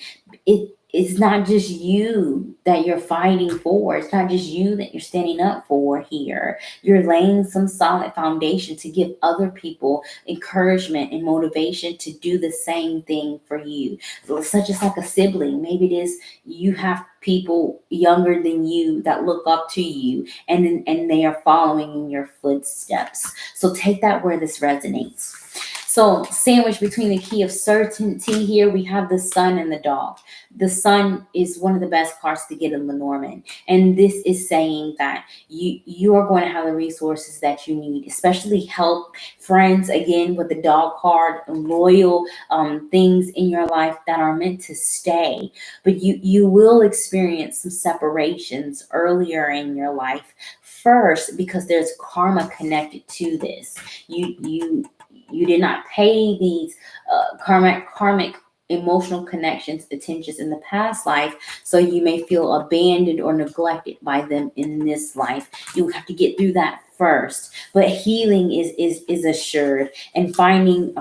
Speaker 1: It's not just you that you're fighting for. It's not just you that you're standing up for here. You're laying some solid foundation to give other people encouragement and motivation to do the same thing for you. Such as like a sibling. Maybe it is you have people younger than you that look up to you, and they are following in your footsteps. So take that where this resonates. So sandwiched between the key of certainty here, we have the sun and the dog. The sun is one of the best cards to get in Lenormand. And this is saying that you are going to have the resources that you need, especially help, friends, again, with the dog card, loyal things in your life that are meant to stay. But you will experience some separations earlier in your life first, because there's karma connected to this. You did not pay these karmic emotional connections attentions in the past life, so you may feel abandoned or neglected by them in this life. You have to get through that first. But healing is assured, and finding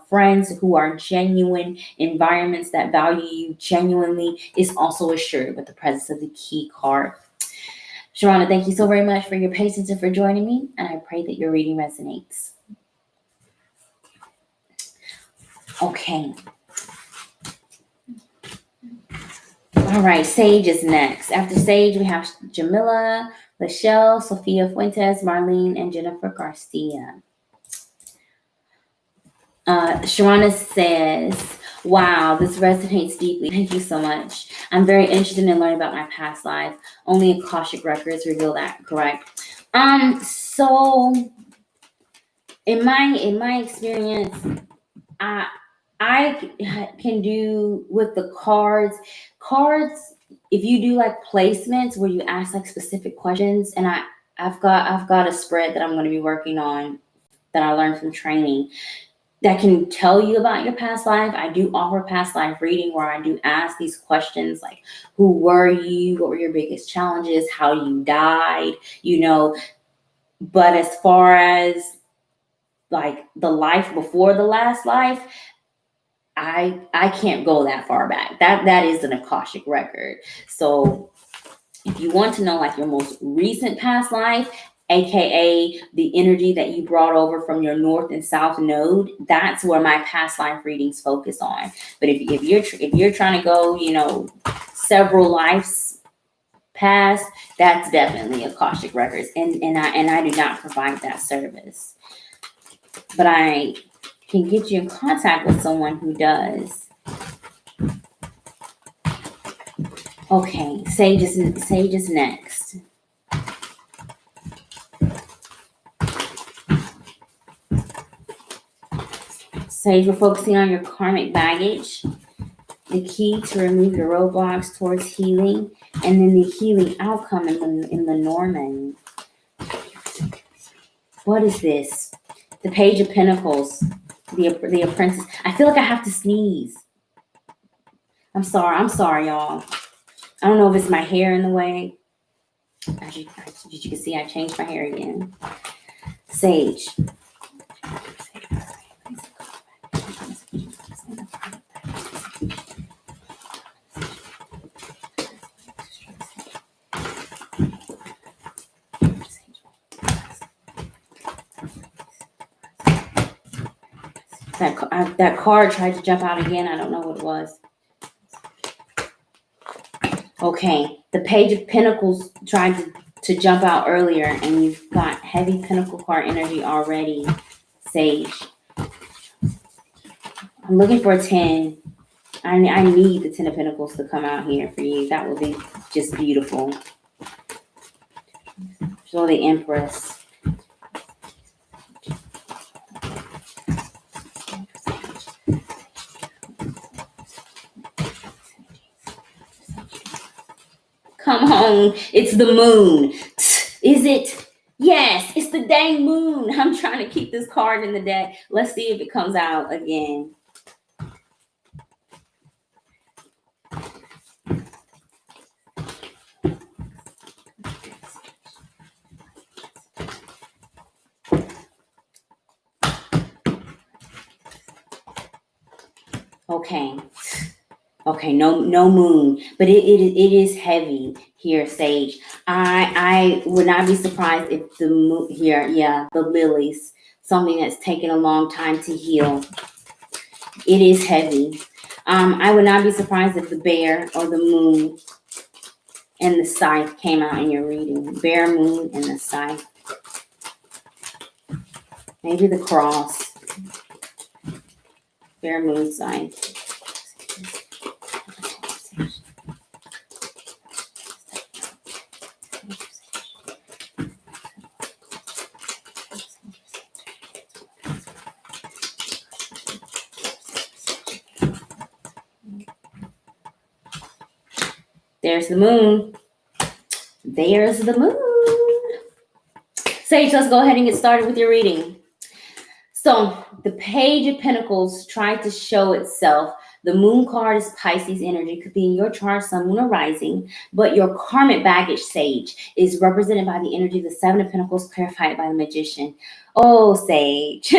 Speaker 1: friends who are genuine, environments that value you genuinely is also assured with the presence of the key card. Sharonda, thank you so very much for your patience and for joining me, and I pray that your reading resonates. Okay. All right, Sage is next. After Sage, we have Jamila, Lachelle, Sophia Fuentes, Marlene, and Jennifer Garcia. Sharonda says, wow, this resonates deeply. Thank you so much. I'm very interested in learning about my past life. Only Akashic records reveal that, correct? So in my experience, I can do with the cards, if you do like placements where you ask like specific questions, and I've got a spread that I'm going to be working on that I learned from training that can tell you about your past life. I do offer past life reading where I do ask these questions like, who were you? What were your biggest challenges? How you died? But as far as like the life before the last life, I can't go that far back. That is an Akashic record. So if you want to know like your most recent past life, aka the energy that you brought over from your north and south node, that's where my past life readings focus on. But if you're trying to go, several lives past, that's definitely Akashic records, and I do not provide that service. But I can get you in contact with someone who does. Okay, Sage is next. Sage, we're focusing on your karmic baggage, the key to remove your roadblocks towards healing, and then the healing outcome in Lenormand. What is this? The Page of Pentacles, the Apprentice. I feel like I have to sneeze. I'm sorry, y'all. I don't know if it's my hair in the way. As you can see, I changed my hair again. Sage. That card tried to jump out again. I don't know what it was. Okay. The Page of Pentacles tried to jump out earlier, and you've got heavy Pentacle card energy already, Sage. I'm looking for a 10. I need the 10 of Pentacles to come out here for you. That would be just beautiful. Show the Empress. Come on, it's the moon. Is it? Yes, it's the dang moon. I'm trying to keep this card in the deck. Let's see if it comes out again. Okay, no moon, but it is heavy here, Sage. I would not be surprised if the moon here, yeah, the lilies, something that's taken a long time to heal. It is heavy. I would not be surprised if the bear or the moon and the scythe came out in your reading. Bear, moon, and the scythe. Maybe the cross. Bear, moon, scythe. There's the moon. There's the moon. Sage, let's go ahead and get started with your reading. So the Page of Pentacles tried to show itself. The moon card is Pisces energy. Could be in your chart, sun, moon, or rising. But your karmic baggage, Sage, is represented by the energy of the Seven of Pentacles, clarified by the Magician. Oh, Sage.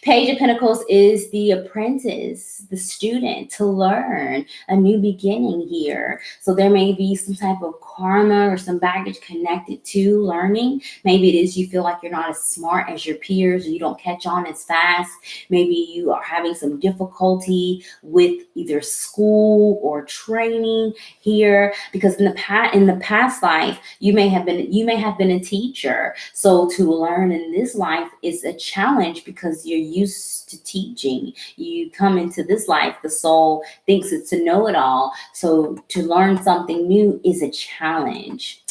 Speaker 1: Page of Pentacles is the apprentice, the student, to learn a new beginning here. So there may be some type of karma or some baggage connected to learning. Maybe it is you feel like you're not as smart as your peers, or you don't catch on as fast. Maybe you are having some difficulty with either school or training here, because in the past life you may have been a teacher. So to learn in this life is a challenge because you're used to teaching. You come into this life, the soul thinks it's a know-it-all. So to learn something new is a challenge.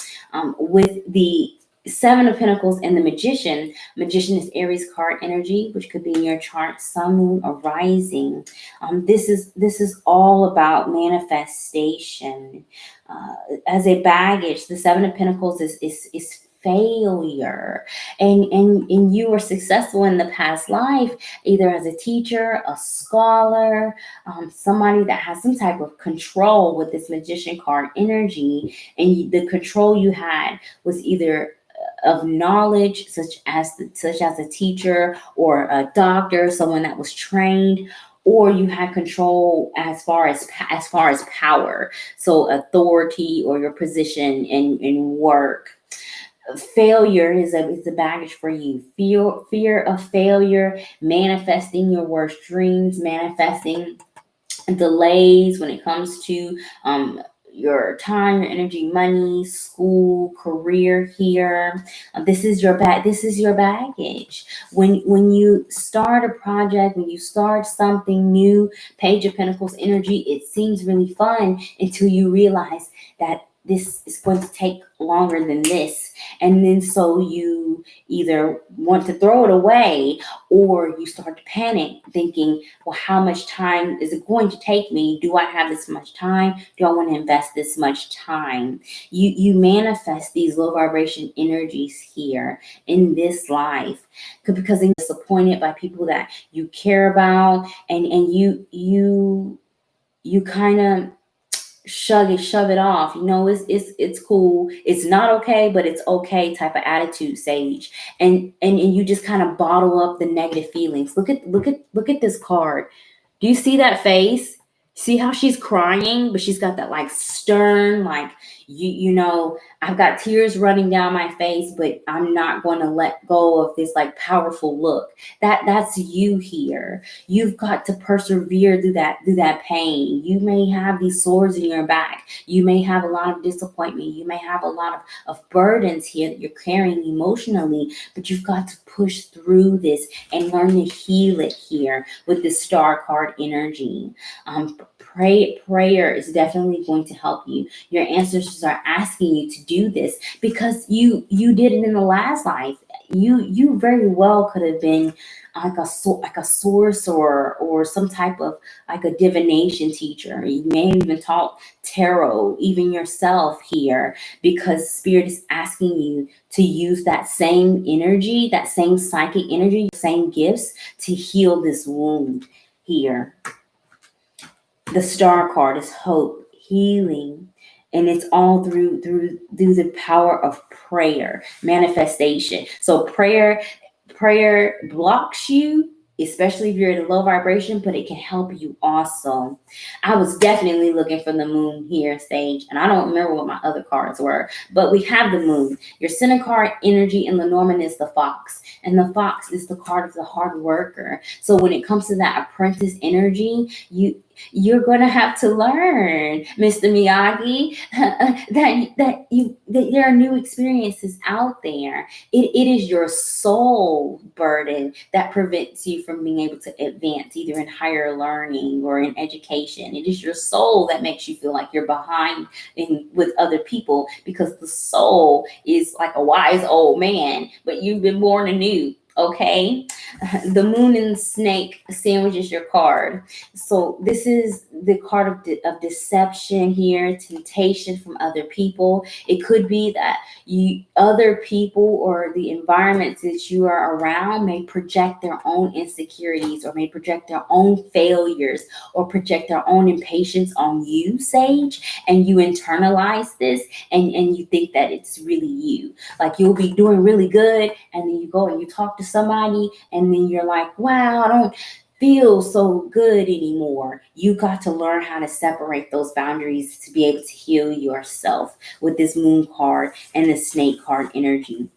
Speaker 1: With the Seven of Pentacles and the Magician is Aries card energy, which could be in your chart, sun, moon, or rising. This is all about manifestation. As a baggage, the Seven of Pentacles is failure, and you were successful in the past life, either as a teacher, a scholar, somebody that has some type of control with this Magician card energy, and the control you had was either of knowledge, such as a teacher or a doctor, someone that was trained, or you had control as far as power, so authority or your position in work. Failure is a baggage for you. Fear of failure, manifesting your worst dreams, manifesting delays when it comes to your time, your energy, money, school, career here. This is your baggage. When you start a project, when you start something new, Page of Pentacles energy, it seems really fun until you realize that this is going to take longer than this. And then so you either want to throw it away, or you start to panic thinking, well, how much time is it going to take me? Do I have this much time? Do I want to invest this much time? You manifest these low vibration energies here in this life because you're disappointed by people that you care about, and you kind of shove it off. It's cool, it's not okay, but it's okay type of attitude, Sage. And you just kind of bottle up the negative feelings. Look at this card. Do you see that face? See how she's crying, but she's got that like stern, like, you know, I've got tears running down my face, but I'm not going to let go of this like powerful look. That's you here. You've got to persevere through that pain. You may have these sores in your back. You may have a lot of disappointment. You may have a lot of burdens here that you're carrying emotionally, but you've got to push through this and learn to heal it here with this star card energy. Prayer is definitely going to help you. Your ancestors are asking you to do this because you did it in the last life. You very well could have been like a sorcerer or some type of like a divination teacher. You may have even taught tarot, even yourself here, because Spirit is asking you to use that same energy, that same psychic energy, same gifts to heal this wound here. The star card is hope, healing, and it's all through the power of prayer, manifestation. So prayer blocks you, especially if you're at a low vibration, but it can help you also. I was definitely looking for the moon here, Sage, and I don't remember what my other cards were, but we have the moon. Your center card energy in Lenormand is the fox, and the fox is the card of the hard worker. So when it comes to that apprentice energy, you're going to have to learn, Mr. Miyagi, that there are new experiences out there. It is your soul burden that prevents you from being able to advance either in higher learning or in education. It is your soul that makes you feel like you're behind with other people, because the soul is like a wise old man, but you've been born anew. Okay, the moon and snake sandwiches your card. So this is the card of deception here, temptation from other people. It could be that other people or the environments that you are around may project their own insecurities, or may project their own failures, or project their own impatience on you, Sage, and you internalize this and you think that it's really you. Like you'll be doing really good, and then you go and you talk to somebody, and then you're like, wow, I don't feel so good anymore. You got to learn how to separate those boundaries to be able to heal yourself with this moon card and the snake card energy.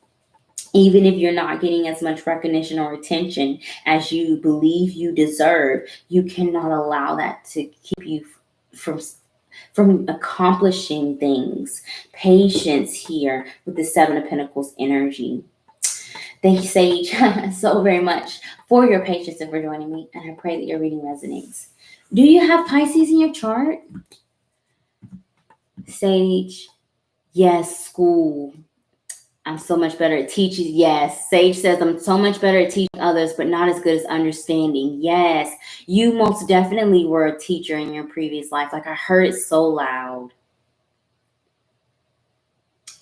Speaker 1: Even if you're not getting as much recognition or attention as you believe you deserve, you cannot allow that to keep you from accomplishing things. Patience here with the Seven of Pentacles energy. Thank you, Sage, so very much for your patience and for joining me. And I pray that your reading resonates. Do you have Pisces in your chart? Sage, yes. School. I'm so much better at teaching. Yes. Sage says, I'm so much better at teaching others, but not as good as understanding. Yes. You most definitely were a teacher in your previous life. Like I heard it so loud.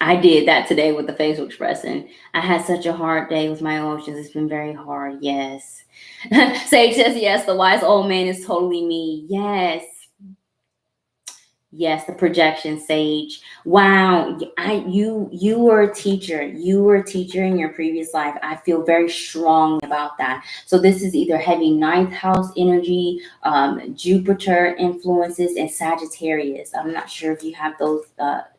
Speaker 1: I did that today with the facial expression. I had such a hard day with my emotions. It's been very hard. Yes. Sage says, yes, the wise old man is totally me. Yes. Yes, the projection, Sage. Wow. You were a teacher. You were a teacher in your previous life. I feel very strong about that. So this is either heavy ninth house energy, Jupiter influences, and Sagittarius. I'm not sure if you have those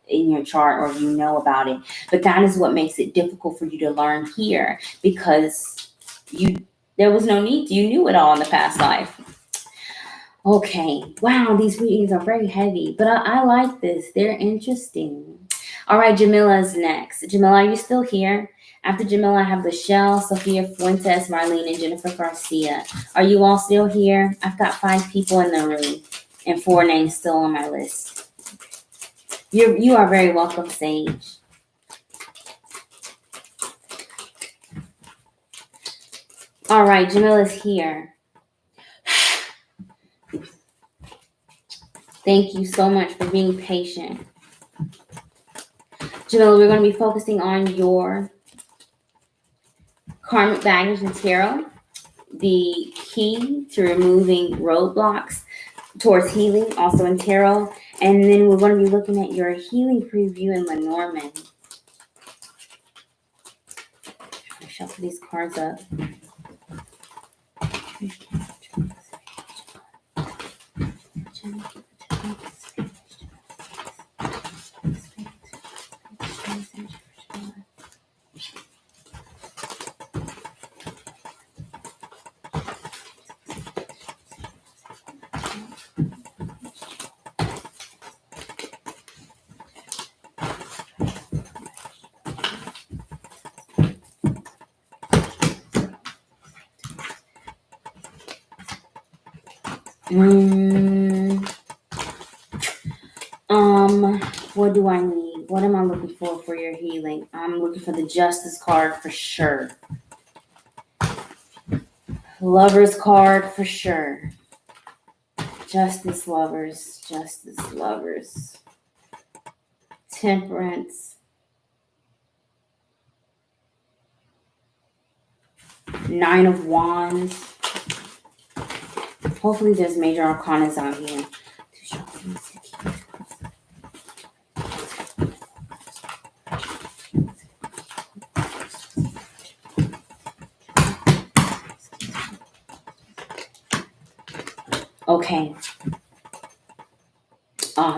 Speaker 1: in your chart or if you know about it, but that is what makes it difficult for you to learn here, because there was no need. You knew it all in the past life. Okay, wow, these readings are very heavy, but I like this. They're interesting. All right, Jamila's next. Jamila, are you still here? After Jamila, I have Michelle, Sophia Fuentes, Marlene, and Jennifer Garcia. Are you all still here? I've got 5 people in the room and 4 names still on my list. You are very welcome, Sage. All right, Jamila's here. Thank you so much for being patient. Jamila, we're going to be focusing on your karmic baggage and tarot, the key to removing roadblocks towards healing, also in tarot. And then we're going to be looking at your healing preview in Lenormand. I'll shuffle these cards up. What do I need? What am I looking for your healing? I'm looking for the Justice card for sure. Lovers card for sure. Justice, lovers, Justice, lovers. Temperance. Nine of Wands. Hopefully there's major arcanas out here. Okay.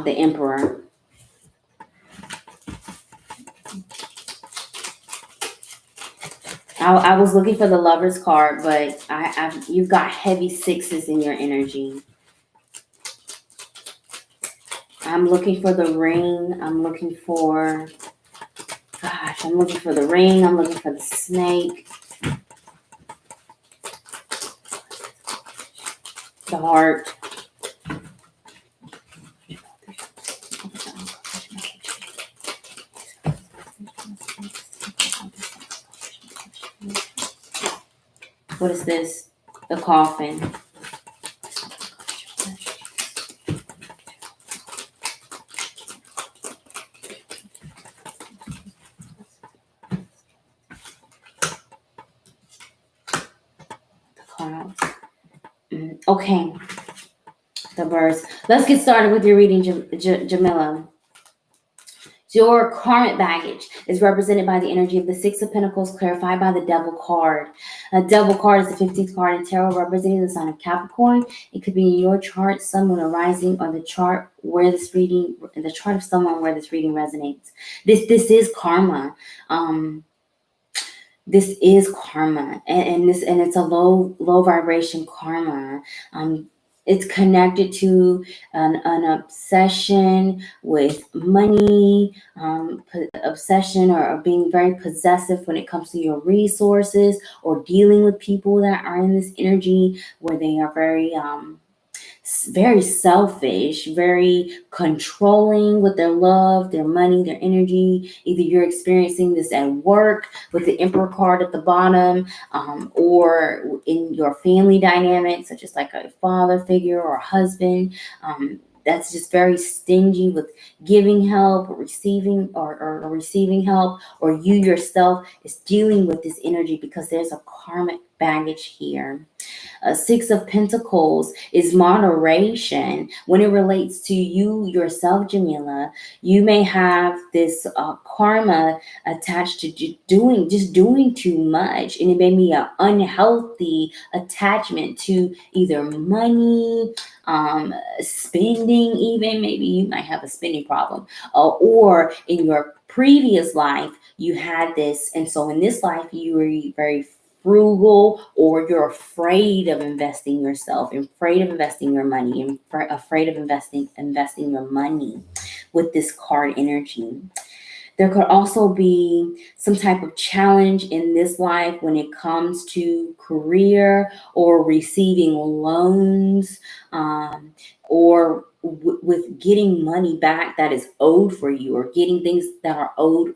Speaker 1: The Emperor. I was looking for the Lovers card, but you've got heavy sixes in your energy. I'm looking for the Ring. I'm looking for the Ring. I'm looking for the Snake. The Heart. What is this? The Coffin. The Clouds. Okay. The Birds. Let's get started with your reading, Jamila. Your karmic baggage is represented by the energy of the Six of Pentacles, clarified by the Devil card. A Devil card is the 15th card in tarot, representing the sign of Capricorn. It could be in your chart, Sun, Moon, or Rising, or the chart where this reading, the chart of someone where this reading resonates. This is karma. This is karma, and it's a low vibration karma. It's connected to an obsession with money, obsession or being very possessive when it comes to your resources, or dealing with people that are in this energy where they are very selfish, very controlling with their love, their money, their energy. Either you're experiencing this at work with the Emperor card at the bottom, or in your family dynamics, such as like a father figure or a husband. That's just very stingy with giving help or receiving help, or you yourself is dealing with this energy because there's a karmic baggage here. Six of Pentacles is moderation. When it relates to you yourself, Jamila, you may have this karma attached to just doing too much, and it may be an unhealthy attachment to either money, spending. Even maybe you might have a spending problem, or in your previous life you had this, and so in this life you were very frugal, or you're afraid of investing yourself, afraid of investing your money, and afraid of investing your money with this card energy. There could also be some type of challenge in this life when it comes to career, or receiving loans, or with getting money back that is owed for you, or getting things that are owed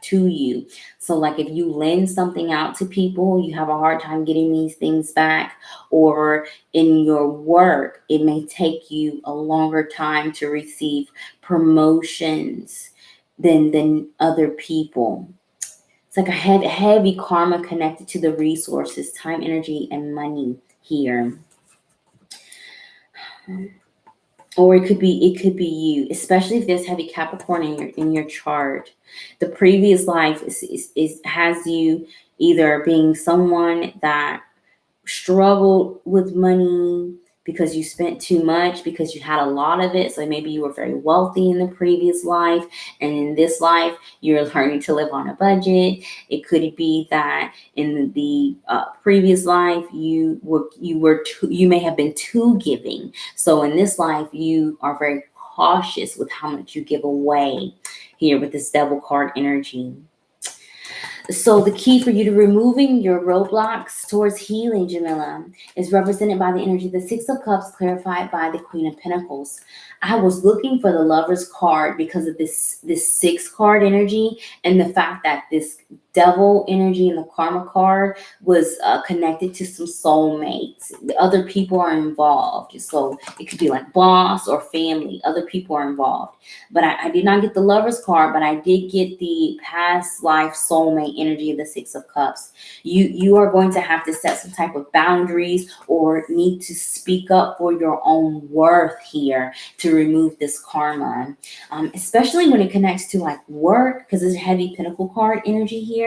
Speaker 1: to you. So like if you lend something out to people, you have a hard time getting these things back, or in your work, it may take you a longer time to receive promotions than other people. It's like a heavy karma connected to the resources, time, energy, and money here. Or it could be you, especially if there's heavy Capricorn in your chart. The previous life has you either being someone that struggled with money because you spent too much, because you had a lot of it. So maybe you were very wealthy in the previous life, and in this life you're learning to live on a budget. It could be that in the previous life you may have been too giving. So in this life you are very cautious with how much you give away here with this Devil card energy. So the key for you to removing your roadblocks towards healing, Jamila, is represented by the energy of the Six of Cups, clarified by the Queen of Pentacles. I was looking for the Lover's card because of this six card energy, and the fact that this Devil energy and the Karma card was connected to some soulmates. The other people are involved, so it could be like boss or family. Other people are involved. But I did not get the Lover's card, but I did get the past life soulmate energy of the Six of Cups. You are going to have to set some type of boundaries or need to speak up for your own worth here to remove this karma, especially when it connects to like work, because it's a heavy Pentacle card energy here.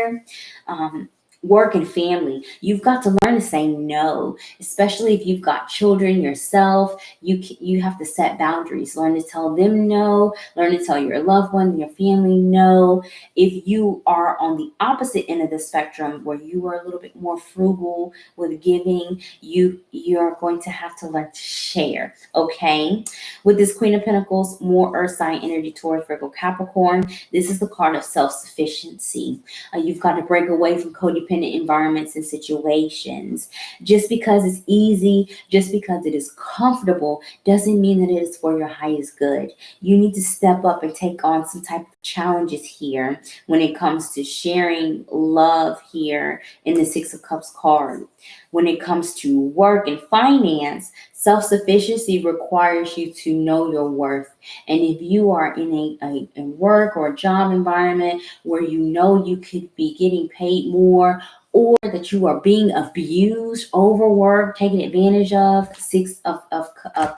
Speaker 1: Work and family, you've got to learn to say no, especially if you've got children yourself. You have to set boundaries, learn to tell them no, learn to tell your loved one, your family no. If you are on the opposite end of the spectrum where you are a little bit more frugal with giving, you're going to have to learn to share. Okay, with this Queen of Pentacles, more earth sign energy, Taurus, Virgo, Capricorn, this is the card of self-sufficiency. You've got to break away from codependent environments and situations. Just because it's easy, just because it is comfortable, doesn't mean that it is for your highest good. You need to step up and take on some type of challenges here when it comes to sharing love here in the Six of Cups card. When it comes to work and finance, self-sufficiency requires you to know your worth. And if you are in a work or a job environment where you know you could be getting paid more, or that you are being abused, overworked, taken advantage of, Six of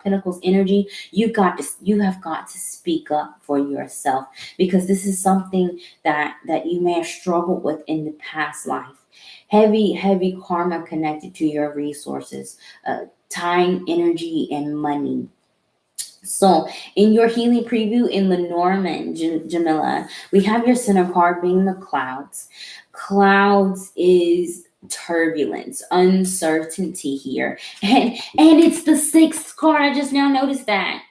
Speaker 1: Pentacles energy, you have got to speak up for yourself, because this is something that you may have struggled with in the past life. Heavy karma connected to your resources, time, energy, and money. So in your healing preview in Lenormand, Jamila, we have your center card being the clouds. Clouds is turbulence, uncertainty here. And it's the sixth card. I just now noticed that.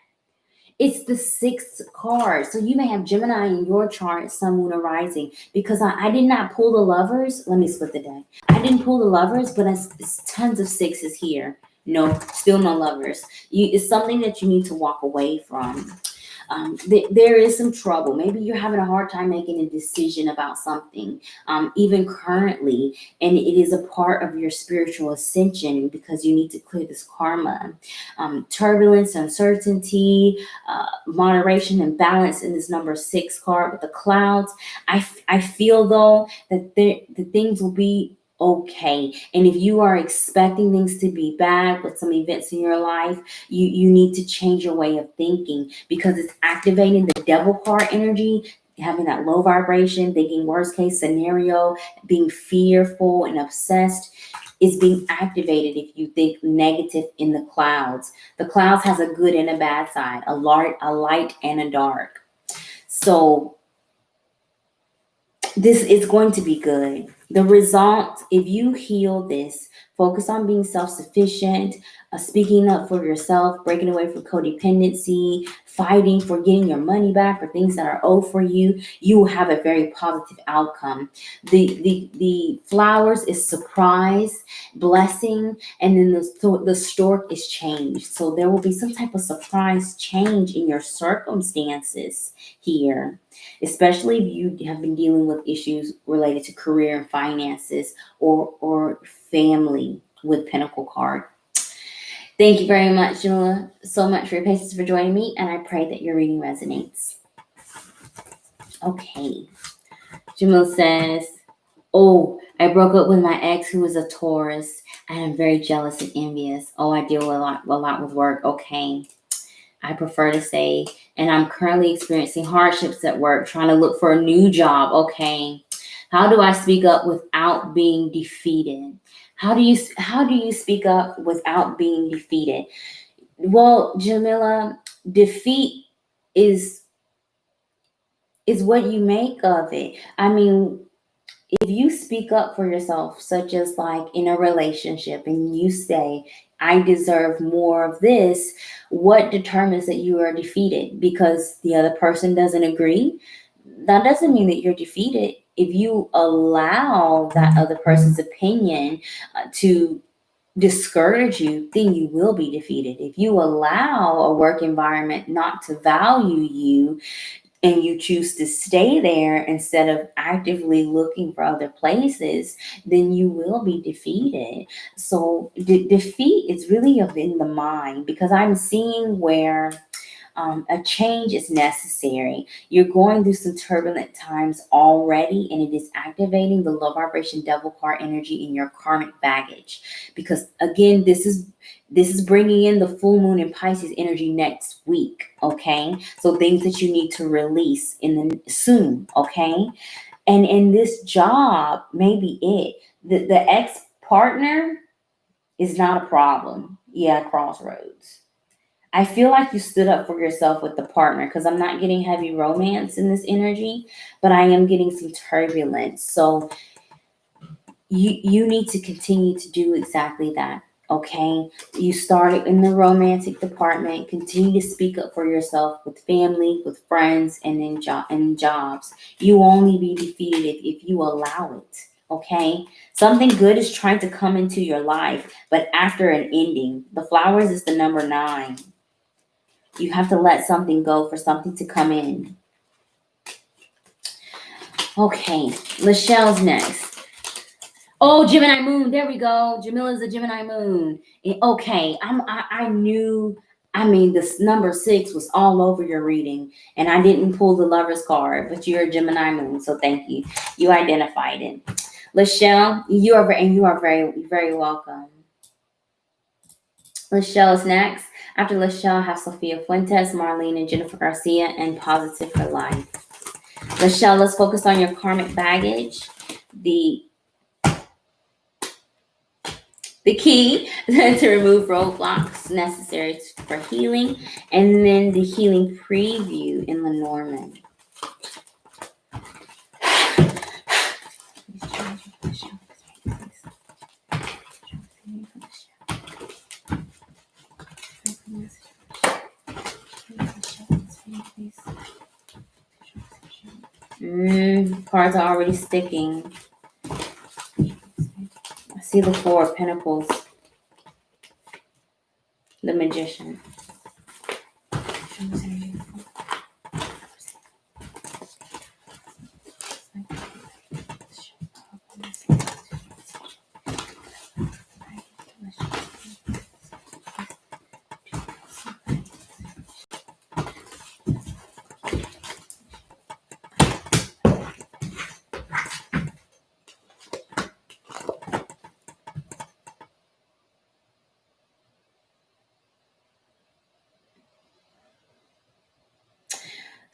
Speaker 1: It's the sixth card. So you may have Gemini in your chart, Sun, Moon, or Rising, because I did not pull the Lovers. Let me split the deck. I didn't pull the Lovers, but it's tons of sixes here. No, still no Lovers. It's something that you need to walk away from. There is some trouble. Maybe you're having a hard time making a decision about something, even currently, and it is a part of your spiritual ascension because you need to clear this karma. Turbulence, uncertainty, moderation, and balance in this number 6 card with the clouds. I feel though that the things will be okay. And if you are expecting things to be bad with some events in your life, you need to change your way of thinking, because it's activating the Devil card energy, having that low vibration, thinking worst case scenario, being fearful and obsessed is being activated if you think negative in the clouds. The clouds has a good and a bad side, a light and a dark. So this is going to be good. The result, if you heal this, focus on being self-sufficient, speaking up for yourself, breaking away from codependency, fighting for getting your money back for things that are owed for you, you will have a very positive outcome. The flowers is surprise, blessing, and then the stork is change. So there will be some type of surprise change in your circumstances here, especially if you have been dealing with issues related to career and finances or family with Pentacle card. Thank you very much, Jamila, so much for your patience, for joining me, and I pray that your reading resonates. Okay. Jamila says, oh, I broke up with my ex who was a Taurus, and I'm very jealous and envious. Oh, I deal a lot with work. Okay. I prefer to say, and I'm currently experiencing hardships at work, trying to look for a new job. Okay. How do I speak up without being defeated? How do you speak up without being defeated? Well, Jamila, defeat is what you make of it. I mean, if you speak up for yourself, such as like in a relationship, and you say, I deserve more of this, what determines that you are defeated? Because the other person doesn't agree? That doesn't mean that you're defeated. if you allow that other person's opinion to discourage you, then you will be defeated. If you allow a work environment not to value you, and you choose to stay there instead of actively looking for other places, then you will be defeated. So defeat is really in the mind, because I'm seeing where a change is necessary. You're going through some turbulent times already, and it is activating the low vibration devil card energy in your karmic baggage. Because again, this is bringing in the full moon in Pisces energy next week. Okay, so things that you need to release soon. Okay, and in this job, maybe the ex partner is not a problem. Yeah, crossroads. I feel like you stood up for yourself with the partner, because I'm not getting heavy romance in this energy, but I am getting some turbulence. So you need to continue to do exactly that. Okay, you started in the romantic department. Continue to speak up for yourself with family, with friends, and in jobs. You will only be defeated if you allow it. Okay, something good is trying to come into your life, but after an ending. The flowers is the number 9. You have to let something go for something to come in. Okay, Lachelle's next. Oh, Gemini moon. There we go. Jamila's a Gemini moon. Okay, I knew. I mean, this number 6 was all over your reading, and I didn't pull the Lover's card, but you're a Gemini moon, so thank you. You identified it. Lachelle, you are very, very welcome. Lachelle is next. After Lachelle, I have Sophia Fuentes, Marlene, and Jennifer Garcia, and Positive for Life. Lachelle, let's focus on your karmic baggage. The key to remove roadblocks necessary for healing, and then the healing preview in Lenormand. Cards are already sticking. I see the 4 of Pentacles. The Magician.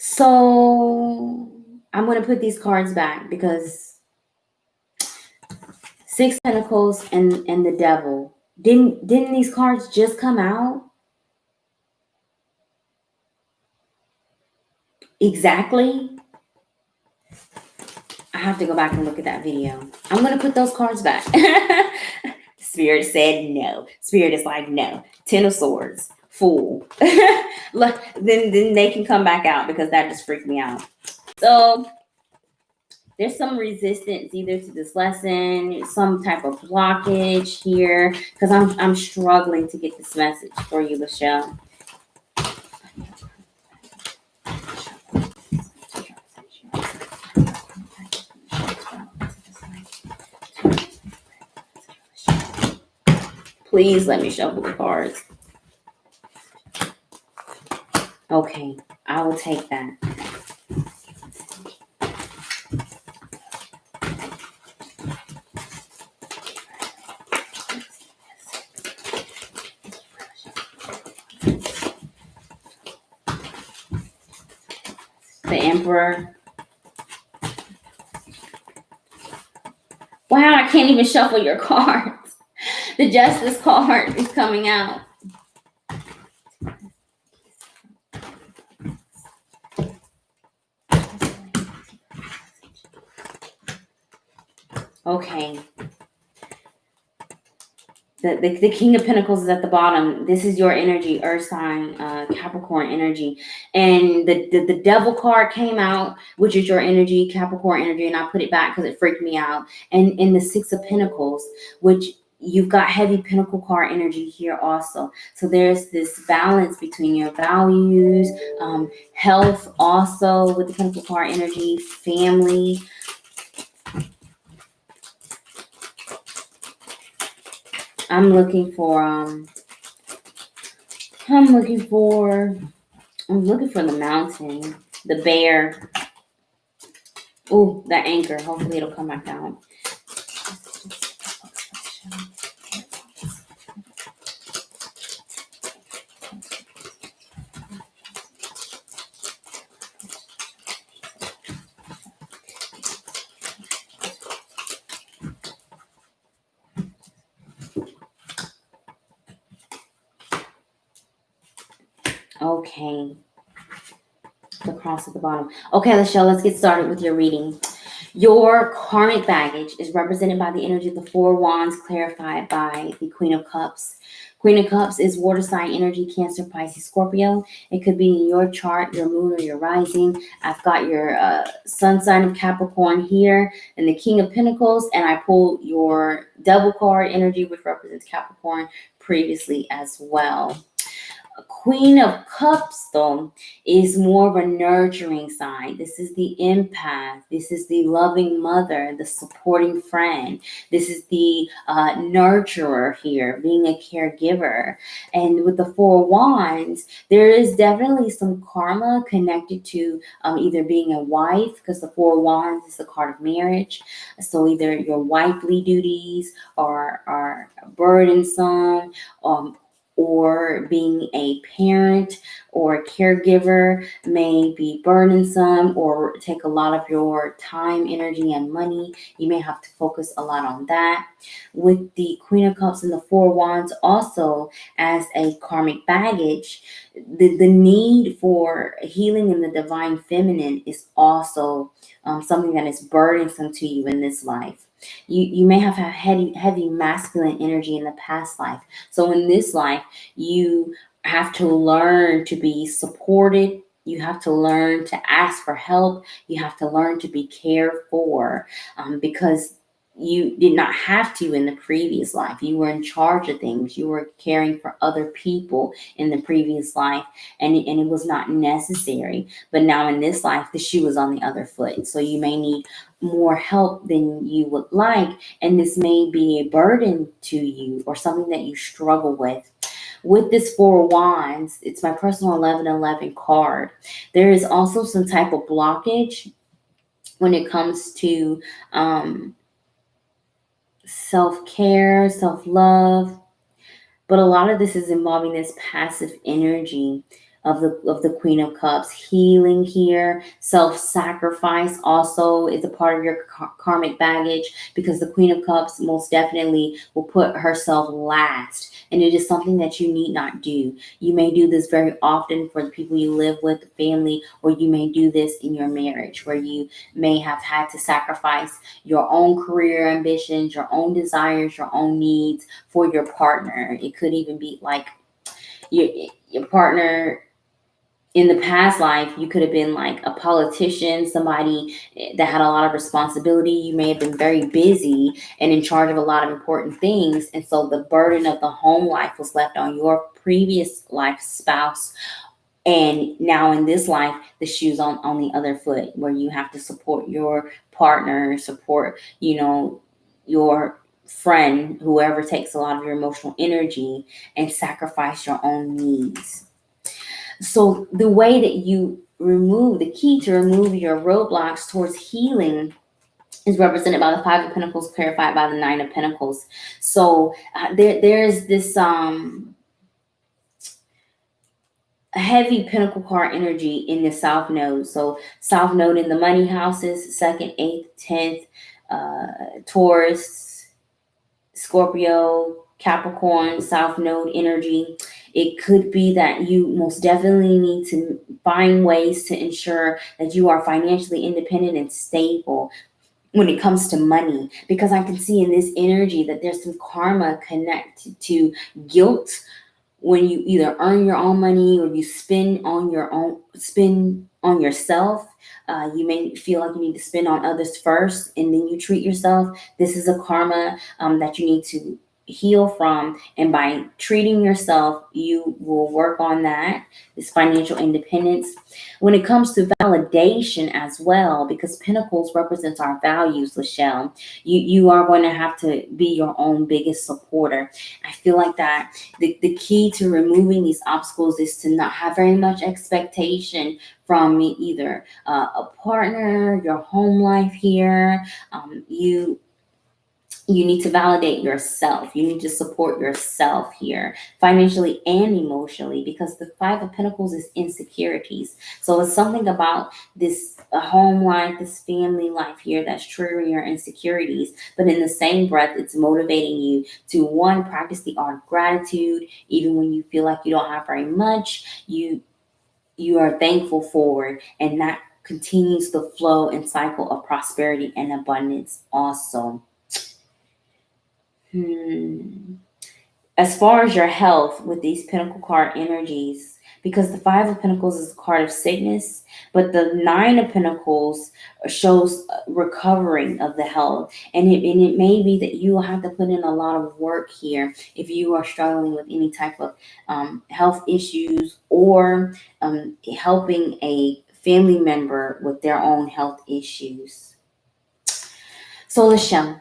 Speaker 1: So I'm going to put these cards back, because 6 Pentacles and the Devil. Didn't these cards just come out? Exactly. I have to go back and look at that video. I'm going to put those cards back. Spirit said no. Spirit is like, no. 10 of Swords. Fool. Look, then they can come back out, because that just freaked me out. So there's some resistance either to this lesson, some type of blockage here, because I'm struggling to get this message for you, Lachelle. Please let me shuffle the cards. Okay, I will take that. The Emperor. Wow, I can't even shuffle your cards. The Justice card is coming out. Okay. The King of Pentacles is at the bottom. This is your energy, Earth sign, Capricorn energy. And the Devil card came out, which is your energy, Capricorn energy. And I put it back because it freaked me out. And in the Six of Pentacles, which you've got heavy Pentacle card energy here also. So there's this balance between your values, health also with the Pentacle card energy, family. I'm looking for the mountain, the bear. Oh, the anchor. Hopefully it'll come back down. Okay. The cross at the bottom. Okay, Lachelle, let's get started with your reading. Your karmic baggage is represented by the energy of the Four Wands, clarified by the Queen of Cups. Queen of Cups is water sign energy, Cancer, Pisces, Scorpio. It could be in your chart, your moon, or your rising. I've got your sun sign of Capricorn here, and the King of Pentacles, and I pulled your Devil card energy, which represents Capricorn, previously as well. Queen of Cups, though, is more of a nurturing sign. This is the empath. This is the loving mother, the supporting friend. This is the nurturer here, being a caregiver. And with the Four Wands, there is definitely some karma connected to either being a wife, because the Four Wands is the card of marriage. So either your wifely duties are burdensome, or being a parent or a caregiver may be burdensome or take a lot of your time, energy, and money. You may have to focus a lot on that. With the Queen of Cups and the Four Wands also as a karmic baggage, the need for healing in the divine feminine is also something that is burdensome to you in this life. You may have had heavy masculine energy in the past life. So in this life, you have to learn to be supported. You have to learn to ask for help. You have to learn to be cared for, because you did not have to in the previous life. You were in charge of things. You were caring for other people in the previous life, and it was not necessary. But now in this life, the shoe is on the other foot. So you may need more help than you would like, and this may be a burden to you or something that you struggle with. With this Four Wands, it's my personal 1111 card. There is also some type of blockage when it comes to self-care, self-love, but a lot of this is involving this passive energy of the Queen of Cups. Healing here, self-sacrifice also is a part of your karmic baggage, because the Queen of Cups most definitely will put herself last, and it is something that you need not do. You may do this very often for the people you live with, the family, or you may do this in your marriage, where you may have had to sacrifice your own career ambitions, your own desires, your own needs for your partner. It could even be like your partner in the past life. You could have been like a politician, somebody that had a lot of responsibility. You may have been very busy and in charge of a lot of important things. And so the burden of the home life was left on your previous life spouse. And now in this life, the shoe's on the other foot, where you have to support your partner, support, your friend, whoever takes a lot of your emotional energy, and sacrifice your own needs. So the way that you the key to remove your roadblocks towards healing is represented by the Five of Pentacles, clarified by the Nine of Pentacles. So there's this heavy Pentacle card energy in the South Node. So South Node in the money houses, 2nd, 8th, 10th, Taurus, Scorpio, Capricorn, South Node energy. It could be that you most definitely need to find ways to ensure that you are financially independent and stable. when it comes to money, because I can see in this energy that there's some karma connected to guilt when you either earn your own money or you spend on yourself. You may feel like you need to spend on others first and then you treat yourself. This is a karma that you need to heal from, and by treating yourself you will work on that, this financial independence. When it comes to validation as well, because pentacles represents our values, Lachelle, you are going to have to be your own biggest supporter. I feel like that the key to removing these obstacles is to not have very much expectation from either a partner, your home life here. You need to validate yourself. You need to support yourself here, financially and emotionally, because the Five of Pentacles is insecurities. So it's something about this home life, this family life here that's triggering your insecurities. But in the same breath, it's motivating you to, one, practice the art of gratitude. Even when you feel like you don't have very much, you are thankful for it, and that continues the flow and cycle of prosperity and abundance also. As far as your health with these Pentacle card energies, because the Five of Pentacles is a card of sickness, but the Nine of Pentacles shows recovering of the health. And it may be that you will have to put in a lot of work here if you are struggling with any type of health issues, or helping a family member with their own health issues. So, Lachelle,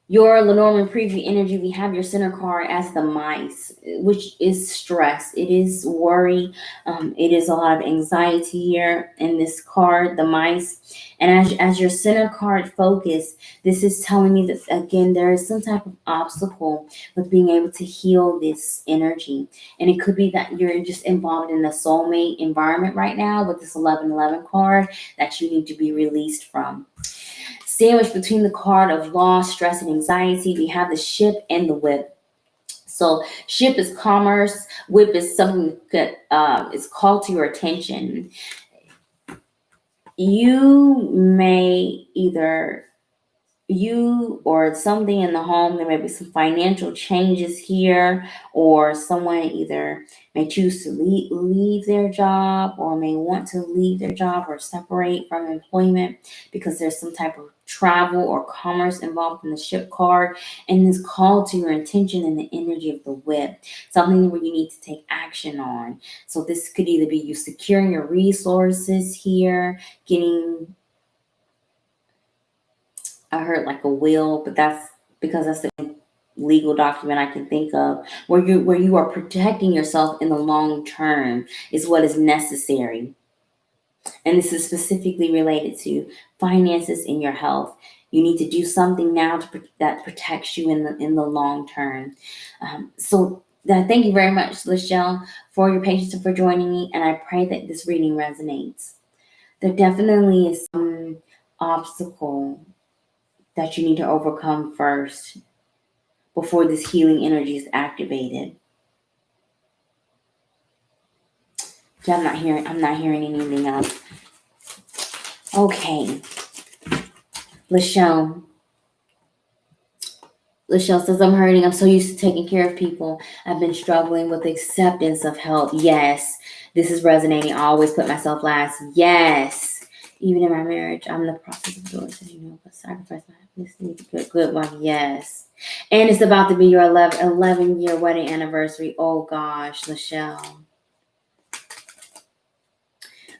Speaker 1: your Lenormand preview energy, we have your center card as the mice, which is stress. It is worry. It is a lot of anxiety here in this card, the mice. And as your center card focus, this is telling me that, again, there is some type of obstacle with being able to heal this energy. And it could be that you're just involved in a soulmate environment right now with this 1111 card that you need to be released from. Sandwiched between the card of loss, stress, and anxiety, we have the ship and the whip. So ship is commerce, whip is something that is called to your attention. You may either, you or something in the home, there may be some financial changes here, or someone either may choose to leave their job, or may want to leave their job or separate from employment because there's some type of travel or commerce involved in the ship card. And this call to your attention in the energy of the whip, something where you need to take action on. So this could either be you securing your resources here, getting, I heard like a will, but that's because that's the legal document I can think of, where you are protecting yourself in the long term is what is necessary. And this is specifically related to finances and your health. You need to do something now that protects you in the long term. Thank you very much, Lachelle, for your patience and for joining me. And I pray that this reading resonates. There definitely is some obstacle that you need to overcome first before this healing energy is activated. Yeah, I'm not hearing anything else. Okay. Lachelle says, I'm hurting. I'm so used to taking care of people. I've been struggling with acceptance of help. Yes. This is resonating. I always put myself last. Yes. Even in my marriage, I'm in the process of doing something, but sacrifice my happiness to need a good one. Yes. And it's about to be your 11-year wedding anniversary. Oh gosh, Lachelle.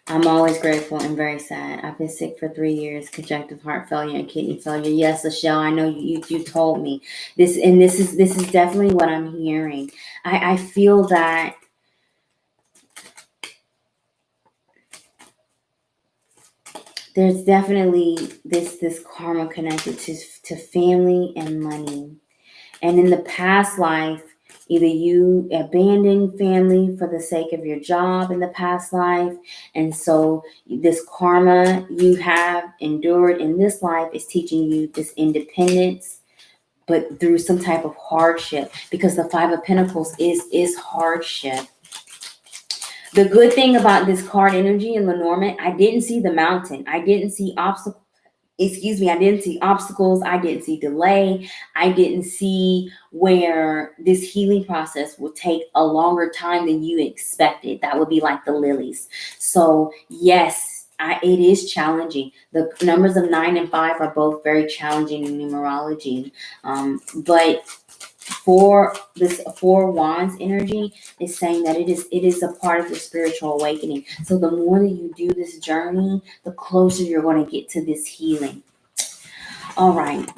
Speaker 1: I'm always grateful and very sad. I've been sick for 3 years, congestive heart failure and kidney failure. Yes, Lachelle, I know you told me this, and this is definitely what I'm hearing. I feel that there's definitely this karma connected to family and money. And in the past life, either you abandoned family for the sake of your job in the past life, and so this karma you have endured in this life is teaching you this independence, but through some type of hardship, because the Five of Pentacles is hardship. The good thing about this card energy in Lenormand, I didn't see the mountain. I didn't see obstacles. I didn't see obstacles. I didn't see delay. I didn't see where this healing process will take a longer time than you expected. That would be like the lilies. So yes, it is challenging. The numbers of 9 and 5 are both very challenging in numerology. But for this 4 wands energy is saying that it is a part of your spiritual awakening. So the more that you do this journey, the closer you're going to get to this healing. All right.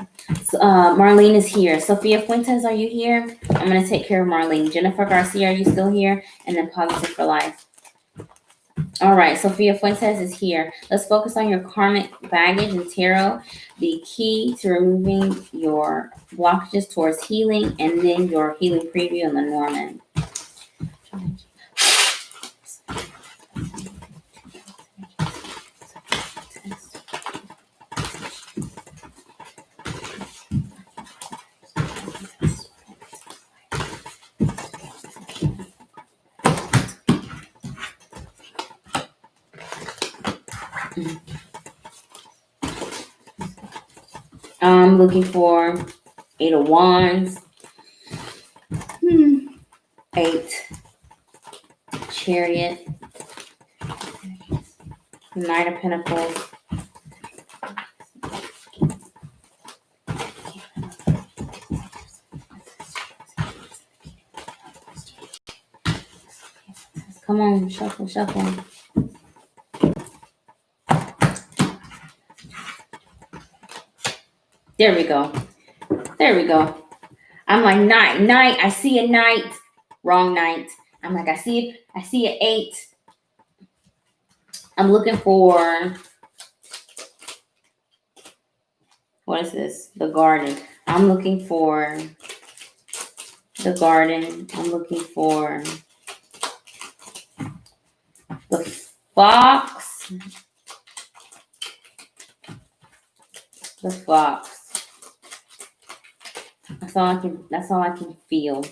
Speaker 1: So, Marlene is here. Sophia Fuentes, are you here? I'm going to take care of Marlene. Jennifer Garcia, are you still here? And then Positive for Life. All right, Sophia Fuentes is here. Let's focus on your karmic baggage and tarot, the key to removing your blockages towards healing, and then your healing preview in Lenormand. I'm looking for 8 of Wands, 8 Chariot, Knight of Pentacles, come on, shuffle, shuffle. There we go. There we go. I'm like, knight. I see a knight. Wrong knight. I'm like, I see an 8. I'm looking for, what is this? The garden. I'm looking for the garden. I'm looking for the fox. The fox. That's all I can feel. The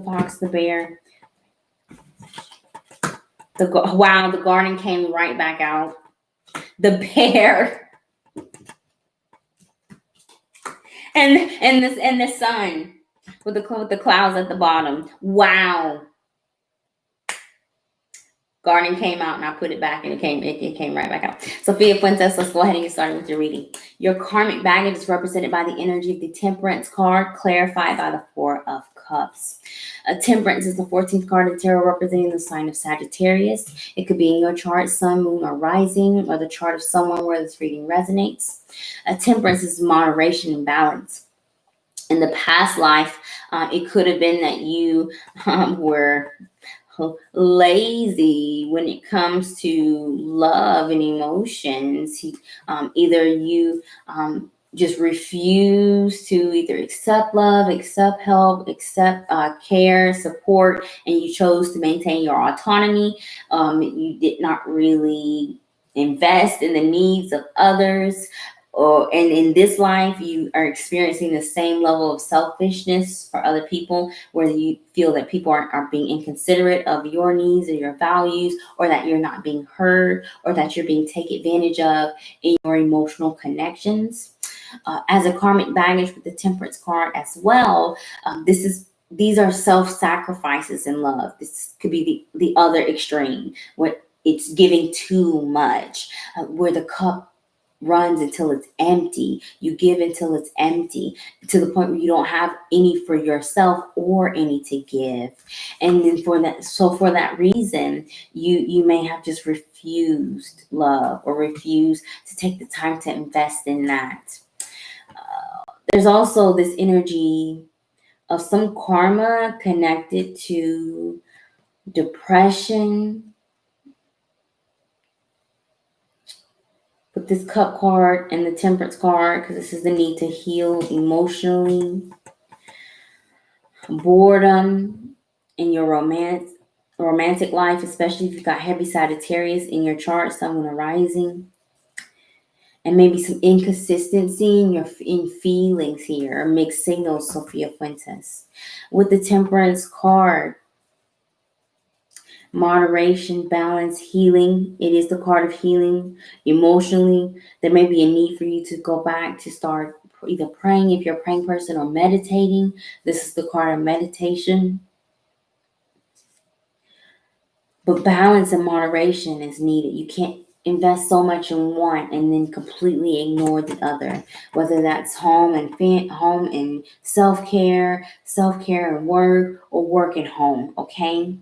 Speaker 1: fox, the bear. Wow, the garden came right back out. The bear. And the sun with the clouds at the bottom. Wow. Garden came out and I put it back and it came right back out. Sophia Fuentes, let's go ahead and get started with your reading. Your karmic baggage is represented by the energy of the Temperance card, clarified by the 4 of Cups. Temperance is the 14th card of tarot, representing the sign of Sagittarius. It could be in your chart, sun, moon, or rising, or the chart of someone where this reading resonates. Temperance is moderation and balance. In the past life, it could have been that you were lazy when it comes to love and emotions. Either you just refuse to either accept love, accept help, accept care, support, and you chose to maintain your autonomy. You did not really invest in the needs of others. And in this life, you are experiencing the same level of selfishness for other people, where you feel that people are being inconsiderate of your needs or your values, or that you're not being heard, or that you're being taken advantage of in your emotional connections. As a karmic baggage with the Temperance card as well, these are self-sacrifices in love. This could be the other extreme, where it's giving too much, where the cup runs until it's empty. You give until it's empty, to the point where you don't have any for yourself or any to give. And then for that reason, you may have just refused love or refused to take the time to invest in that. There's also this energy of some karma connected to depression. With this Cup card and the Temperance card, because this is the need to heal emotionally. Boredom in your romantic life, especially if you've got heavy Sagittarius in your chart, Sun, Moon, or Rising. and maybe some inconsistency in feelings here, or mixed signals, Sophia Fuentes. With the Temperance card, moderation, balance, healing. It is the card of healing emotionally. There may be a need for you to go back to start either praying if you're a praying person or meditating. This is the card of meditation. But balance and moderation is needed. You can't invest so much in one and then completely ignore the other. Whether that's home and self-care and work, or work and home, okay?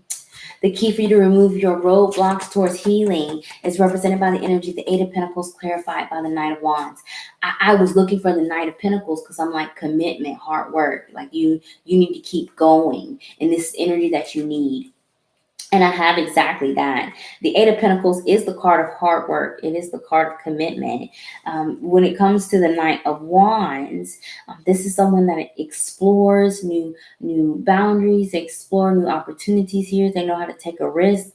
Speaker 1: The key for you to remove your roadblocks towards healing is represented by the energy of the Eight of Pentacles, clarified by the Knight of Wands. I was looking for the Knight of Pentacles because I'm like commitment, hard work. Like you need to keep going. And this energy that you need. And I have exactly that. The Eight of Pentacles is the card of hard work. It is the card of commitment. When it comes to the Knight of Wands, this is someone that explores new boundaries, explore new opportunities here. They know how to take a risk.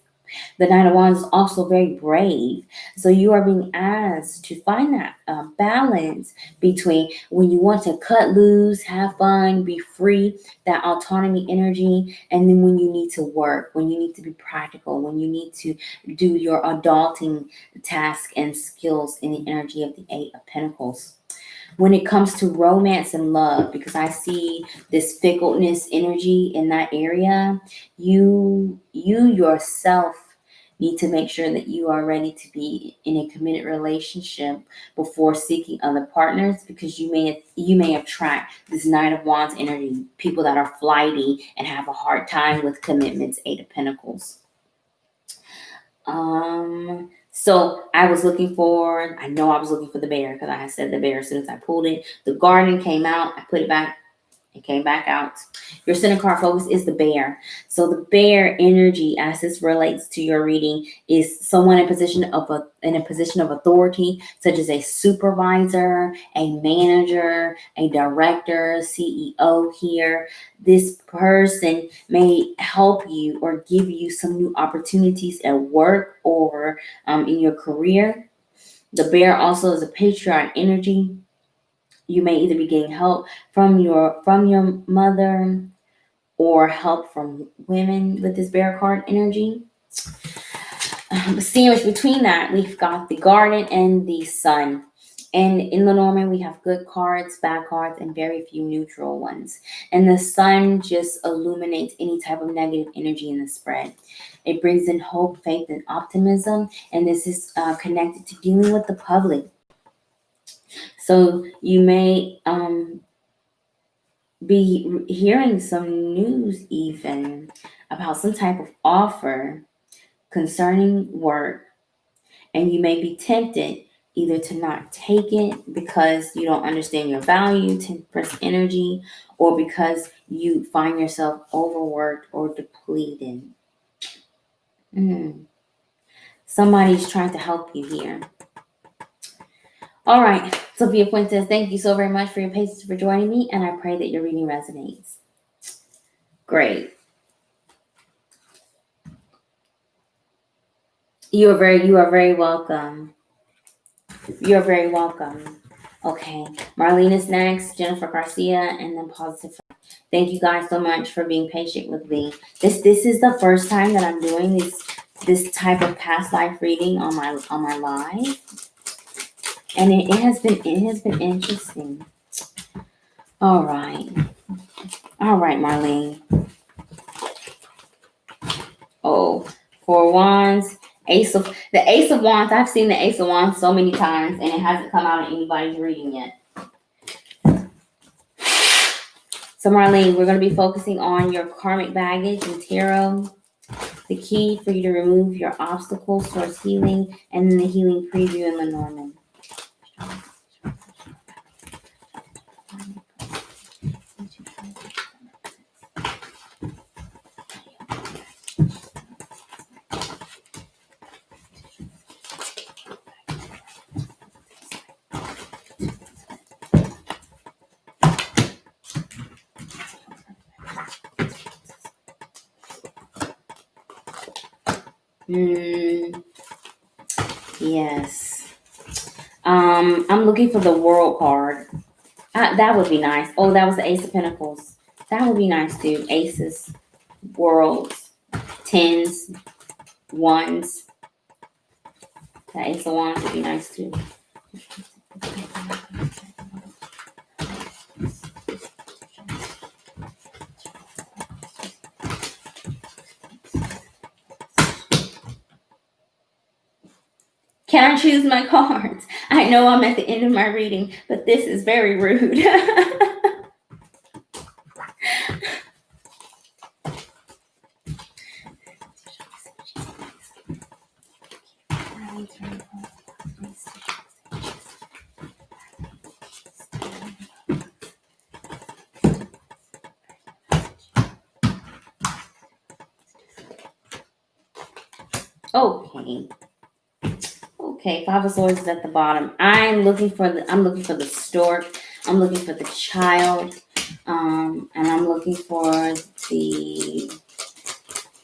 Speaker 1: The Knight of Wands is also very brave. So you are being asked to find that balance between when you want to cut loose, have fun, be free, that autonomy energy, and then when you need to work, when you need to be practical, when you need to do your adulting task and skills in the energy of the Eight of Pentacles. When it comes to romance and love, because I see this fickleness energy in that area, you yourself need to make sure that you are ready to be in a committed relationship before seeking other partners, because you may attract this Knight of Wands energy, people that are flighty and have a hard time with commitments, Eight of Pentacles. So I was looking for the bear, because I had said the bear as soon as I pulled it. The garden came out. I put it back. It came back out. Your center card focus is the bear. So the bear energy, as this relates to your reading, is someone in a position of authority, such as a supervisor, a manager, a director, CEO here. This person may help you or give you some new opportunities at work or in your career. The bear also is a patriarch energy. You may either be getting help from your mother or help from women with this bear card energy. Sandwiched between that, we've got the garden and the sun. And in Lenormand, we have good cards, bad cards, and very few neutral ones. And the sun just illuminates any type of negative energy in the spread. It brings in hope, faith, and optimism. And this is connected to dealing with the public. So you may be hearing some news even about some type of offer concerning work, and you may be tempted either to not take it because you don't understand your value, 10% energy, or because you find yourself overworked or depleted. Somebody's trying to help you here. All right, Sophia Fuentes, thank you so very much for your patience for joining me, and I pray that your reading resonates. Great. You are very welcome. You're very welcome. Okay, Marlene is next, Jennifer Garcia, and then Positive. Thank you guys so much for being patient with me. This is the first time that I'm doing this type of past life reading on my live, and it has been interesting. All right, Marlene. Oh, Four Wands, the Ace of Wands. I've seen the Ace of Wands so many times, and it hasn't come out in anybody's reading yet. So Marlene, we're going to be focusing on your karmic baggage and tarot. The key for you to remove your obstacles towards healing, and then the healing preview in Lenormand. Yes. I'm looking for the World card. That would be nice. Oh, that was the Ace of Pentacles. That would be nice too. Aces, Worlds, Tens, Ones. The Ace of Wands would be nice too. Can I choose my cards? I know I'm at the end of my reading, but this is very rude. Okay. Okay, Five of Swords is at the bottom. I'm looking for the stork. I'm looking for the child. And I'm looking for the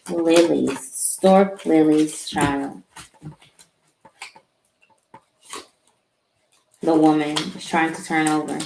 Speaker 1: lilies. Stork, lilies, child. The woman is trying to turn over.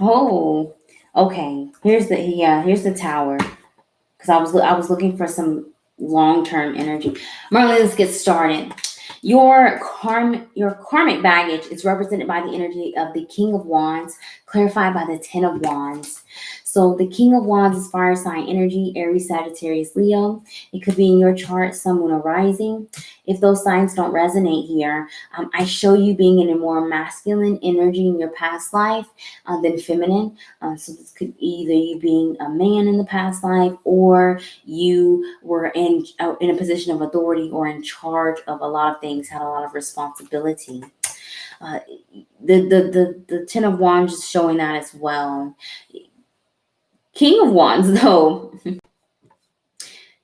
Speaker 1: Oh, okay. Here's the tower. Because I was looking for some long-term energy. Merlin, let's get started. Your karmic baggage is represented by the energy of the King of Wands, clarified by the Ten of Wands. So the King of Wands is fire sign energy, Aries, Sagittarius, Leo. It could be in your chart, Sun, Moon, or Rising. If those signs don't resonate here, I show you being in a more masculine energy in your past life than feminine. So this could either you being a man in the past life, or you were in a position of authority or in charge of a lot of things, had a lot of responsibility. The Ten of Wands is showing that as well. King of Wands, though,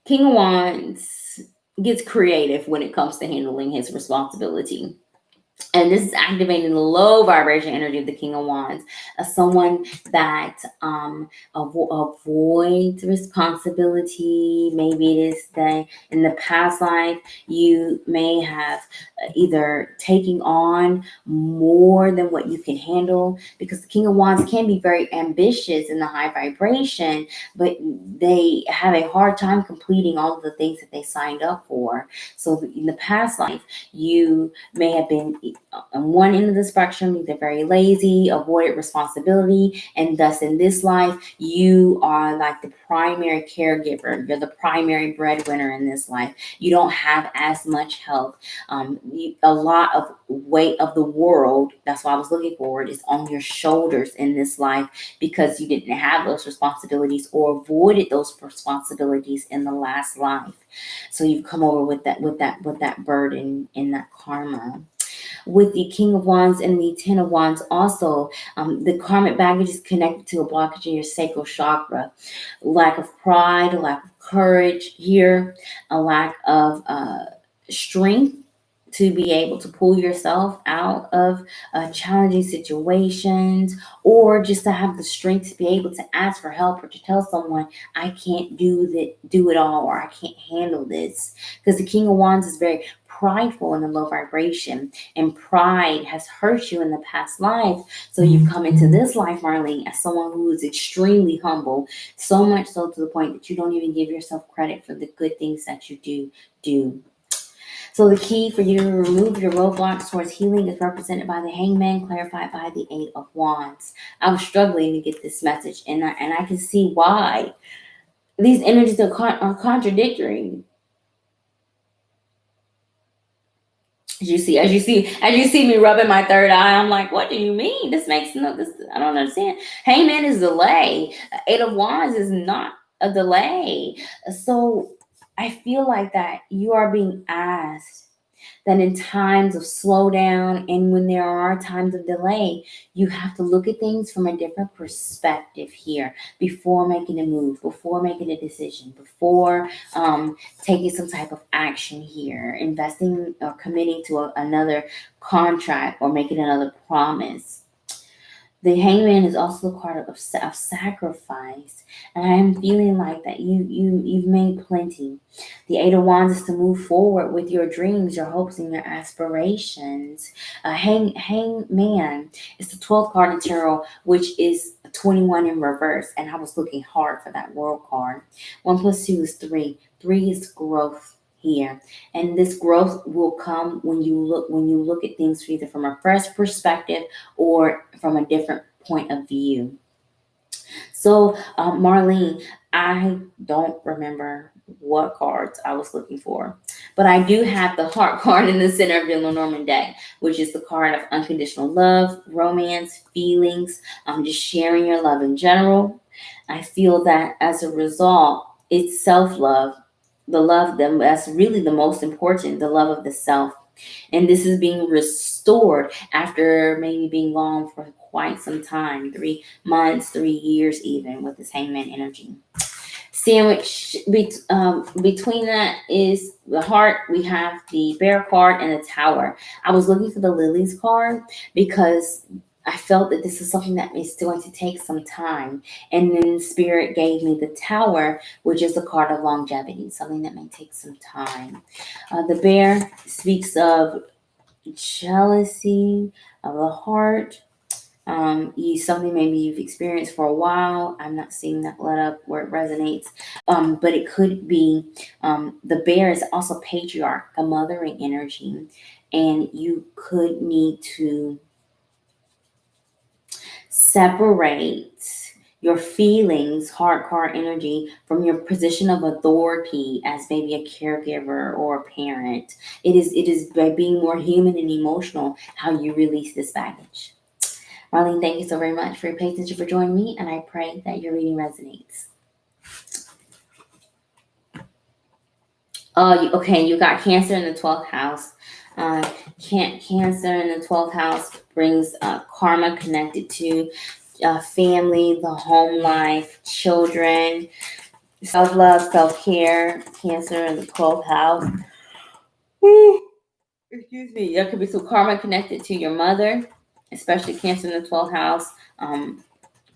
Speaker 1: King of Wands gets creative when it comes to handling his responsibility. And this is activating the low vibration energy of the King of Wands, as someone that avoids responsibility. Maybe it is that in the past life you may have either taking on more than what you can handle, because the King of Wands can be very ambitious in the high vibration, but they have a hard time completing all of the things that they signed up for. So in the past life, you may have been on one end of the spectrum, either very lazy, avoided responsibility, and thus in this life, you are like the primary caregiver. You're the primary breadwinner in this life. You don't have as much help. A lot of weight of the world, that's why I was looking forward, is on your shoulders in this life, because you didn't have those responsibilities or avoided those responsibilities in the last life. So you've come over with that burden and that karma. With the King of Wands and the Ten of Wands also, the karmic baggage is connected to a blockage in your sacral chakra. Lack of pride, a lack of courage here, a lack of strength to be able to pull yourself out of challenging situations, or just to have the strength to be able to ask for help, or to tell someone, I can't do it all, or I can't handle this. Because the King of Wands is very prideful in the low vibration, and pride has hurt you in the past life. So you've come into this life, Marlene, as someone who is extremely humble, so much so to the point that you don't even give yourself credit for the good things that you do. So the key for you to remove your roadblocks towards healing is represented by the Hangman, clarified by the Eight of Wands. I was struggling to get this message, and I can see why. These energies are contradictory. As you see me rubbing my third eye, I'm like, what do you mean? This makes no this. I don't understand. Hangman is delay. Eight of Wands is not a delay. So I feel like that you are being asked that in times of slowdown and when there are times of delay, you have to look at things from a different perspective here before making a move, before making a decision, before taking some type of action here, investing or committing to another contract or making another promise. The hangman is also the card of sacrifice, and I am feeling like that you've made plenty. The Eight of Wands is to move forward with your dreams, your hopes, and your aspirations. Hangman is the 12th card in tarot, which is 21 in reverse, and I was looking hard for that world card. 1 plus 2 is 3. 3 is growth here, and this growth will come when you look at things either from a fresh perspective or from a different point of view. So, Marlene, I don't remember what cards I was looking for, but I do have the heart card in the center of your Lenormand deck, which is the card of unconditional love, romance, feelings, just sharing your love in general. I feel that as a result, it's self-love, the love that's really the most important, the love of the self. And this is being restored after maybe being gone for quite some time, 3 months, 3 years, even with this hangman energy. Sandwich between that is the heart. We have the bear card and the tower. I was looking for the lilies card because I felt that this is something that is going to take some time. And then Spirit gave me the tower, which is the card of longevity, something that may take some time. The bear speaks of jealousy of the heart. Something maybe you've experienced for a while. I'm not seeing that let up where it resonates. But it could be the bear is also patriarch, a mothering energy. And you could need to separate your feelings, heart card energy, from your position of authority as maybe a caregiver or a parent. It is by being more human and emotional how you release this baggage. Marlene, thank you so very much for your patience and for joining me, and I pray that your reading resonates. Okay, you got Cancer in the 12th house. Cancer in the 12th house brings karma connected to family, the home life, children, self-love, self-care. Cancer in the 12th house. Excuse me. There could be some karma connected to your mother, especially Cancer in the 12th house.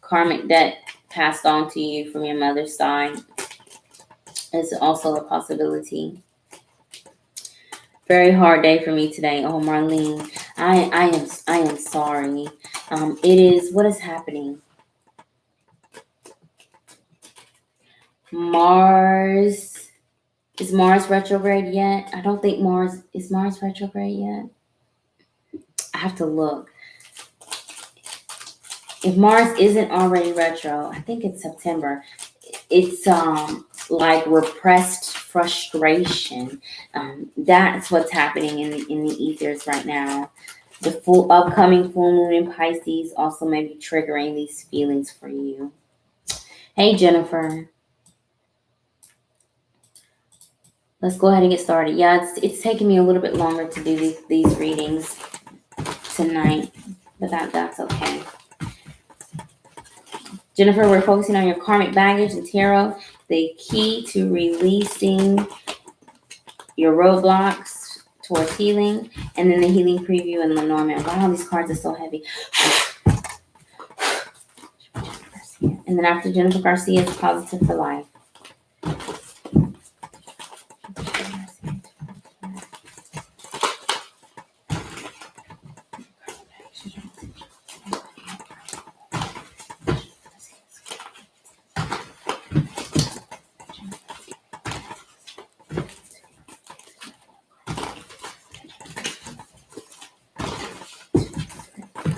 Speaker 1: Karmic debt passed on to you from your mother's side is also a possibility. Very hard day for me today. Oh, Marlene, I am sorry. It is, what is happening? Mars, is Mars retrograde yet? I don't think is Mars retrograde yet? I have to look. If Mars isn't already retro, I think it's September. It's like repressed frustration. That's what's happening in the ethers right now. The upcoming full moon in Pisces also may be triggering these feelings for you. Hey, Jennifer. Let's go ahead and get started. Yeah, it's taking me a little bit longer to do these readings tonight, but that's okay. Jennifer, we're focusing on your karmic baggage and tarot, the key to releasing your roadblocks towards healing, and then the healing preview and Lenormand. Wow, these cards are so heavy. And then after Jennifer Garcia is Positive for Life.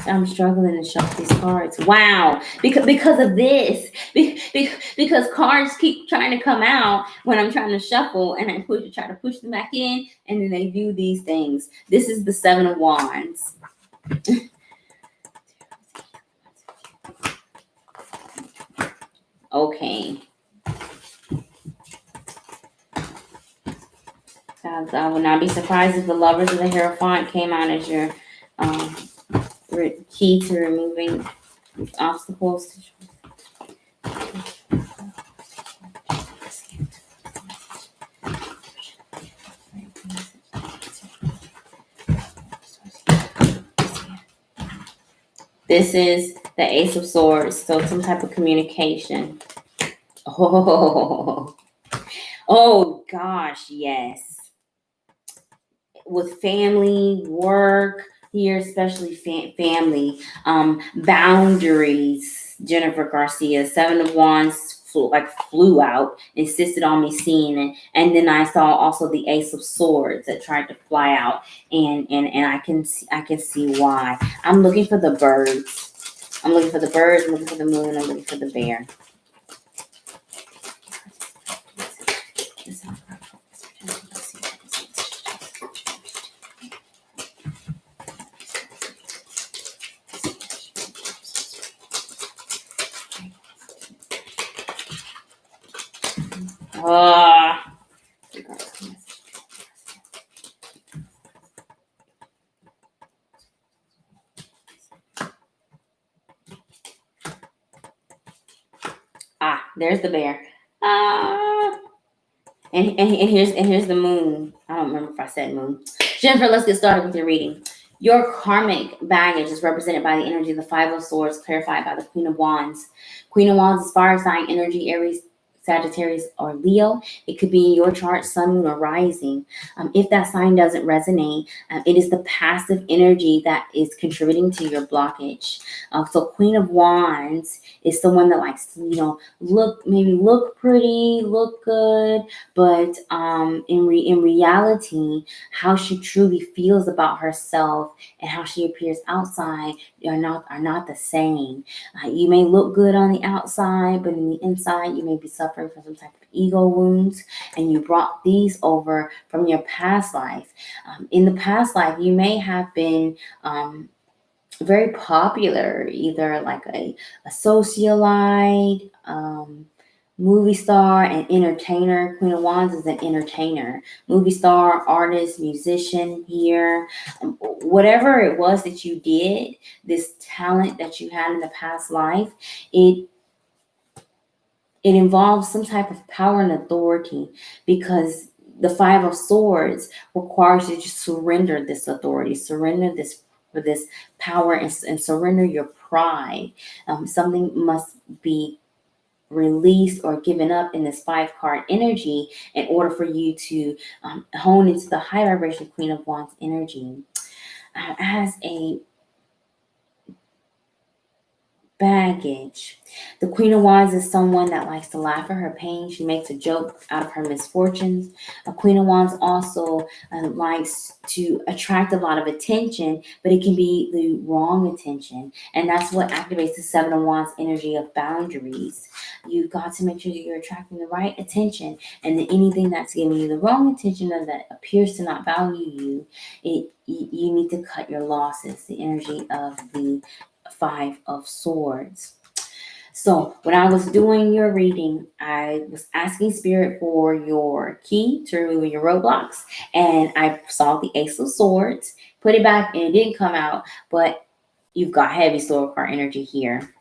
Speaker 1: I'm struggling to shuffle these cards. Wow, because of this, because cards keep trying to come out when I'm trying to shuffle, and I try to push them back in, and then they do these things. This is the 7 of Wands. Okay. I would not be surprised if the Lovers of the Hierophant came out as your key to removing obstacles. This is the Ace of Swords, so some type of communication. Oh gosh, yes. With family, work here, especially family, boundaries. Jennifer Garcia, Seven of Wands flew out, insisted on me seeing it, and then I saw also the Ace of Swords that tried to fly out, and I can see why. I'm looking for the birds. I'm looking for the birds. I'm looking for the moon. I'm looking for the bear. There's the bear. And here's the moon. I don't remember if I said moon. Jennifer, let's get started with your reading. Your karmic baggage is represented by the energy of the Five of Swords, clarified by the Queen of Wands. Queen of Wands is fire sign energy, Aries, Sagittarius, or Leo. It could be in your chart, sun, moon, or rising. If that sign doesn't resonate, it is the passive energy that is contributing to your blockage. So Queen of Wands is someone that likes to, look pretty, look good, but in reality, how she truly feels about herself and how she appears outside are not the same. You may look good on the outside, but in the inside, you may be suffering from some type of ego wounds, and you brought these over from your past life. In the past life, you may have been very popular, either like a socialite, movie star, and entertainer. Queen of Wands is an entertainer, movie star, artist, musician here. Whatever it was that you did, this talent that you had in the past life, it involves some type of power and authority, because the Five of Swords requires you to surrender this authority, surrender this for this power, and surrender your pride. Something must be released or given up in this 5-card energy in order for you to hone into the high vibration Queen of Wands energy. As a baggage, the Queen of Wands is someone that likes to laugh at her pain. She makes a joke out of her misfortunes. A Queen of Wands also likes to attract a lot of attention, but it can be the wrong attention. And that's what activates the Seven of Wands energy of boundaries. You've got to make sure that you're attracting the right attention, and that anything that's giving you the wrong attention or that appears to not value you, you need to cut your losses. The energy of the Five of Swords. So when I was doing your reading, I was asking Spirit for your key to removing your roadblocks, and I saw the Ace of Swords. Put it back, and it didn't come out, but you've got heavy sword card energy here.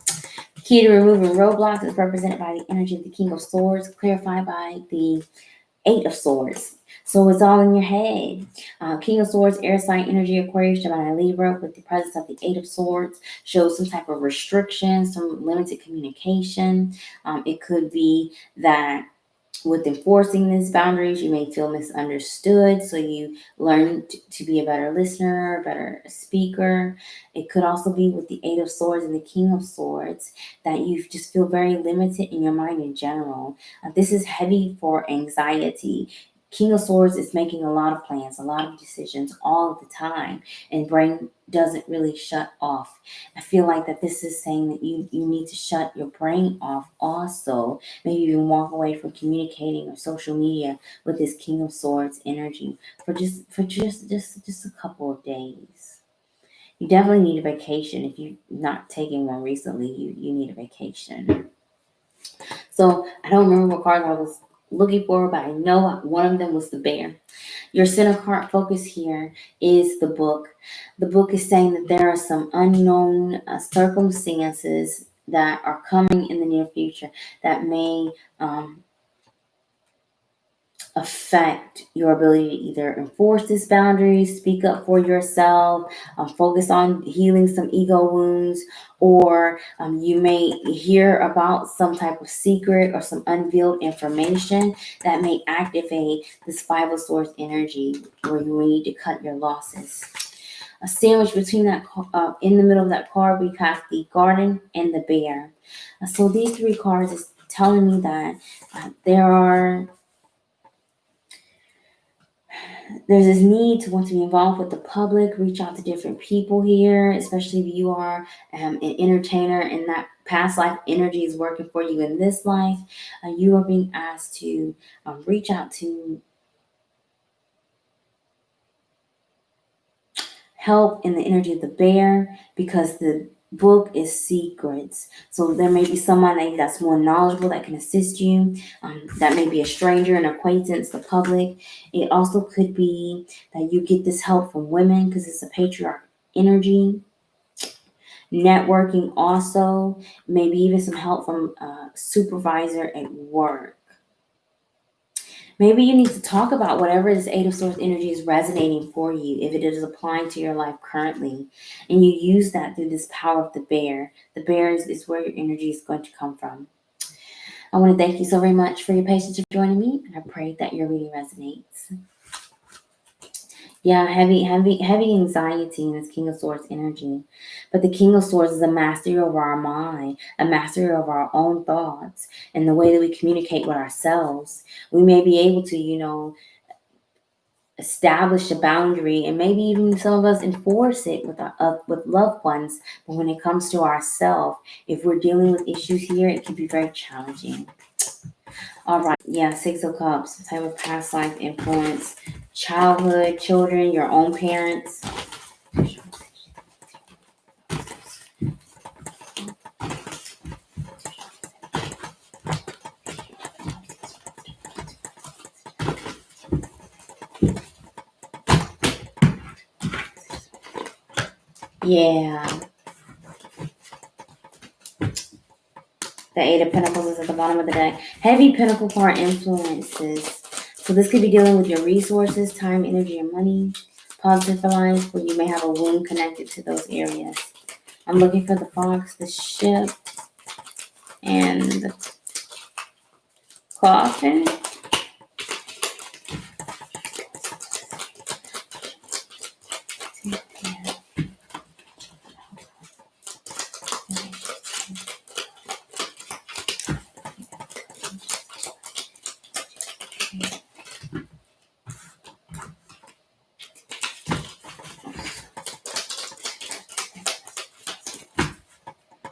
Speaker 1: Key to removing roadblocks is represented by the energy of the King of Swords, clarified by the Eight of Swords. So it's all in your head. King of Swords, air sign energy, Aquarius, Gemini, Libra, with the presence of the Eight of Swords, shows some type of restriction, some limited communication. It could be that with enforcing these boundaries, you may feel misunderstood, so you learn to be a better listener, a better speaker. It could also be with the Eight of Swords and the King of Swords that you just feel very limited in your mind in general. This is heavy for anxiety. King of Swords is making a lot of plans, a lot of decisions all of the time, and brain doesn't really shut off. I feel like that this is saying that you need to shut your brain off also. Maybe even walk away from communicating or social media with this King of Swords energy for just a couple of days. You definitely need a vacation. If you've not taken one recently, you need a vacation. So I don't remember what card I was looking for, but I know one of them was the bear. Your center card focus here is the book. The book is saying that there are some unknown circumstances that are coming in the near future that may affect your ability to either enforce these boundaries, speak up for yourself, focus on healing some ego wounds, or you may hear about some type of secret or some unveiled information that may activate this Five of Swords energy where you need to cut your losses. A sandwich between that, in the middle of that card, we have the garden and the bear. So these three cards is telling me that there's this need to want to be involved with the public, reach out to different people here, especially if you are an entertainer and that past life energy is working for you in this life. You are being asked to reach out to help in the energy of the bear, because the book is secrets. So there may be someone that's more knowledgeable that can assist you. That may be a stranger, an acquaintance, the public. It also could be that you get this help from women because it's a patriarch energy. Networking also, maybe even some help from a supervisor at work. Maybe you need to talk about whatever this Eight of Swords energy is resonating for you, if it is applying to your life currently, and you use that through this power of the bear. The bear is where your energy is going to come from. I want to thank you so very much for your patience of joining me, and I pray that your reading resonates. Yeah, heavy anxiety in this King of Swords energy. But the King of Swords is a mastery over our mind, a mastery over our own thoughts, and the way that we communicate with ourselves. We may be able to, establish a boundary, and maybe even some of us enforce it with loved ones. But when it comes to ourselves, if we're dealing with issues here, it can be very challenging. All right, yeah, Six of Cups, type of past life influence, childhood, children, your own parents. Yeah. The Eight of Pentacles is at the bottom of the deck. Heavy Pentacle card influences. So this could be dealing with your resources, time, energy, and money. Positive for life, where you may have a wound connected to those areas. I'm looking for the fox, the ship, and the coffin.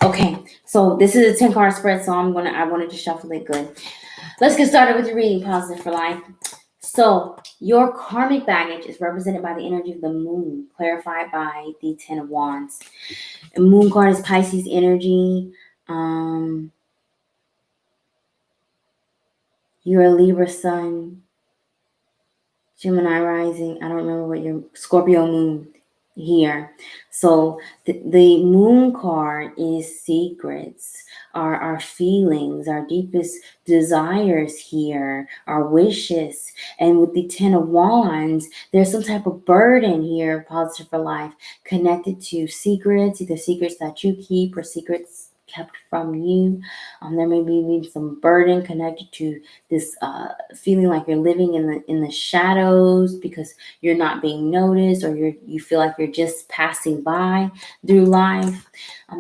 Speaker 1: Okay, so this is a 10 card spread, so I wanted to shuffle it good. Let's get started with your reading, Positive for Life. So your karmic baggage is represented by the energy of the moon, clarified by the 10 of Wands. The moon card is Pisces energy. You're a Libra sun, Gemini rising. I don't remember what your Scorpio moon here. So the moon card is secrets, our feelings, our deepest desires here, our wishes. And with the 10 of Wands, there's some type of burden here, Positive for Life, connected to secrets, either secrets that you keep or secrets kept from you. There may be some burden connected to this feeling like you're living in the shadows because you're not being noticed, or you feel like you're just passing by through life.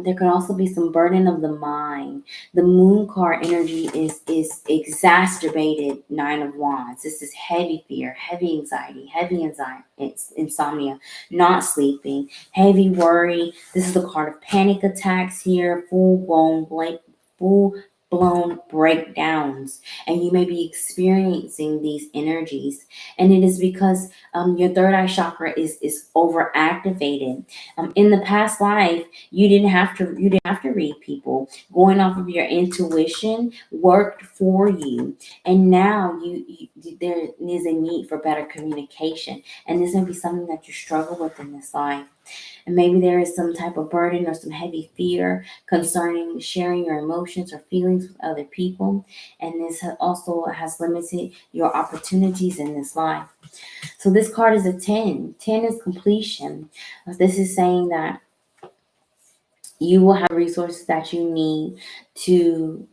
Speaker 1: There can also be some burden of the mind. The moon card energy is exacerbated 9 of Wands. This is heavy fear, heavy anxiety, it's insomnia, not sleeping, heavy worry. This is the card of panic attacks here, full blown breakdowns, and you may be experiencing these energies, and it is because your third eye chakra is overactivated. In the past life, you didn't have to read people. Going off of your intuition worked for you, and now there is a need for better communication, and this may be something that you struggle with in this life. And maybe there is some type of burden or some heavy fear concerning sharing your emotions or feelings with other people. And this also has limited your opportunities in this life. So this card is a 10. 10 is completion. This is saying that you will have resources that you need to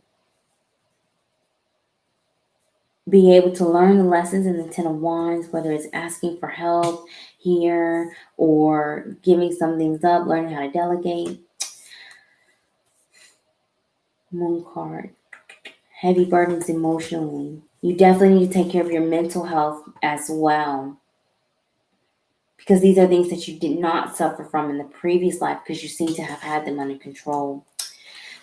Speaker 1: be able to learn the lessons in the Ten of Wands, whether it's asking for help here or giving some things up, learning how to delegate. Moon card. Heavy burdens emotionally. You definitely need to take care of your mental health as well, because these are things that you did not suffer from in the previous life because you seem to have had them under control.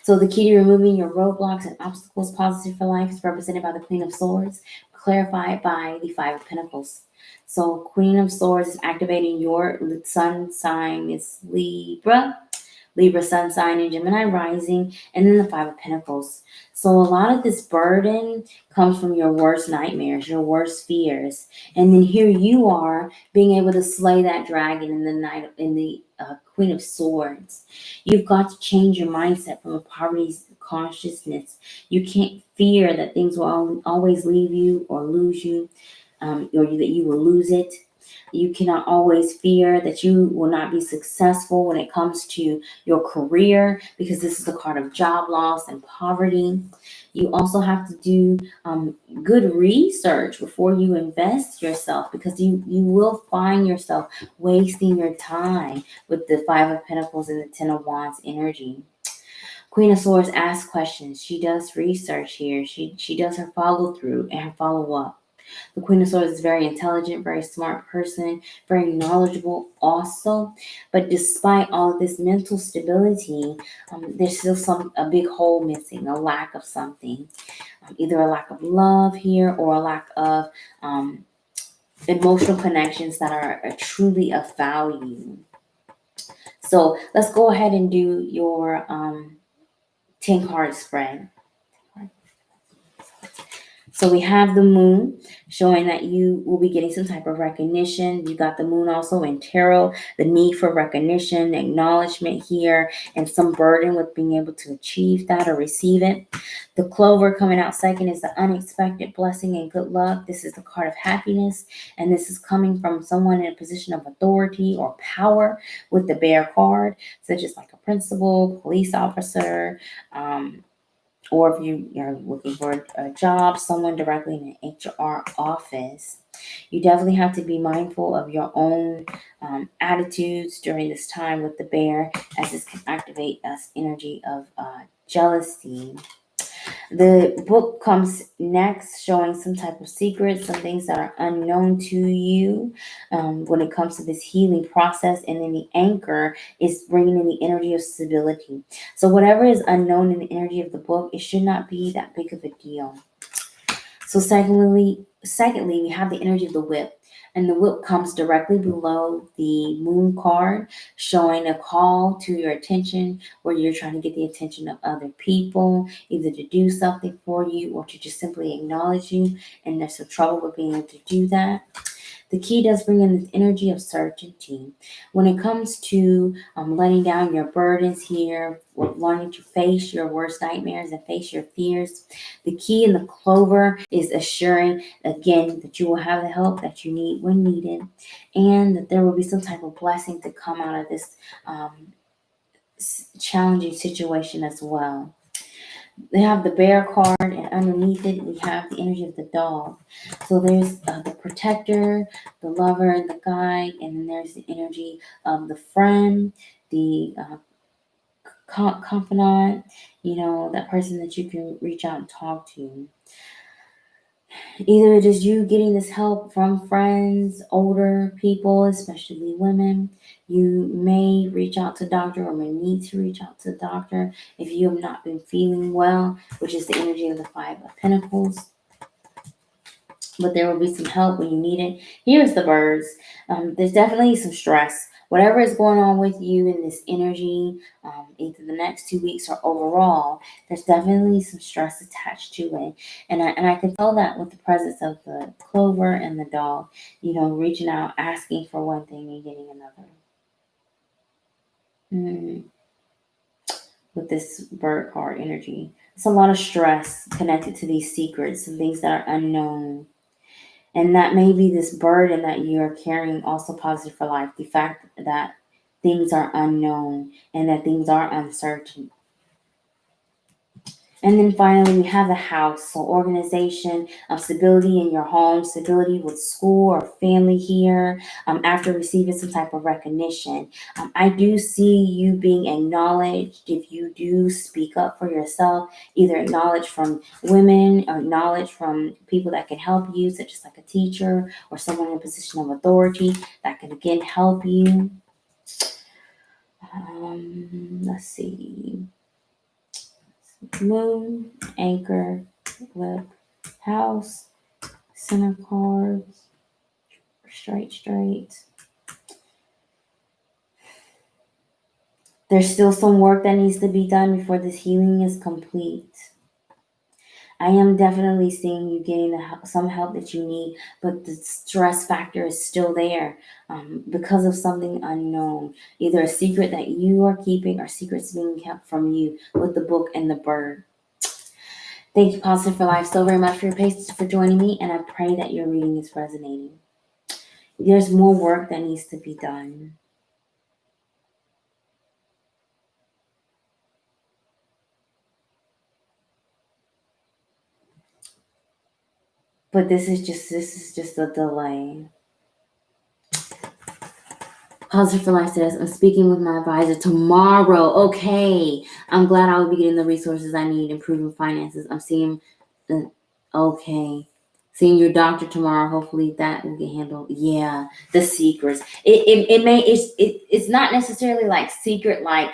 Speaker 1: So the key to removing your roadblocks and obstacles positive for life is represented by the Queen of Swords, clarified by the Five of Pentacles. So Queen of Swords is activating your sun sign is Libra sun sign, and Gemini rising, and then the Five of Pentacles. So a lot of this burden comes from your worst nightmares, your worst fears. And then here you are being able to slay that dragon in the Queen of Swords. You've got to change your mindset from a poverty consciousness. You can't fear that things will always leave you or lose you, or that you will lose it. You cannot always fear that you will not be successful when it comes to your career, because this is a card of job loss and poverty. You also have to do good research before you invest yourself, because you will find yourself wasting your time with the Five of Pentacles and the Ten of Wands energy. Queen of Swords asks questions. She does research here. She does her follow through and her follow up. The Queen of Swords is very intelligent, very smart person, very knowledgeable also. But despite all of this mental stability, there's still a big hole missing, a lack of something. Either a lack of love here or a lack of emotional connections that are truly of value. So let's go ahead and do your 10 card spread. So we have the moon showing that you will be getting some type of recognition. You got the moon also in tarot, the need for recognition, acknowledgement here, and some burden with being able to achieve that or receive it. The clover coming out second is the unexpected blessing and good luck. This is the card of happiness, and this is coming from someone in a position of authority or power with the bear card, such as like a principal, police officer, or if you are looking for a job, someone directly in an HR office. You definitely have to be mindful of your own attitudes during this time with the bear, as this can activate us energy of jealousy. The book comes next, showing some type of secrets, some things that are unknown to you when it comes to this healing process. And then the anchor is bringing in the energy of stability. So whatever is unknown in the energy of the book, it should not be that big of a deal. So secondly, we have the energy of the whip. And the whip comes directly below the moon card, showing a call to your attention where you're trying to get the attention of other people, either to do something for you or to just simply acknowledge you. And there's some trouble with being able to do that. The key does bring in this energy of certainty. When it comes to letting down your burdens here, learning to face your worst nightmares and face your fears, the key in the clover is assuring, again, that you will have the help that you need when needed, and that there will be some type of blessing to come out of this challenging situation as well. They have the bear card, and underneath it, we have the energy of the dog. So there's the protector, the lover, the guide, and then there's the energy of the friend, the confidant, that person that you can reach out and talk to. Either it is you getting this help from friends, older people, especially women. You may reach out to a doctor or may need to reach out to a doctor if you have not been feeling well, which is the energy of the Five of Pentacles. But there will be some help when you need it. Here's the birds. There's definitely some stress. Whatever is going on with you in this energy, either the next 2 weeks or overall, there's definitely some stress attached to it. And I can tell that with the presence of the clover and the dog, reaching out, asking for one thing and getting another. With this bird card energy, it's a lot of stress connected to these secrets and things that are unknown. And that may be this burden that you are carrying, also positive for life. The fact that things are unknown and that things are uncertain. And then finally, we have the house. So organization, stability in your home, stability with school or family here, after receiving some type of recognition. I do see you being acknowledged if you do speak up for yourself, either acknowledged from women or acknowledged from people that can help you, such as like a teacher or someone in a position of authority that can again help you. Let's see. Moon, anchor, flip, house, center cards, straight. There's still some work that needs to be done before this healing is complete. I am definitely seeing you getting some help that you need, but the stress factor is still there because of something unknown. Either a secret that you are keeping or secrets being kept from you with the book and the bird. Thank you, Positive for Life, so very much for your patience for joining me, and I pray that your reading is resonating. There's more work that needs to be done. But this is just a delay. Positive for Life says, I'm speaking with my advisor tomorrow. Okay. I'm glad I will be getting the resources I need, improving finances. I'm seeing, okay. Seeing your doctor tomorrow. Hopefully that will get handled. Yeah. The secrets. It's not necessarily like secret, like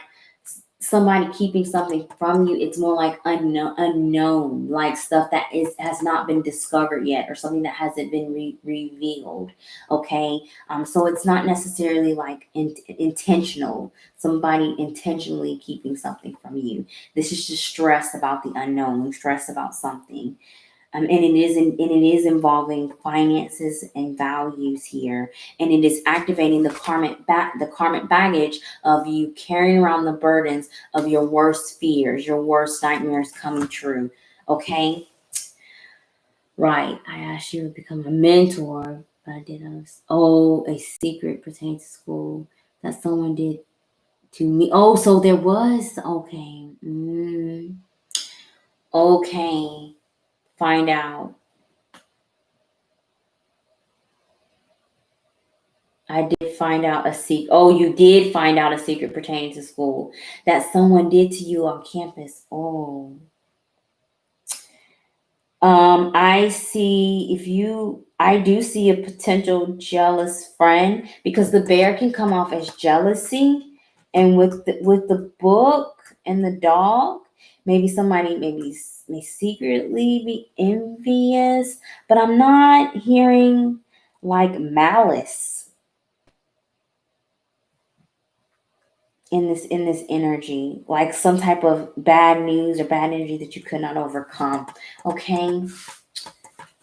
Speaker 1: somebody keeping something from you. It's more like unknown, like stuff that has not been discovered yet, or something that hasn't been revealed. Okay, so it's not necessarily like intentional. Somebody intentionally keeping something from you. This is just stress about the unknown, stress about something. And it is involving finances and values here, and it is activating the karmic baggage of you carrying around the burdens of your worst fears, your worst nightmares coming true. Okay, right? I asked you to become a mentor, but I did a secret pertaining to school that someone did to me. Oh, so there was okay. Find out. I did find out a secret. Oh, you did find out a secret pertaining to school that someone did to you on campus. Oh. I do see a potential jealous friend, because the bear can come off as jealousy, and with the book and the dog, maybe somebody may secretly be envious, but I'm not hearing like malice in this energy, like some type of bad news or bad energy that you could not overcome. Okay.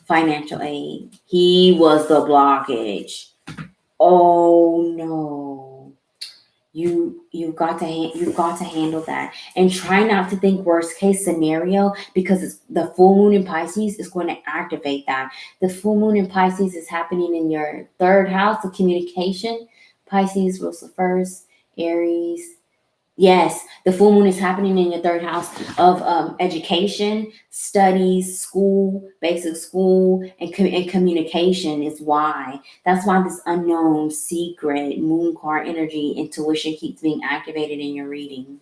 Speaker 1: Financial aid. He was the blockage. Oh no. You've got to handle that, and try not to think worst case scenario, because the full moon in Pisces is going to activate that. The full moon in Pisces is happening in your third house of communication. Pisces rules the first, Aries. Yes, the full moon is happening in your third house of education, studies, school, basic school, and communication is why. That's why this unknown, secret moon card energy, intuition keeps being activated in your reading.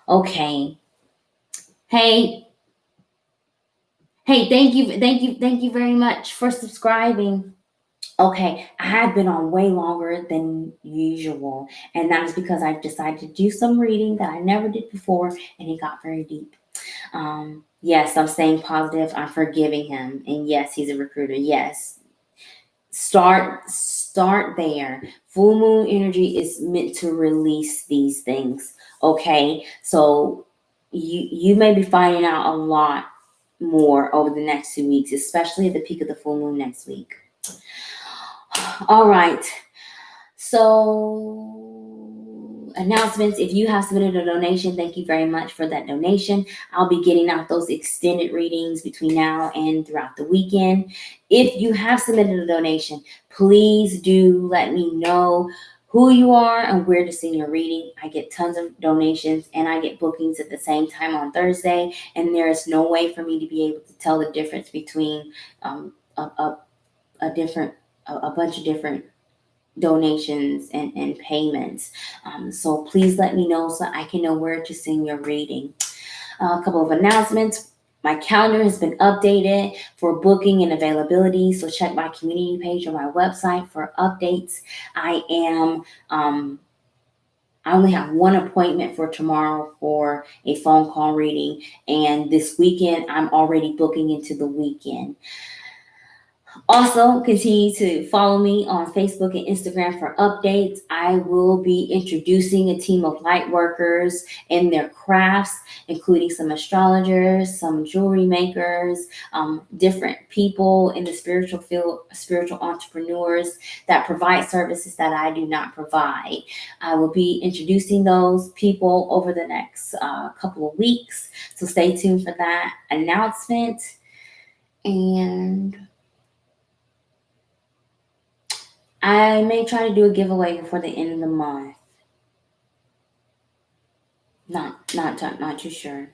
Speaker 1: Okay. Hey, Hey, thank you very much for subscribing. Okay, I have been on way longer than usual, and that is because I decided to do some reading that I never did before, and it got very deep. Yes, I'm staying positive. I'm forgiving him, and yes, he's a recruiter. Yes, start there. Full moon energy is meant to release these things. Okay, so you may be finding out a lot more over the next 2 weeks, especially at the peak of the full moon next week. All right. So, announcements. If you have submitted a donation, thank you very much for that donation. I'll be getting out those extended readings between now and throughout the weekend. If you have submitted a donation, please do let me know who you are and where to send your reading. I get tons of donations and I get bookings at the same time on Thursday, and there is no way for me to be able to tell the difference between a bunch of different donations and payments. So please let me know so I can know where to send your reading. A couple of announcements. My calendar has been updated for booking and availability, so check my community page on my website for updates. I only have one appointment for tomorrow for a phone call reading, and this weekend I'm already booking into the weekend. Also, continue to follow me on Facebook and Instagram for updates. I will be introducing a team of light workers and their crafts, including some astrologers, some jewelry makers, different people in the spiritual field, spiritual entrepreneurs that provide services that I do not provide. I will be introducing those people over the next couple of weeks. So stay tuned for that announcement. And I may try to do a giveaway before the end of the month. Not too sure.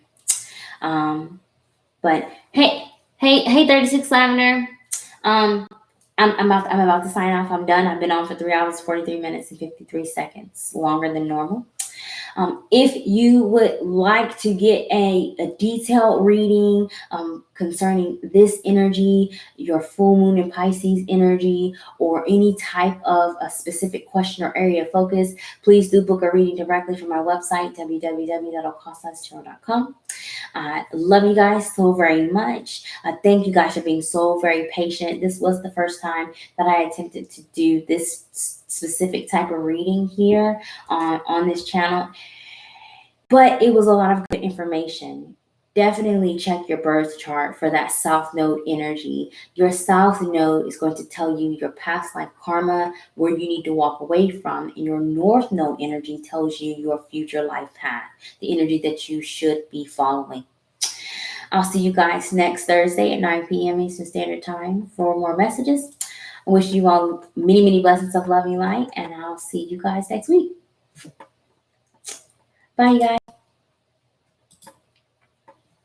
Speaker 1: But hey, 36 Lavender. I'm about to sign off. I'm done. I've been on for 3 hours, 43 minutes, and 53 seconds, longer than normal. If you would like to get a detailed reading concerning this energy, your full moon in Pisces energy, or any type of a specific question or area of focus, please do book a reading directly from my website, www.okaasanstarot.com. I love you guys so very much. Thank you guys for being so very patient. This was the first time that I attempted to do this specific type of reading here on this channel, but it was a lot of good information. Definitely check your birth chart for that South Node energy. Your South Node is going to tell you your past life karma, where you need to walk away from, and your North Node energy tells you your future life path, the energy that you should be following. I'll see you guys next Thursday at 9 p.m. Eastern Standard Time for more messages. I wish you all many, many blessings of love and light, and I'll see you guys next week. Bye, you guys.